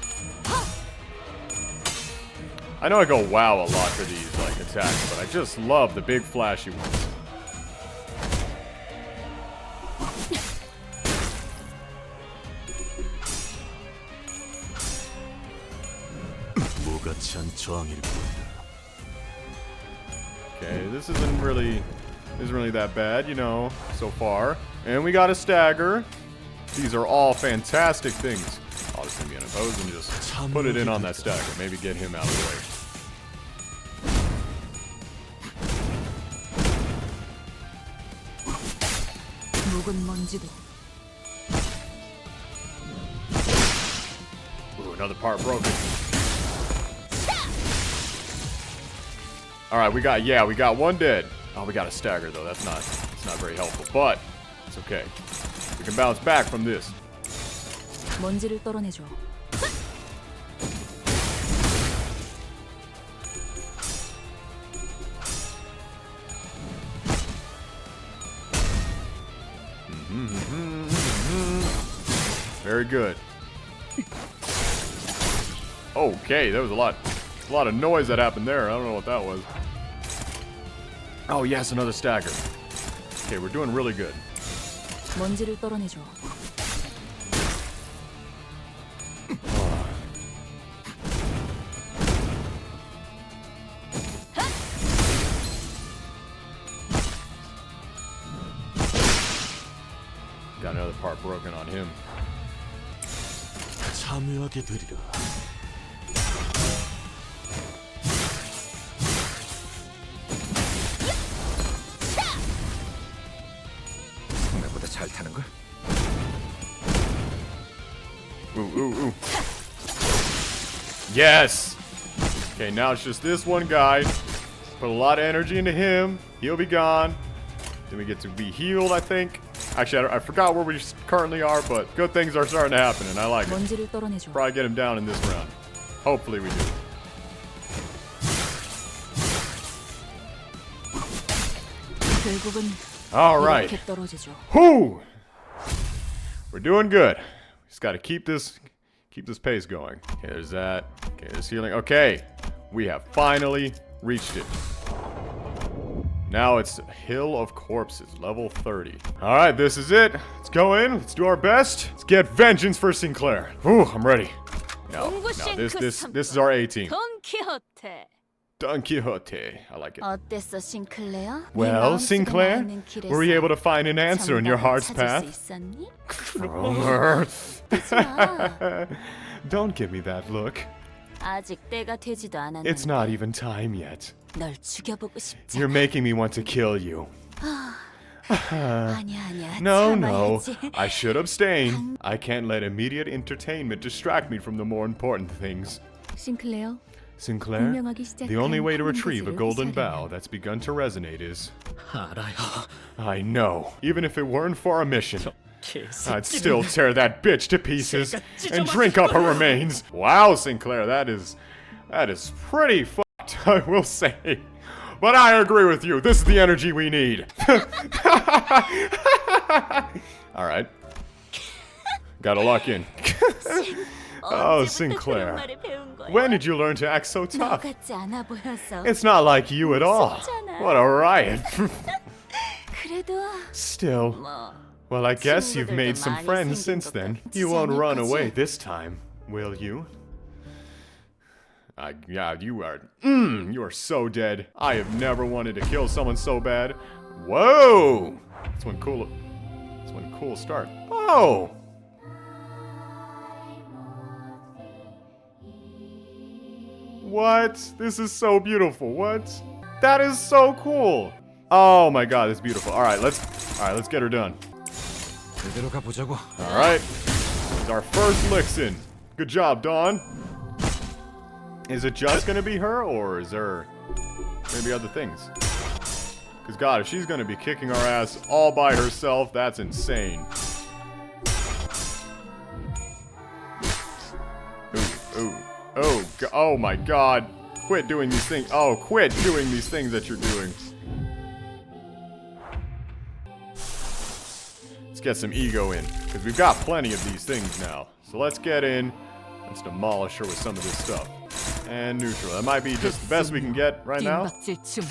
I know I go wow a lot for these like attacks, but I just love the big flashy ones. 무가치 않은 저항일 뿐이다. Okay, this isn't really that bad, you know, so far. And we got a stagger. These are all fantastic things. Oh, this is gonna be unopposed and just put it in on that stagger. Maybe get him out of the way. 묵은 먼지도 Ooh, another part broken. All right, we got one dead. Oh, we got a stagger though. It's not very helpful, but it's okay. We can bounce back from this. 먼지를 떨어내줘. Very good. Okay, there was a lot of noise that happened there. I don't know what that was. Oh yes, another stagger. Okay, we're doing really good. 먼지를 떨어내줘. Got another part broken on him. 참여하게 되리라. 생각보다 잘 타는 걸. Ooh. Yes! Okay, now it's just this one guy. Put a lot of energy into him. He'll be gone. Then we get to be healed, I think. Actually, I forgot where we currently are, but good things are starting to happen, and I like it. 먼지를 떨어내줘. Probably get him down in this round. Hopefully we do. 결국은 All right. 이렇게 떨어지죠. Whew! We're doing good. Just got to keep this pace going. Okay, there's that. Okay, there's healing. Okay, we have finally reached it. Now it's Hill of Corpses, level 30. All right, this is it. Let's go in. Let's do our best. Let's get vengeance for Sinclair. Whew, I'm ready. No, this is our A team. 돈키호테. Don Quixote. I like it. 어땠어, 싱클레어? Well, Sinclair, were you able to find an answer in your heart's path? Kromer. Don't give me that look. 아직 때가 되지도 않았는데. It's not even time yet. 널 죽여보고 싶지. You're making me want to kill you. 아니야. No, 참아야지. I should abstain. I can't let immediate entertainment distract me from the more important things. 싱클레어, Sinclair, 분명하기 시작한 the only way to retrieve a 한가지를 golden 회수하려면 bow that's begun to resonate is... 알아요. I know. Even if it weren't for our mission, I'd still 개새끼는 tear that bitch to pieces and drink up her remains. Wow, Sinclair, that is pretty fucked, I will say. But I agree with you. This is the energy we need. All right. Gotta lock in. Oh, Sinclair. When did you learn to act so 너 tough? 같지 않아 보여서. It's not like you at all. What a riot. 그래도 Still. 뭐 Well, I guess you've made some 많이 friends 생긴 since 것 then. 같지 You won't 않을 run 거지? away this time, will you? Yeah, you are so dead. I have never wanted to kill someone so bad. Whoa! That's one cool start. Oh! What? This is so beautiful. What? That is so cool. Oh my god, that's beautiful. All right, let's get her done. 그대로 가보자고. All right. It's our first Lixin. Good job, Dawn. Is it just gonna be her, or is there maybe other things? Because God, if she's gonna be kicking our ass all by herself, that's insane. Oh my God! Quit doing these things. Oh, quit doing these things that you're doing. Let's get some ego in, because we've got plenty of these things now. So let's get in. Let's demolish her with some of this stuff. And neutral. That might be just the best we can get right now 뒷박질 춤.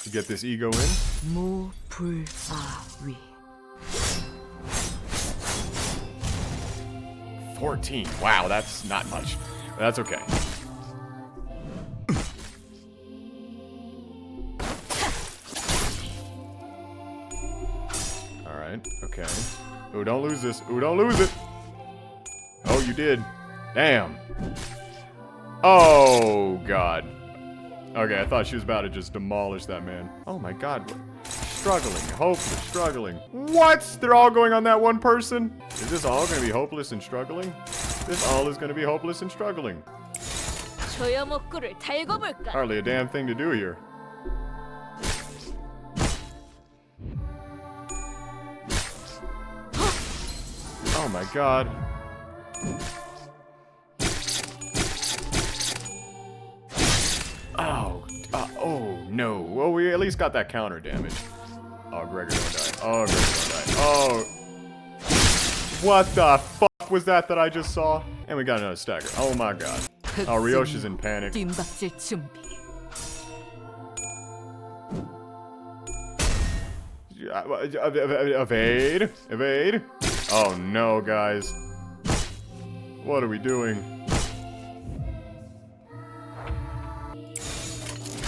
to get this ego in. 무불아위. 14. Wow, that's not much. That's okay. Alright, okay. Ooh, don't lose this. Ooh, don't lose it. Oh, you did. Damn. Oh, God. Okay, I thought she was about to just demolish that man. Oh my God. Struggling, hopeless, struggling. What? They're all going on that one person? Is this all gonna be hopeless and struggling? This all is gonna be hopeless and struggling. 조여목구를 달고 볼까? Hardly a damn thing to do here. Oh my God. Oh no. Well, we at least got that counter damage. Oh, Gregor don't die. Oh, Gregor don't die. Oh. What the fuck was that I just saw? And we got another stagger. Oh my God. Oh, Ryoshi's in panic. 뒷박질 준비. Evade. Evade. Oh no, guys. What are we doing?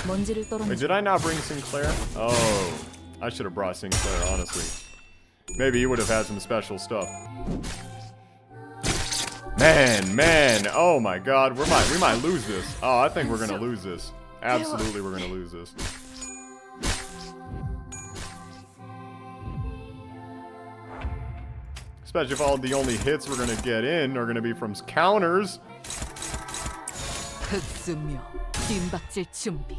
먼지를 Wait, 떨어내줘. did I not bring Sinclair? Oh, I should have brought Sinclair, honestly. Maybe he would have had some special stuff. Man, oh my God, we might lose this. Oh, I think we're gonna lose this. Absolutely, we're gonna lose this. Especially if all the only hits we're gonna get in are gonna be from counters. 흑수며 뒷박질 준비.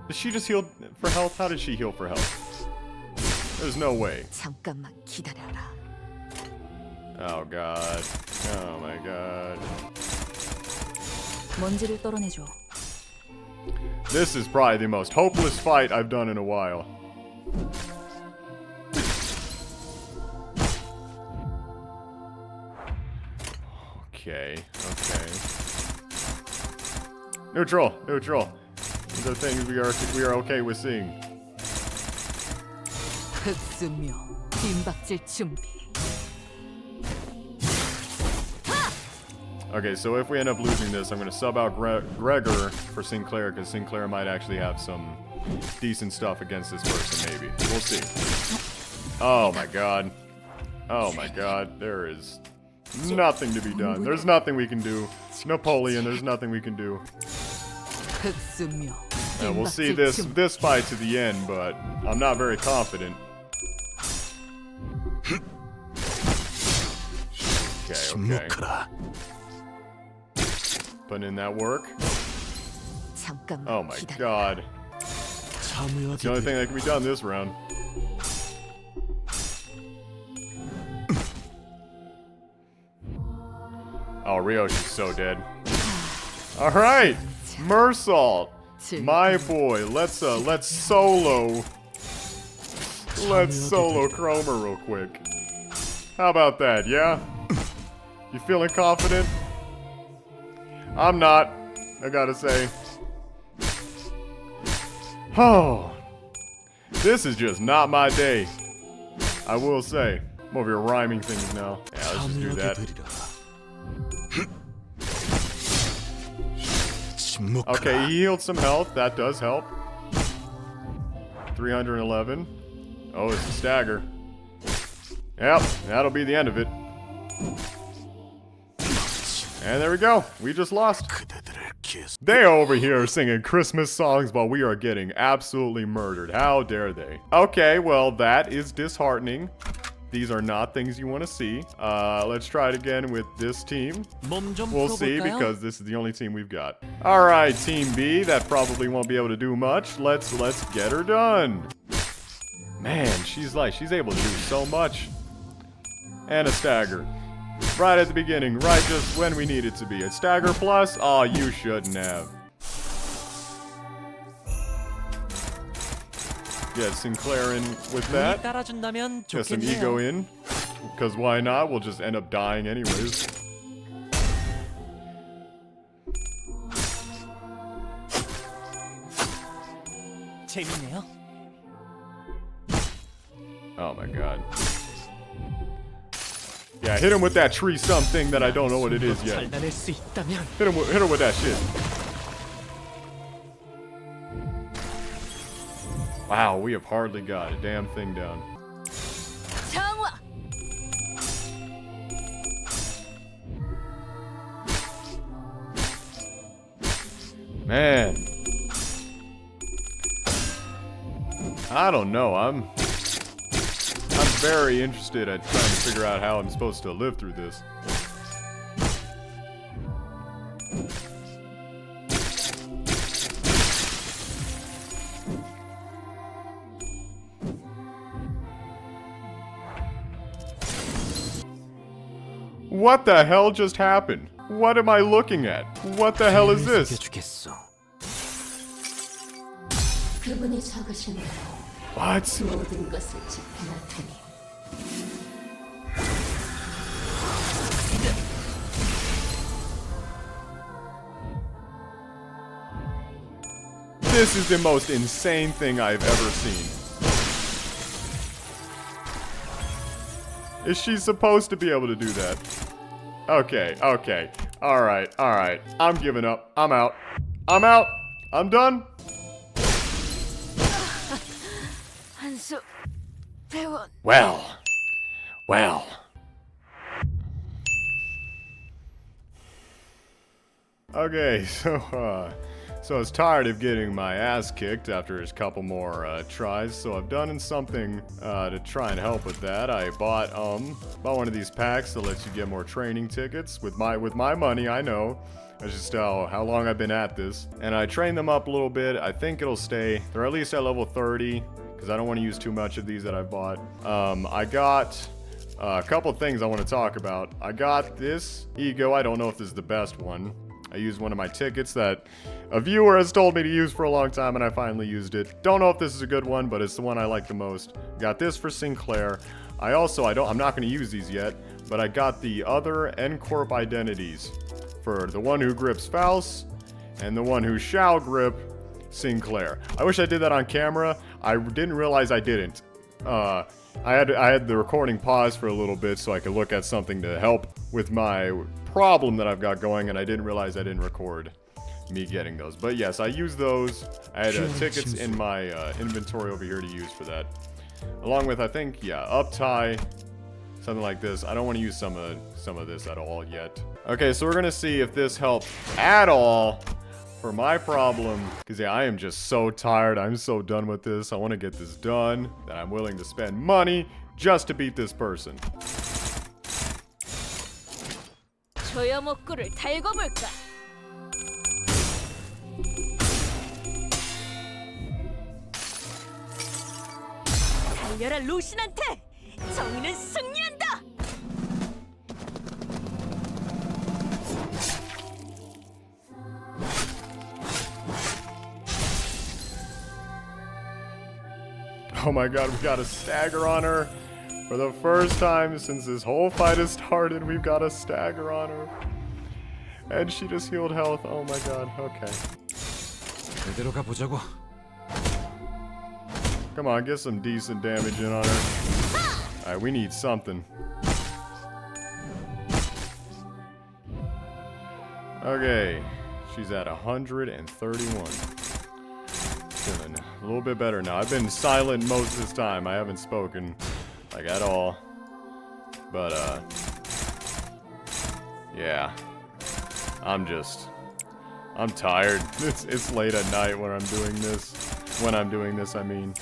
Did she just heal for health? How did she heal for health? There's no way. 잠깐만 기다려라. Oh God. Oh my God. 먼지를 떨어내줘. This is probably the most hopeless fight I've done in a while. Okay. Neutral. These are things we are okay with seeing. 흑수며 뒷박질 준비. Okay, so if we end up losing this, I'm going to sub out Gregor for Sinclair, because Sinclair might actually have some decent stuff against this person, maybe. We'll see. Oh my God. Oh my God. There is nothing to be done. There's nothing we can do. Napoleon, there's nothing we can do. 흑수며 And we'll see 뒷박질 this fight to the end, but I'm not very confident. Okay. 침묵하라. Putting in that work. 잠깐만 Oh my 기다려. God. 참여하게 It's the only thing that can be done this round. Oh, Ryoshi's so dead. All right, Mersalt, my boy. Let's solo Kromer real quick. How about that? Yeah. You feeling confident? I'm not. I gotta say. Oh, this is just not my day. I will say. I'm over here rhyming things now. Yeah, let's just do 참여하게 that. 되리라. 침묵하라. Okay, he healed some health. That does help. 311. Oh, it's a stagger. Yep, that'll be the end of it. And there we go. We just lost. 그대들을 계속 They over here are singing Christmas songs while we are getting absolutely murdered. How dare they? Okay, well, that is disheartening. These are not things you want to see. Let's try it again with this team. 몸좀 We'll see, 풀어볼까요? because this is the only team we've got. All right, Team B. That probably won't be able to do much. Let's get her done. Man, she's able to do so much. And a stagger. Right at the beginning, right just when we need it to be. A stagger plus? Oh, you shouldn't have. Get Sinclair in with that. 따라준다면 Get some ego 좋겠네요. in. Because why not? We'll just end up dying anyways. 재밌네요. Oh my god. Yeah, hit him with that tree stump thing that I don't know what it is yet. 잘다낼 수 있다면 Hit her with that shit. Wow, we have hardly got a damn thing down. 정화. Man. I don't know. I'm very interested at trying to figure out how I'm supposed to live through this. What the hell just happened? What am I looking at? What the hell is this? 죽겠어. 그분이 적으신 대로 What? 모든 것을 지켜낼 테니. This is the most insane thing I've ever seen. Is she supposed to be able to do that? Okay, okay. Alright, alright. I'm giving up. I'm out. I'm out. I'm done. 한수 배원. Well. Well. Okay, so I was tired of getting my ass kicked after a couple more tries, so I've done something to try and help with that. I bought one of these packs that lets you get more training tickets with my money. I know. That's just how long I've been at this, and I trained them up a little bit. I think it'll stay. They're at least at level 30 because I don't want to use too much of these that I've bought. I got a couple things I want to talk about. I got this ego. I don't know if this is the best one. I used one of my tickets that a viewer has told me to use for a long time, and I finally used it. Don't know if this is a good one, but it's the one I like the most. Got this for Sinclair. I'm not going to use these yet, but I got the other N-Corp identities for the one who grips Faust and the one who shall grip Sinclair. I wish I did that on camera. I didn't realize I didn't. I had the recording paused for a little bit so I could look at something to help with my problem that I've got going, and I didn't realize I didn't record me getting those. But yes, I used those. I had tickets in my inventory over here to use for that. Along with, I think, yeah, up tie, something like this. I don't want to use some of this at all yet. Okay, so we're gonna see if this helps at all for my problem, because yeah, I am just so tired. I'm so done with this. I want to get this done, that I'm willing to spend money just to beat this person. 조여목구를 달고 볼까? 달려라 루신한테! 정의는 승리한다! Oh my god, we got a stagger on her. For the first time since this whole fight has started, we've got a stagger on her. And she just healed health. Oh my god, okay. 제대로 가보자고. Come on, get some decent damage in on her. Alright, we need something. Okay, she's at 131. Feeling a little bit better now. I've been silent most of this time. I haven't spoken, like, at all. But, yeah. I'm tired. It's late at night when I'm doing this. When I'm doing this, I mean.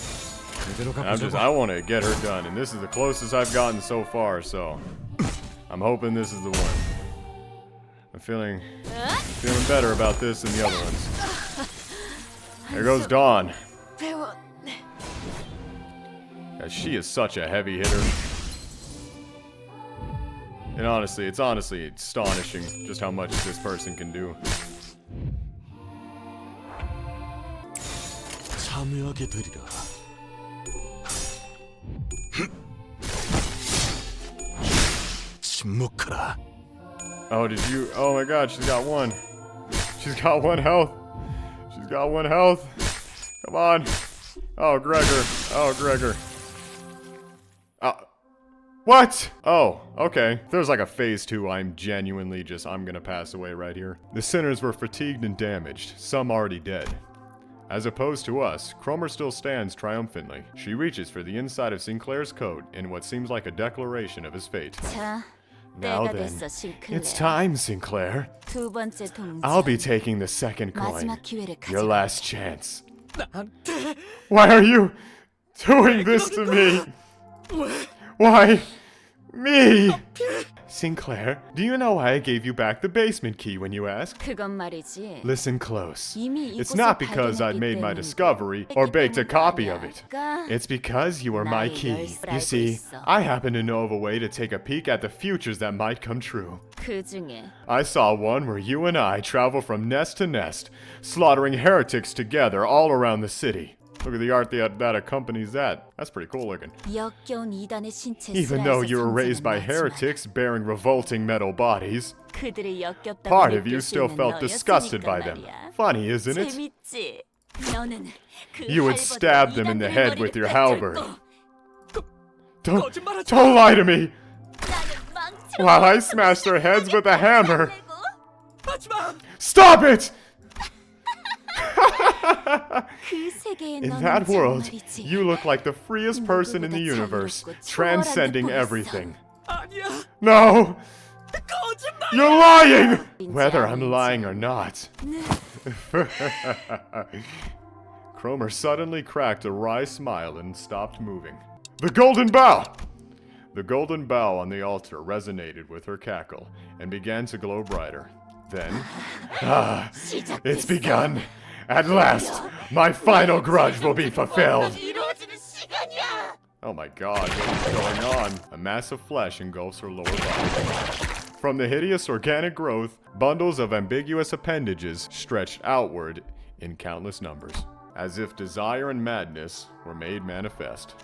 제대로 And 가보자고. I want to get her done, and this is the closest I've gotten so far, so I'm hoping this is the one. I'm feeling better about this than the other ones. There goes Dawn. 배원. Yeah, she is such a heavy hitter. And honestly, it's astonishing just how much this person can do. 참여하게 되리라. 침묵하라. Oh, did you? Oh my god, she's got one. She's got one health. She's got one health. Come on. Oh, Gregor. Oh, Gregor. What? Oh, okay. If there's like a phase 2, I'm gonna pass away right here. The sinners were fatigued and damaged, some already dead. As opposed to us, Kromer still stands triumphantly. She reaches for the inside of Sinclair's coat in what seems like a declaration of his fate. 자, Now 때가 then, 됐어, 싱클레어. it's time, Sinclair. 두 번째 동전. I'll be taking the second coin. 마지막 기회를 Your 가져라. last chance. Why are you doing this to me? Why? Me? Sinclair, do you know why I gave you back the basement key when you asked? 그건 말이지. Listen close. 이미 It's 이곳을 not because I'd 발견했기 made my 때문에 discovery or baked a copy of it. 그러니까 It's because you were my 나의 key. 열쇠를 You 알고 see, 있어. I happen to know of a way to take a peek at the futures that might come true. 그 중에 I saw one where you and I travel from nest to nest, slaughtering heretics together all around the city. Look at the art that accompanies that. That's pretty cool looking. 역겨운 이단의 신체 Even though 슬라에서 you were raised by 성장한 heretics bearing revolting metal bodies, 나지만 그들이 역겹다고 part of you 느낄 수 still 있는 felt disgusted 너였으니까 by them. 말이야. Funny, isn't it? 재밌지? 너는 그 You would 할버드 stab them in the 이단들의 head with your 머리를 halberd. 꿰뚫고 Don't lie to me! 나는 망치로 While I smash their heads with a hammer! 내고 Stop it! 그 세계에 In 너는 that world, 정말이지. you look like the freest person in the universe, transcending everything. No! You're lying! Whether I'm lying or not. Kromer suddenly cracked a wry smile and stopped moving. The golden bow! The golden bow on the altar resonated with her cackle and began to glow brighter. Then, it's begun. At last, my final grudge will be fulfilled. 이루어지는 시간이야. Oh my god, what is going on? A mass of flesh engulfs her lower body. From the hideous organic growth, bundles of ambiguous appendages stretched outward in countless numbers, as if desire and madness were made manifest.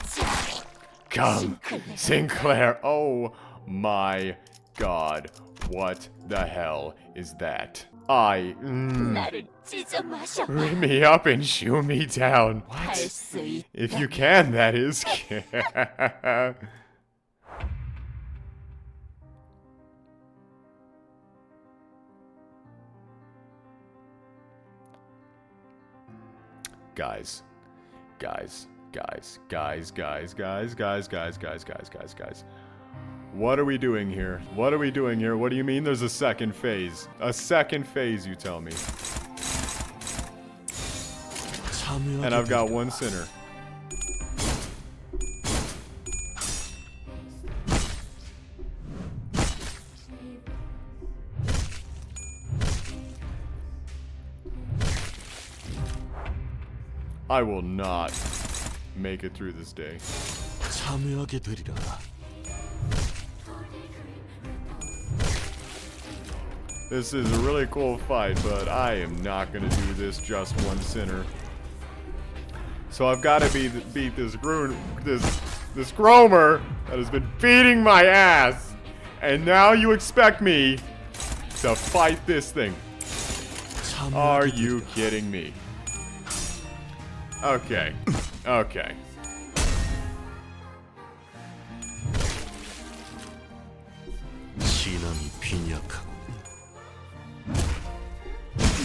Come, Sinclair. Oh my god, what the hell is that? 나를 찢어 마셔. Rip me up and shoot me down. 할 What? 수 있다. If you can, that is. Guys. What are we doing here? What are we doing here? What do you mean there's a second phase? A second phase, you tell me. 참여하게 And I've got 되리라. one sinner. I will not make it through this day. 참여하게 되리라. This is a really cool fight, but I am not gonna do this just one sinner. So I've got to beat this Kromer that has been beating my ass, and now you expect me to fight this thing? Are 참여하게 you 되리라. kidding me? Okay, okay. 신함이 빈약하고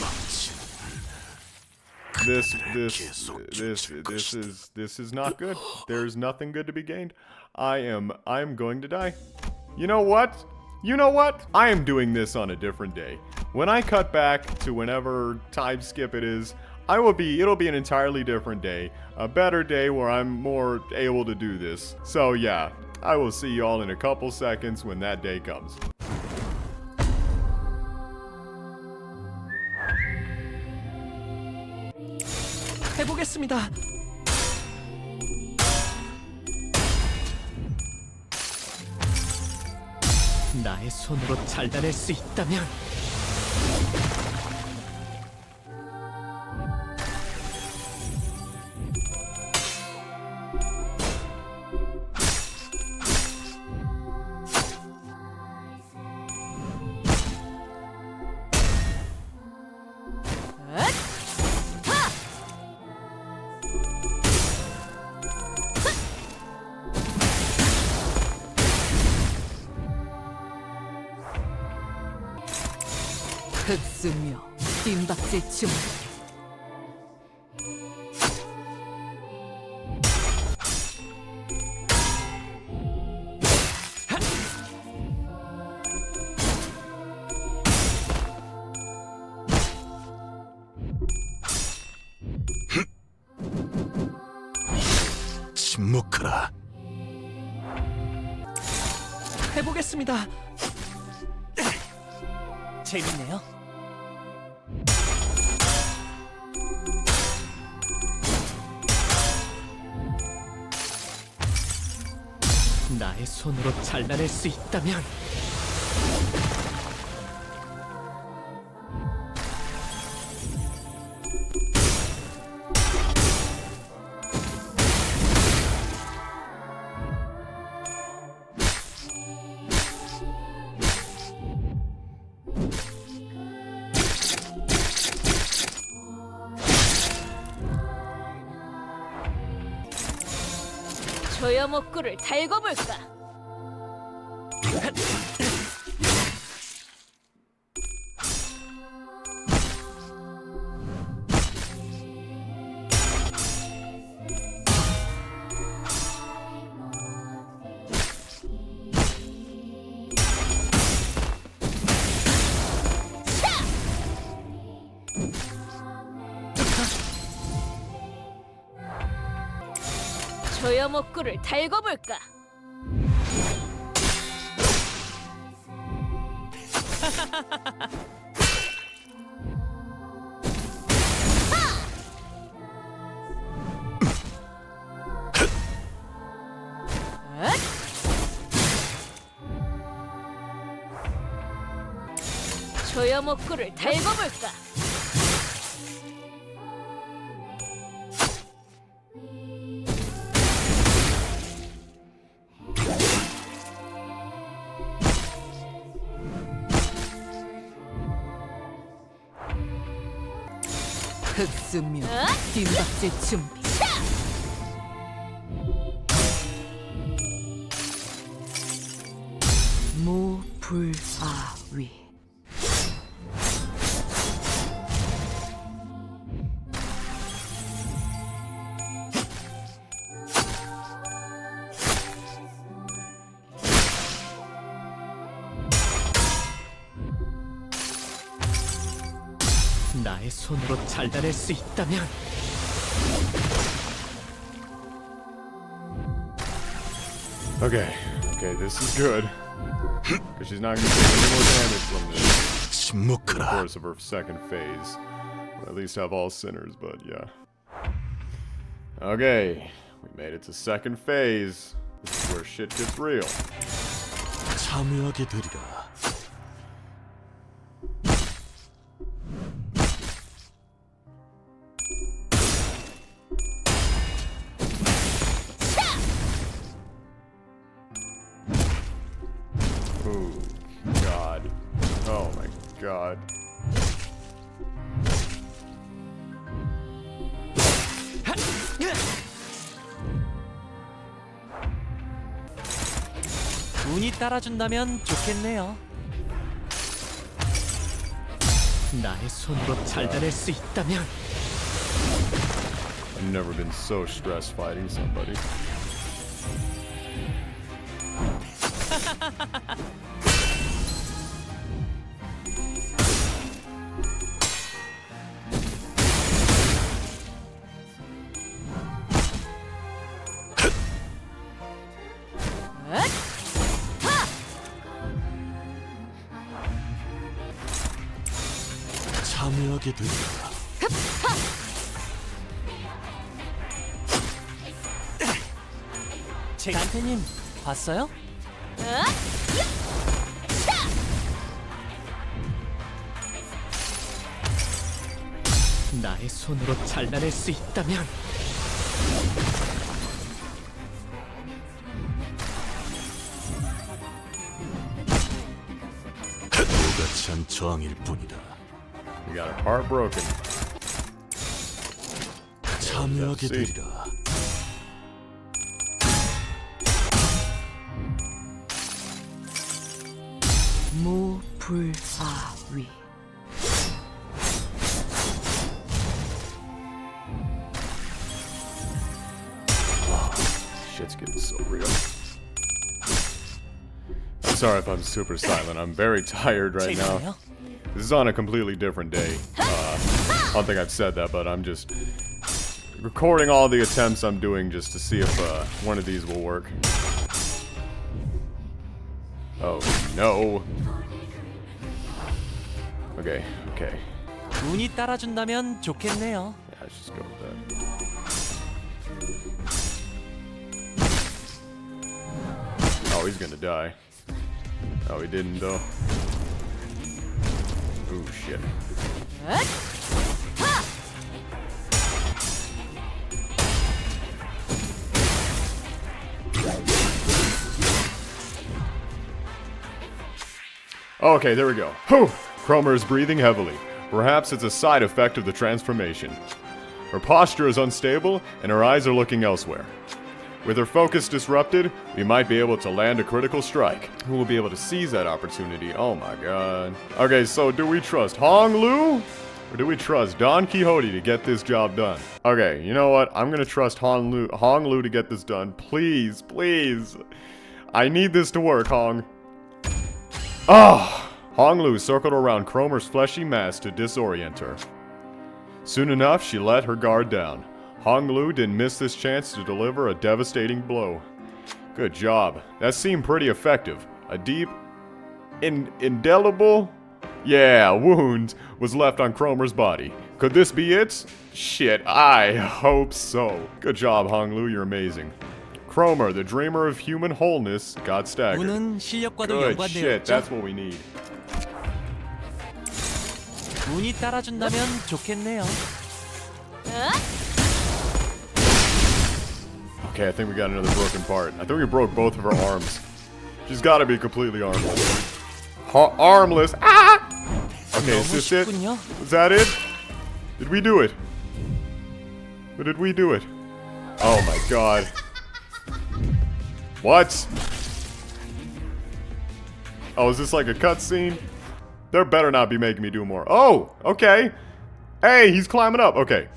망치는 This is not good. There's nothing good to be gained. I am going to die. You know what? I am doing this on a different day. When I cut back to whenever time skip it is, it'll be an entirely different day. A better day where I'm more able to do this. So yeah, I will see you all in a couple seconds when that day comes. 해보겠습니다. 나의 손으로 잘라낼 수 있다면 흑수며 뒷박질 준비. 침묵하라. 해보겠습니다. 재밌네요. 나의 손으로 잘라낼 수 있다면 조여목구를 달궈볼까? 조여목구를 달궈볼까? 조여목구를 달궈볼까? 흑수며 뒷박질 준비. 무불아위. 나의 손으로 잘라낼 수 있다면 Okay, this is good. Because she's not going to take any more damage from this. Of 침묵하라. course, of her second phase. We'll at least have all sinners, but yeah. Okay, we made it to second phase. This is where shit gets real. 참여하게 되리라. Oh, God. Oh, my God. 운이 따라준다면 좋겠네요. 나의 손으로 잘라낼 수 있다면 I've never been so stressed fighting somebody. 참여하게 되리라. 간태님 봤어요? 나의 손으로 잘라낼 수 있다면 오가찬 저항일 뿐이다. We got our heart broken. 참여하게 See. 되리라. 무불아위. Shit's getting so real. I'm sorry if I'm super silent. I'm very tired right now. This is on a completely different day. I don't think I've said that, but I'm just recording all the attempts I'm doing just to see if one of these will work. Oh, no. Okay, okay. 운이 따라준다면 좋겠네요. Yeah, let's just go with that. Oh, he's gonna die. Oh, he didn't, though. Ooh, shit. Okay, there we go. Whew! Kromer is breathing heavily. Perhaps it's a side effect of the transformation. Her posture is unstable, and her eyes are looking elsewhere. With her focus disrupted, we might be able to land a critical strike. Who will be able to seize that opportunity? Oh my god. Okay, so do we trust Hong Lu? Or do we trust Don Quixote to get this job done? Okay, you know what? I'm gonna trust Hong Lu to get this done. Please, please. I need this to work, Hong. Ah! Hong Lu circled around Kromer's fleshy mass to disorient her. Soon enough, she let her guard down. Hong Lu didn't miss this chance to deliver a devastating blow. Good job. That seemed pretty effective. A deep, indelible, wound was left on Kromer's body. Could this be it? Shit, I hope so. Good job, Hong Lu, you're amazing. Kromer, the dreamer of human wholeness, got staggered. 운은 실력과도 Good 연관되어 shit, 있죠. that's what we need. 운이 따라준다면 좋겠네요. Okay, I think we got another broken part. I think we broke both of her arms. She's gotta be completely armless. Armless! Ah! Okay, is this it? 쉽군요. Is that it? Did we do it? Or did we do it? Oh my god. What? Oh, is this like a cutscene? There better not be making me do more. Oh, okay. Hey, he's climbing up. Okay.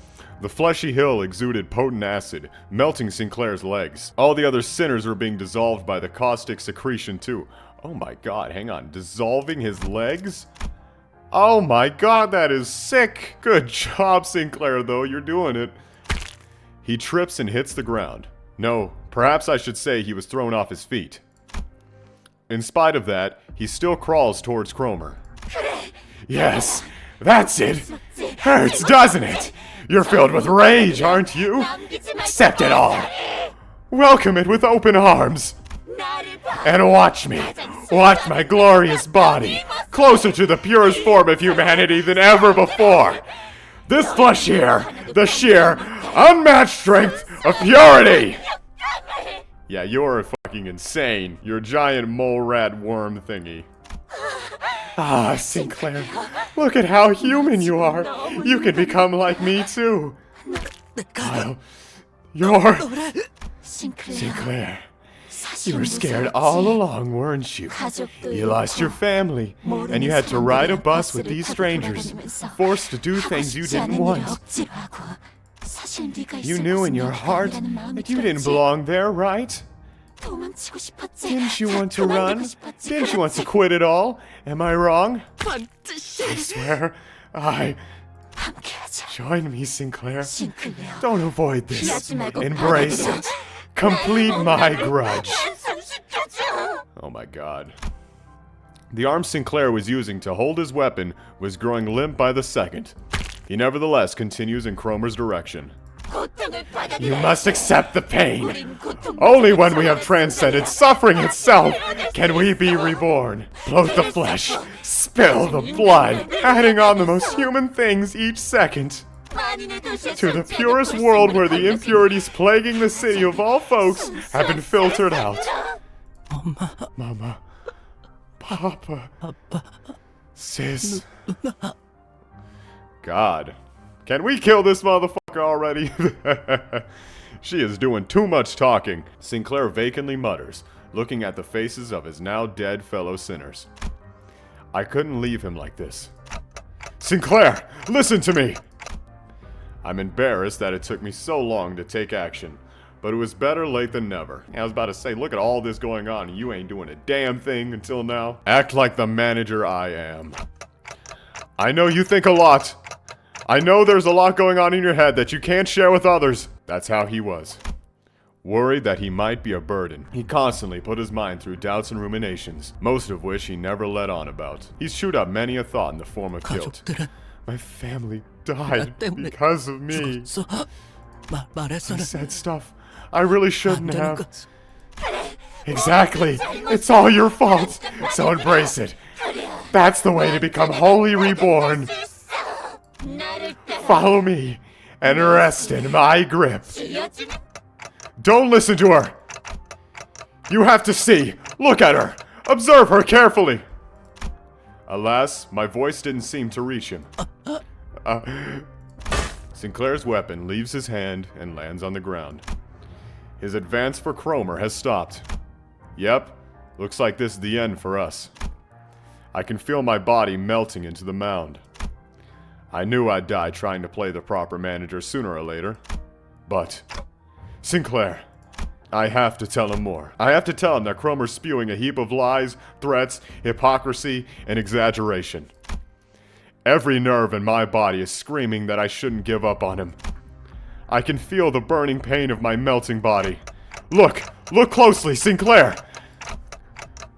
The fleshy hill exuded potent acid, melting Sinclair's legs. All the other sinners were being dissolved by the caustic secretion too. Oh my god, hang on. Dissolving his legs? Oh my god, that is sick. Good job, Sinclair, though. You're doing it. He trips and hits the ground. No, perhaps I should say he was thrown off his feet. In spite of that, he still crawls towards Kromer. Yes, that's it. Hurts, doesn't it? You're filled with rage, aren't you? Accept it all. Welcome it with open arms. And watch me. Watch my glorious body. Closer to the purest form of humanity than ever before. This flesh here, the sheer, unmatched strength of purity. Yeah, you're fucking insane. You're a giant mole rat worm thingy. Ah, Sinclair, look at how human you are. You can become like me too. Kyle, you're... Sinclair, you were scared all along, weren't you? You lost your family, and you had to ride a bus with these strangers, forced to do things you didn't want. You knew in your heart that you didn't belong there, right? Didn't you want to run? Didn't you want to quit it all? Am I wrong? I swear, Join me, Sinclair. Don't avoid this. Embrace it. Complete my grudge. Oh my god. The arm Sinclair was using to hold his weapon was growing limp by the second. He nevertheless continues in Kromer's direction. You must accept the pain. Only when we have transcended suffering itself can we be reborn. Bloat the flesh, spill the blood, adding on the most human things each second. to the purest world where the impurities plaguing the city of all folks have been filtered out. Mama. Papa. Sis. God. Can we kill this motherfucker already? She is doing too much talking. Sinclair vacantly mutters, looking at the faces of his now dead fellow sinners. I couldn't leave him like this. Sinclair, listen to me! I'm embarrassed that it took me so long to take action, but it was better late than never. I was about to say, look at all this going on and you ain't doing a damn thing until now. Act like the manager I am. I know you think a lot. I know there's a lot going on in your head that you can't share with others. That's how he was. Worried that he might be a burden, he constantly put his mind through doubts and ruminations, most of which he never let on about. He's chewed up many a thought in the form of guilt. My family died because of me. He said stuff I really shouldn't have. Exactly. It's all your fault. So embrace it. That's the way to become wholly reborn. Follow me and rest in my grip. Don't listen to her. You have to see. Look at her. Observe her carefully. Alas, my voice didn't seem to reach him. Sinclair's weapon leaves his hand and lands on the ground. His advance for Kromer has stopped. Yep, looks like this is the end for us. I can feel my body melting into the mound. I knew I'd die trying to play the proper manager sooner or later. But, Sinclair, I have to tell him more. I have to tell him that Kromer's spewing a heap of lies, threats, hypocrisy, and exaggeration. Every nerve in my body is screaming that I shouldn't give up on him. I can feel the burning pain of my melting body. Look closely, Sinclair!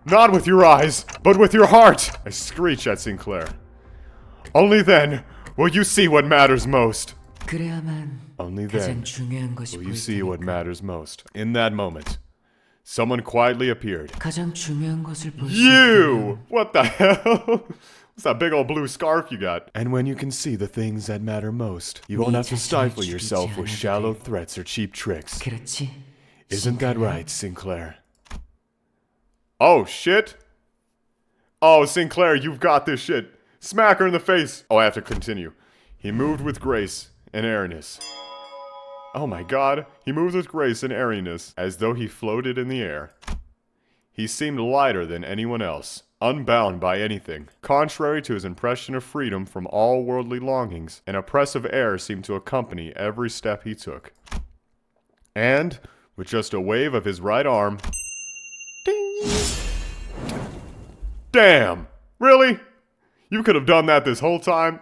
Not with your eyes, but with your heart! I screech at Sinclair. Only then will you see what matters most. Only then will you see what matters most. In that moment, someone quietly appeared. You! What the hell? What's that big old blue scarf you got? And when you can see the things that matter most, you won't have to stifle yourself with shallow threats or cheap tricks. Isn't that right, Sinclair? Oh, shit. Oh, Sinclair, you've got this shit. Smack her in the face. Oh, I have to continue. He moved with grace and airiness. Oh my god. He moved with grace and airiness, as though he floated in the air. He seemed lighter than anyone else, unbound by anything. Contrary to his impression of freedom from all worldly longings, an oppressive air seemed to accompany every step he took. And, with just a wave of his right arm... Ding! Damn! Really? You could have done that this whole time?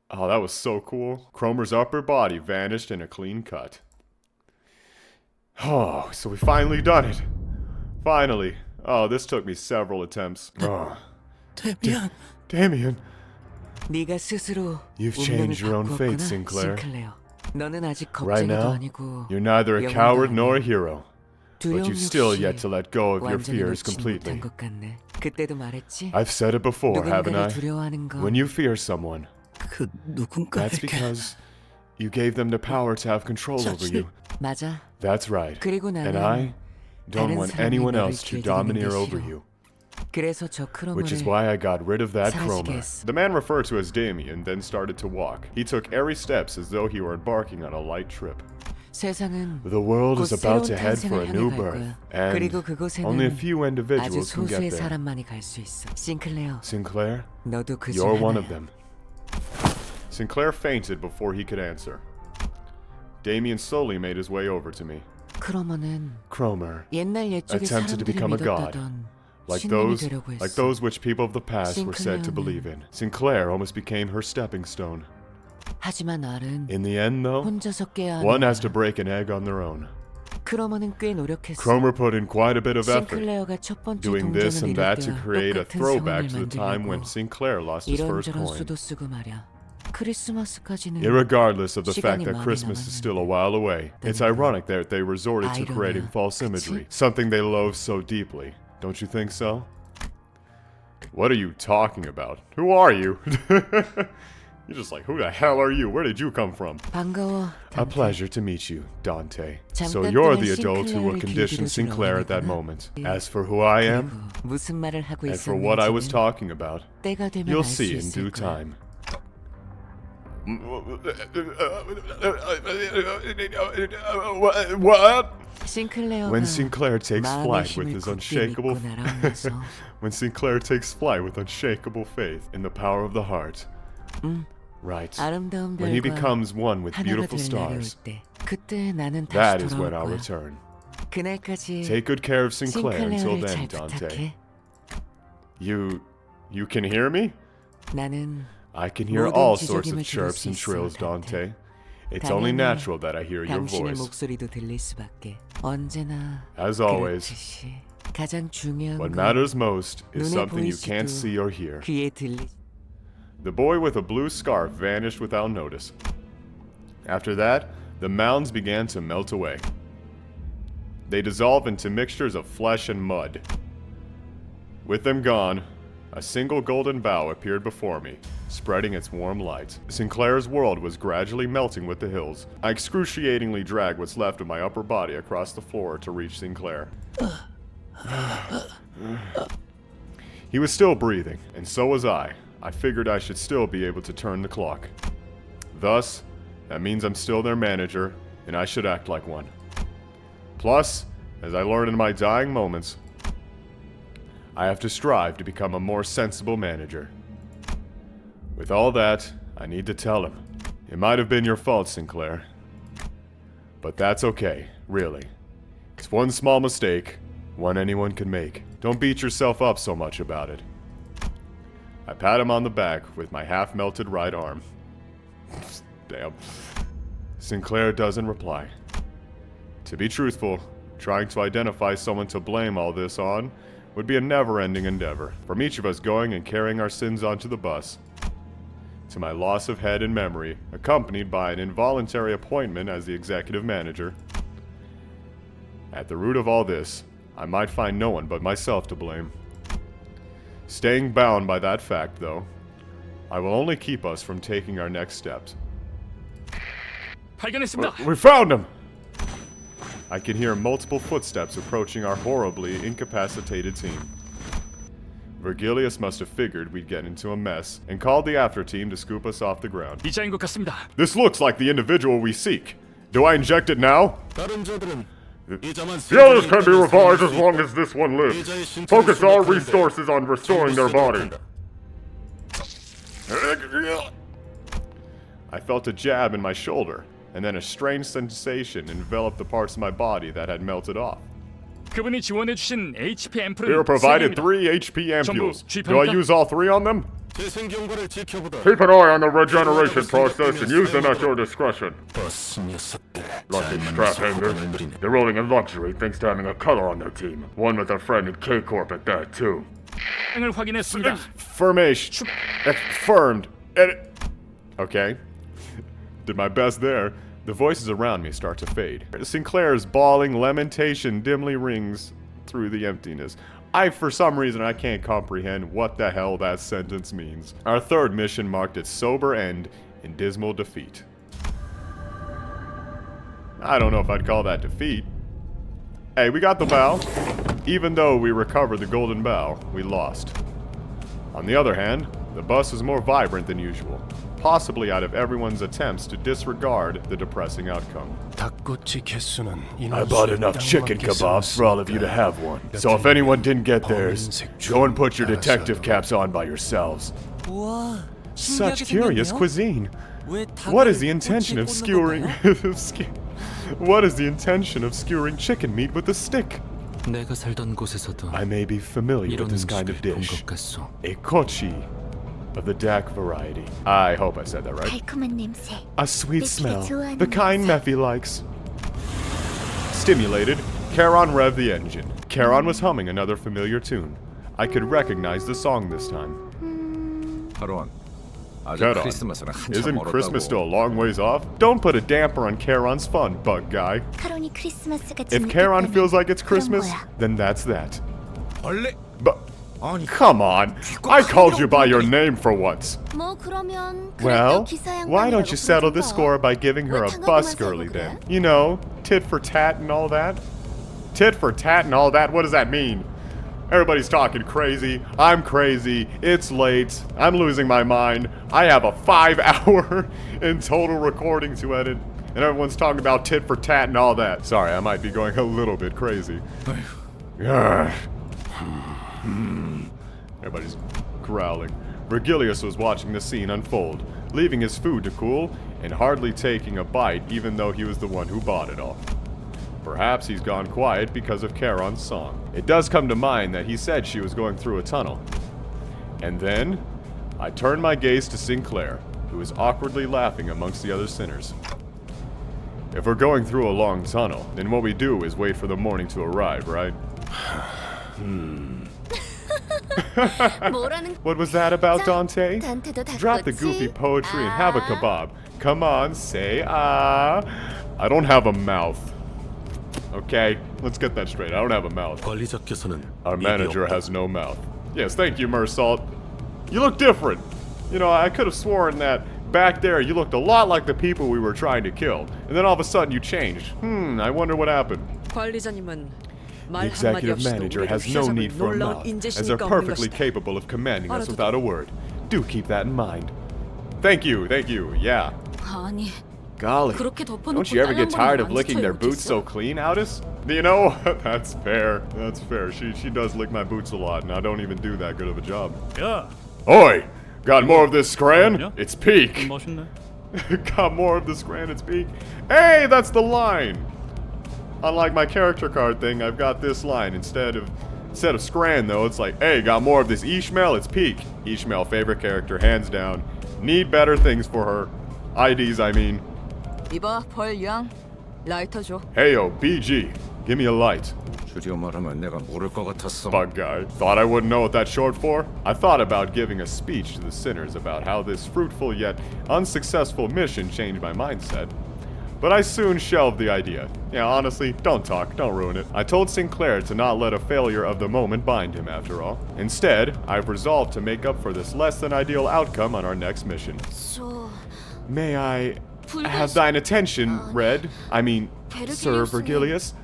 Oh, that was so cool. Kromer's upper body vanished in a clean cut. Oh, so we finally done it. Finally. Oh, this took me several attempts. Oh. Damien. You've changed your own fate, Sinclair. Right now, you're neither a coward nor a hero. But you've still yet to let go of your fears completely. I've said it before, haven't I? When you fear someone, that's because you gave them the power to have control over you. That's right. And I don't want anyone else to domineer over you. Which is why I got rid of that Kromer. The man referred to as Damien then started to walk. He took airy steps as though he were embarking on a light trip. The world is about to head for a new birth, and only a few individuals can get there. Sinclair, you're one of them. Sinclair fainted before he could answer. Damien slowly made his way over to me. Kromer attempted to become a god, like those which people of the past were said to believe in. Sinclair almost became her stepping stone. In the end, though, one has to break an egg on their own. Kromer put in quite a bit of effort, doing this and that to create a throwback to the time when Sinclair lost his first coin. Irregardless of the fact that Christmas is still a while away, it's ironic that they resorted to creating false imagery, something they loathe so deeply. Don't you think so? What are you talking about? Who are you? You're just like, who the hell are you? Where did you come from? 반가워. A pleasure to meet you, Dante. So 잠깐 you're 동안 the adult who will 싱클레어를 condition 길들여주러 Sinclair at that 오는구나. moment. As for who I am, 그리고 무슨 말을 하고 and for what I was 있었는지는 talking about, 때가 되면 you'll 알 수 see in due 있을 거야. time. What? 싱클레어가 When Sinclair takes 마음의 flight with 힘을 his 굳게 unshakable 믿고 날아오면서 when Sinclair takes flight with unshakable faith in the power of the heart. Right. 아름다운 When he 별과 becomes one with 하나가 beautiful 될 날이 올 stars. 때 그때 나는 That 다시 is 돌아올 when I'll 거야. return. 그날까지 Take good care of Sinclair until 싱클레어를 then, 잘 Dante. 부탁해. You can hear me? 나는 I can hear 모든 all sorts 지저귀를 of chirps 들을 수 and trills, 있어, Dante. It's only 당연히 natural that I hear your 당신의 voice. 목소리도 들릴 수밖에. 언제나 As always, 그렇듯이 가장 중요한 what 건 matters most is 눈에 something you can't 보이지도 see or hear. 귀에 들리. The boy with a blue scarf vanished without notice. After that, the mounds began to melt away. They dissolved into mixtures of flesh and mud. With them gone, a single golden bow appeared before me, spreading its warm light. Sinclair's world was gradually melting with the hills. I excruciatingly dragged what's left of my upper body across the floor to reach Sinclair. He was still breathing, and so was I. I figured I should still be able to turn the clock. Thus, that means I'm still their manager, and I should act like one. Plus, as I learned in my dying moments, I have to strive to become a more sensible manager. With all that, I need to tell him. It might have been your fault, Sinclair. But that's okay, really. It's one small mistake, one anyone can make. Don't beat yourself up so much about it. I pat him on the back with my half-melted right arm. Damn. Sinclair doesn't reply. To be truthful, trying to identify someone to blame all this on would be a never-ending endeavor, from each of us going and carrying our sins onto the bus. To my loss of head and memory, accompanied by an involuntary appointment as the executive manager. At the root of all this, I might find no one but myself to blame. Staying bound by that fact, though, I will only keep us from taking our next steps. 발견했습니다. We found him! I can hear multiple footsteps approaching our horribly incapacitated team. Virgilius must have figured we'd get into a mess and called the after team to scoop us off the ground. 이자인 것 같습니다. This looks like the individual we seek. Do I inject it now? 다른 자들은 The others can be revived as long as this one lives. Focus all resources on restoring their body. I felt a jab in my shoulder, and then a strange sensation enveloped the parts of my body that had melted off. 그분이 지원해주신 HP 앰플은 We were provided 3개입니다. 3 HP ampules. 전부 Do I 주입합니까? use all 3 on them? 재생 경과를 지켜보다. Keep an eye on the regeneration process and use them at your discretion. 버스 녀석들. Lucky strap hangers. They're rolling in luxury thanks to having a color on their team. One with a friend in K-Corp at that, too. 을 확인했습니다. Affirmation. Affirmed. Okay. Did my best there. The voices around me start to fade. Sinclair's bawling lamentation dimly rings through the emptiness. For some reason, I can't comprehend what the hell that sentence means. Our third mission marked its sober end in dismal defeat. I don't know if I'd call that defeat. Hey, we got the bow. Even though we recovered the golden bow, we lost. On the other hand, the bus was more vibrant than usual, possibly out of everyone's attempts to disregard the depressing outcome. 닭꼬치 개수는 I bought enough chicken kebabs for all of you to have one. So if anyone didn't get theirs, go and put your detective caps on by yourselves. 우와, Such 신기하게 curious 생겼네요. cuisine. 왜 What 닭을 is the intention of 꼬치에 꽂는 skewering 건가요? What is the intention of skewering chicken meat with a stick? 내가 살던 곳에서도 I may be familiar 이런 with this kind of 음식을 본 dish. 것 같소. A kochi of the dak variety. I hope I said that right. 달콤한 냄새. A sweet 내 smell, 좋아하는 the kind 냄새. Mephi likes. Stimulated, Charon revved the engine. Charon was humming another familiar tune. I could recognize the song this time. 하루안, 아직 Charon, 크리스마스는 한참 isn't Christmas still 멀었다고. a long ways off? Don't put a damper on Charon's fun, bug guy. 카론이 크리스마스가 If Charon 재밌겠다면 feels like it's 그런 Christmas, 거야. then that's that. 벌레. But Come on, I called you by your name for once. 뭐 그러면 Well, 그래도 기사 why don't 양반이라고 you settle the 부르던가. score by giving her a 왜 bus 당하기만 girly 살고 then? 그래? You know, tit for tat and all that. Tit for tat and all that, what does that mean? Everybody's talking crazy. I'm crazy. It's late. I'm losing my mind. I have a 5-hour in total recording to edit. And everyone's talking about tit for tat and all that. Sorry, I might be going a little bit crazy. Yeah. Everybody's growling. Virgilius was watching the scene unfold, leaving his food to cool and hardly taking a bite even though he was the one who bought it all. Perhaps he's gone quiet because of Charon's song. It does come to mind that he said she was going through a tunnel. And then, I turned my gaze to Sinclair, who was awkwardly laughing amongst the other sinners. If we're going through a long tunnel, then what we do is wait for the morning to arrive, right? 뭐라는 What was that about, 자, Dante? 단테도 Drop the 닦았지? goofy poetry and have a 아. kebab. Come on, say ah. I don't have a mouth. Okay, let's get that straight. I don't have a mouth. 관리자께서는 Our 입이 manager 없다. has no mouth. Yes, thank you, Mersalt. You look different. You know, I could have sworn that back there you looked a lot like the people we were trying to kill. And then all of a sudden you changed. I wonder what happened. 관리자님은 The 말 한마디 executive 없이도 manager 우리를 has no 휘어잡을 need for a 놀라운 mouth, as they're 인재시니까 없는 perfectly 것이다. capable of commanding us 알아두고. without a word. Do keep that in mind. Thank you, yeah. 아니 Golly, 그렇게 덮어놓고 don't you ever get 다른 tired 한 of 번은 licking their 안 boots so 지쳐요, clean, Aldous? You know, that's fair. That's fair. She does lick my boots a lot, and I don't even do that good of a job. 야, Oi! Got more of this scran? Yeah. It's peak. 멋있네. Got more of this scran, it's peak. Hey, that's the line! Unlike my character card thing, I've got this line. Instead of scran, though, it's like, hey, got more of this Ishmael? It's peak. Ishmael, favorite character, hands down. Need better things for her. IDs, I mean. 이봐 펄양 라이터 줘. Heyo, BG, give me a light. 줄여 말하면 내가 모를 것 같았어. Bug guy. Thought I wouldn't know what that's short for? I thought about giving a speech to the sinners about how this fruitful yet unsuccessful mission changed my mindset. But I soon shelved the idea. Yeah, honestly, don't talk, don't ruin it. I told Sinclair to not let a failure of the moment bind him, after all. Instead, I've resolved to make up for this less than ideal outcome on our next mission. 저 May I have thine attention, Red? I mean, Sir Virgilius?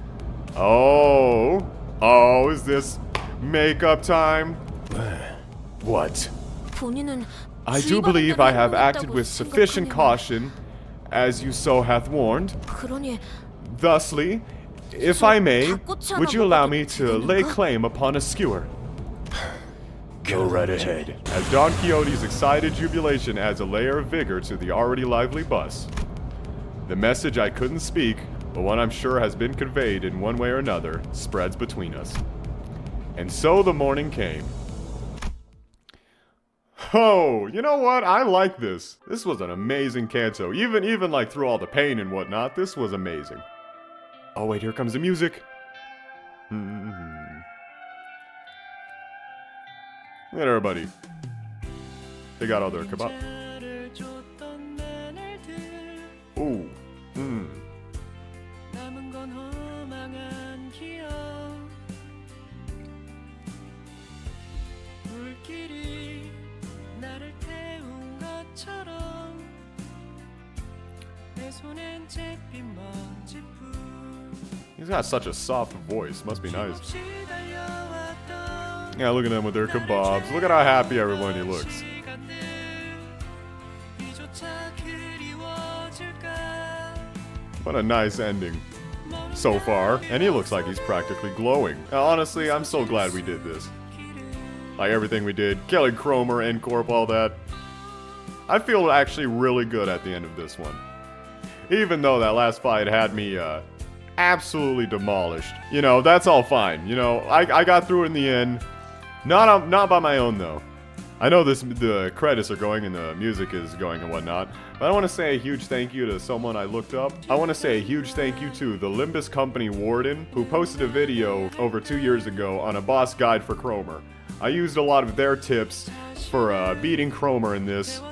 Oh, is this makeup time? What? 본인은 I do believe I have acted with sufficient caution, as you so hath warned. 그러니 Thusly, if I may, would you allow me to lay claim upon a skewer? Go right ahead. As Don Quixote's excited jubilation adds a layer of vigor to the already lively bus. The message I couldn't speak, but one I'm sure has been conveyed in one way or another, spreads between us. And so the morning came. Oh, you know what? I like this. This was an amazing canto. Even like through all the pain and whatnot, this was amazing. Oh wait, here comes the music. Look at everybody. They got all their kebab. Ooh. He's got such a soft voice. Must be nice. Yeah, look at them with their kebabs. Look at how happy everybody looks. What a nice ending so far. And he looks like he's practically glowing. Now, honestly, I'm so glad we did this. Like everything we did. Killing Kromer, N-Corp, all that. I feel actually really good at the end of this one. Even though that last fight had me absolutely demolished. You know, that's all fine. You know, I got through it in the end. Not by my own, though. I know the credits are going and the music is going and whatnot, but I want to say a huge thank you to someone I looked up. I want to say a huge thank you to the Limbus company warden, who posted a video over 2 years ago on a boss guide for Kromer. I used a lot of their tips for beating Kromer in this,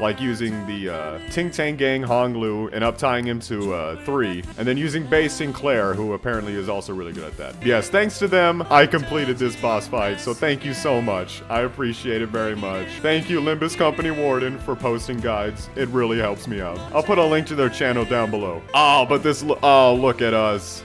like using the Ting Tang Gang Honglu and uptying him to 3, and then using Base Sinclair, who apparently is also really good at that. Yes, thanks to them, I completed this boss fight, so thank you so much. I appreciate it very much. Thank you, Limbus Company Warden, for posting guides. It really helps me out. I'll put a link to their channel down below. Oh, but this, oh, look at us.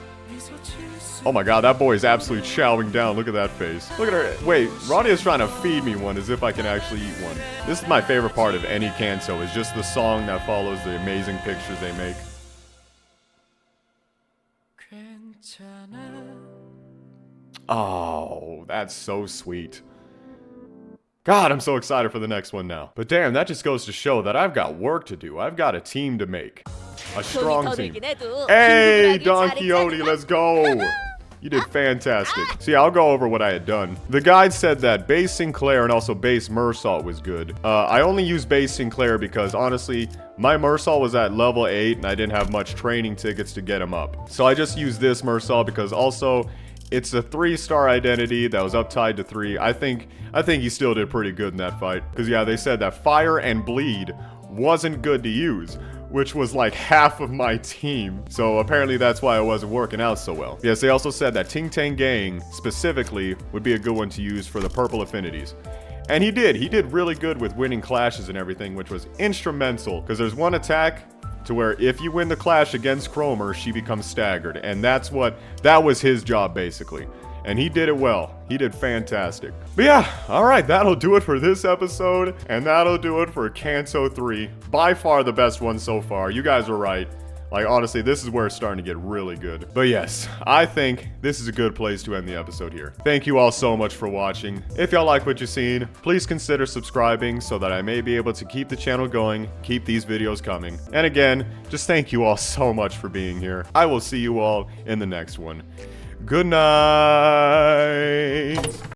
Oh my god, that boy is absolutely chowing down. Look at that face. Look at her. Wait, Radia's trying to feed me one as if I can actually eat one. This is my favorite part of any Canto, is just the song that follows the amazing pictures they make. Oh, that's so sweet. God, I'm so excited for the next one now. But damn, that just goes to show that I've got work to do. I've got a team to make. A strong team. Hey, Don Quixote, let's go. You did fantastic. See, I'll go over what I had done. The guide said that Base Sinclair and also Base Mersault was good. I only used Base Sinclair because, honestly, my Mersault was at level 8 and I didn't have much training tickets to get him up. So I just used this Mersault because also, it's a 3-star identity that was uptied to 3. I think he still did pretty good in that fight. Because, yeah, they said that Fire and Bleed wasn't good to use, which was like half of my team. So apparently that's why it wasn't working out so well. Yes, they also said that Ting Tang Gang specifically would be a good one to use for the purple affinities. And he did really good with winning clashes and everything, which was instrumental. Because there's one attack to where if you win the clash against Kromer, she becomes staggered. And that was his job basically. And he did it well. He did fantastic. But yeah, alright, that'll do it for this episode. And that'll do it for Canto 3. By far the best one so far. You guys are right. Like, honestly, this is where it's starting to get really good. But yes, I think this is a good place to end the episode here. Thank you all so much for watching. If y'all like what you've seen, please consider subscribing so that I may be able to keep the channel going, keep these videos coming. And again, just thank you all so much for being here. I will see you all in the next one. Good night.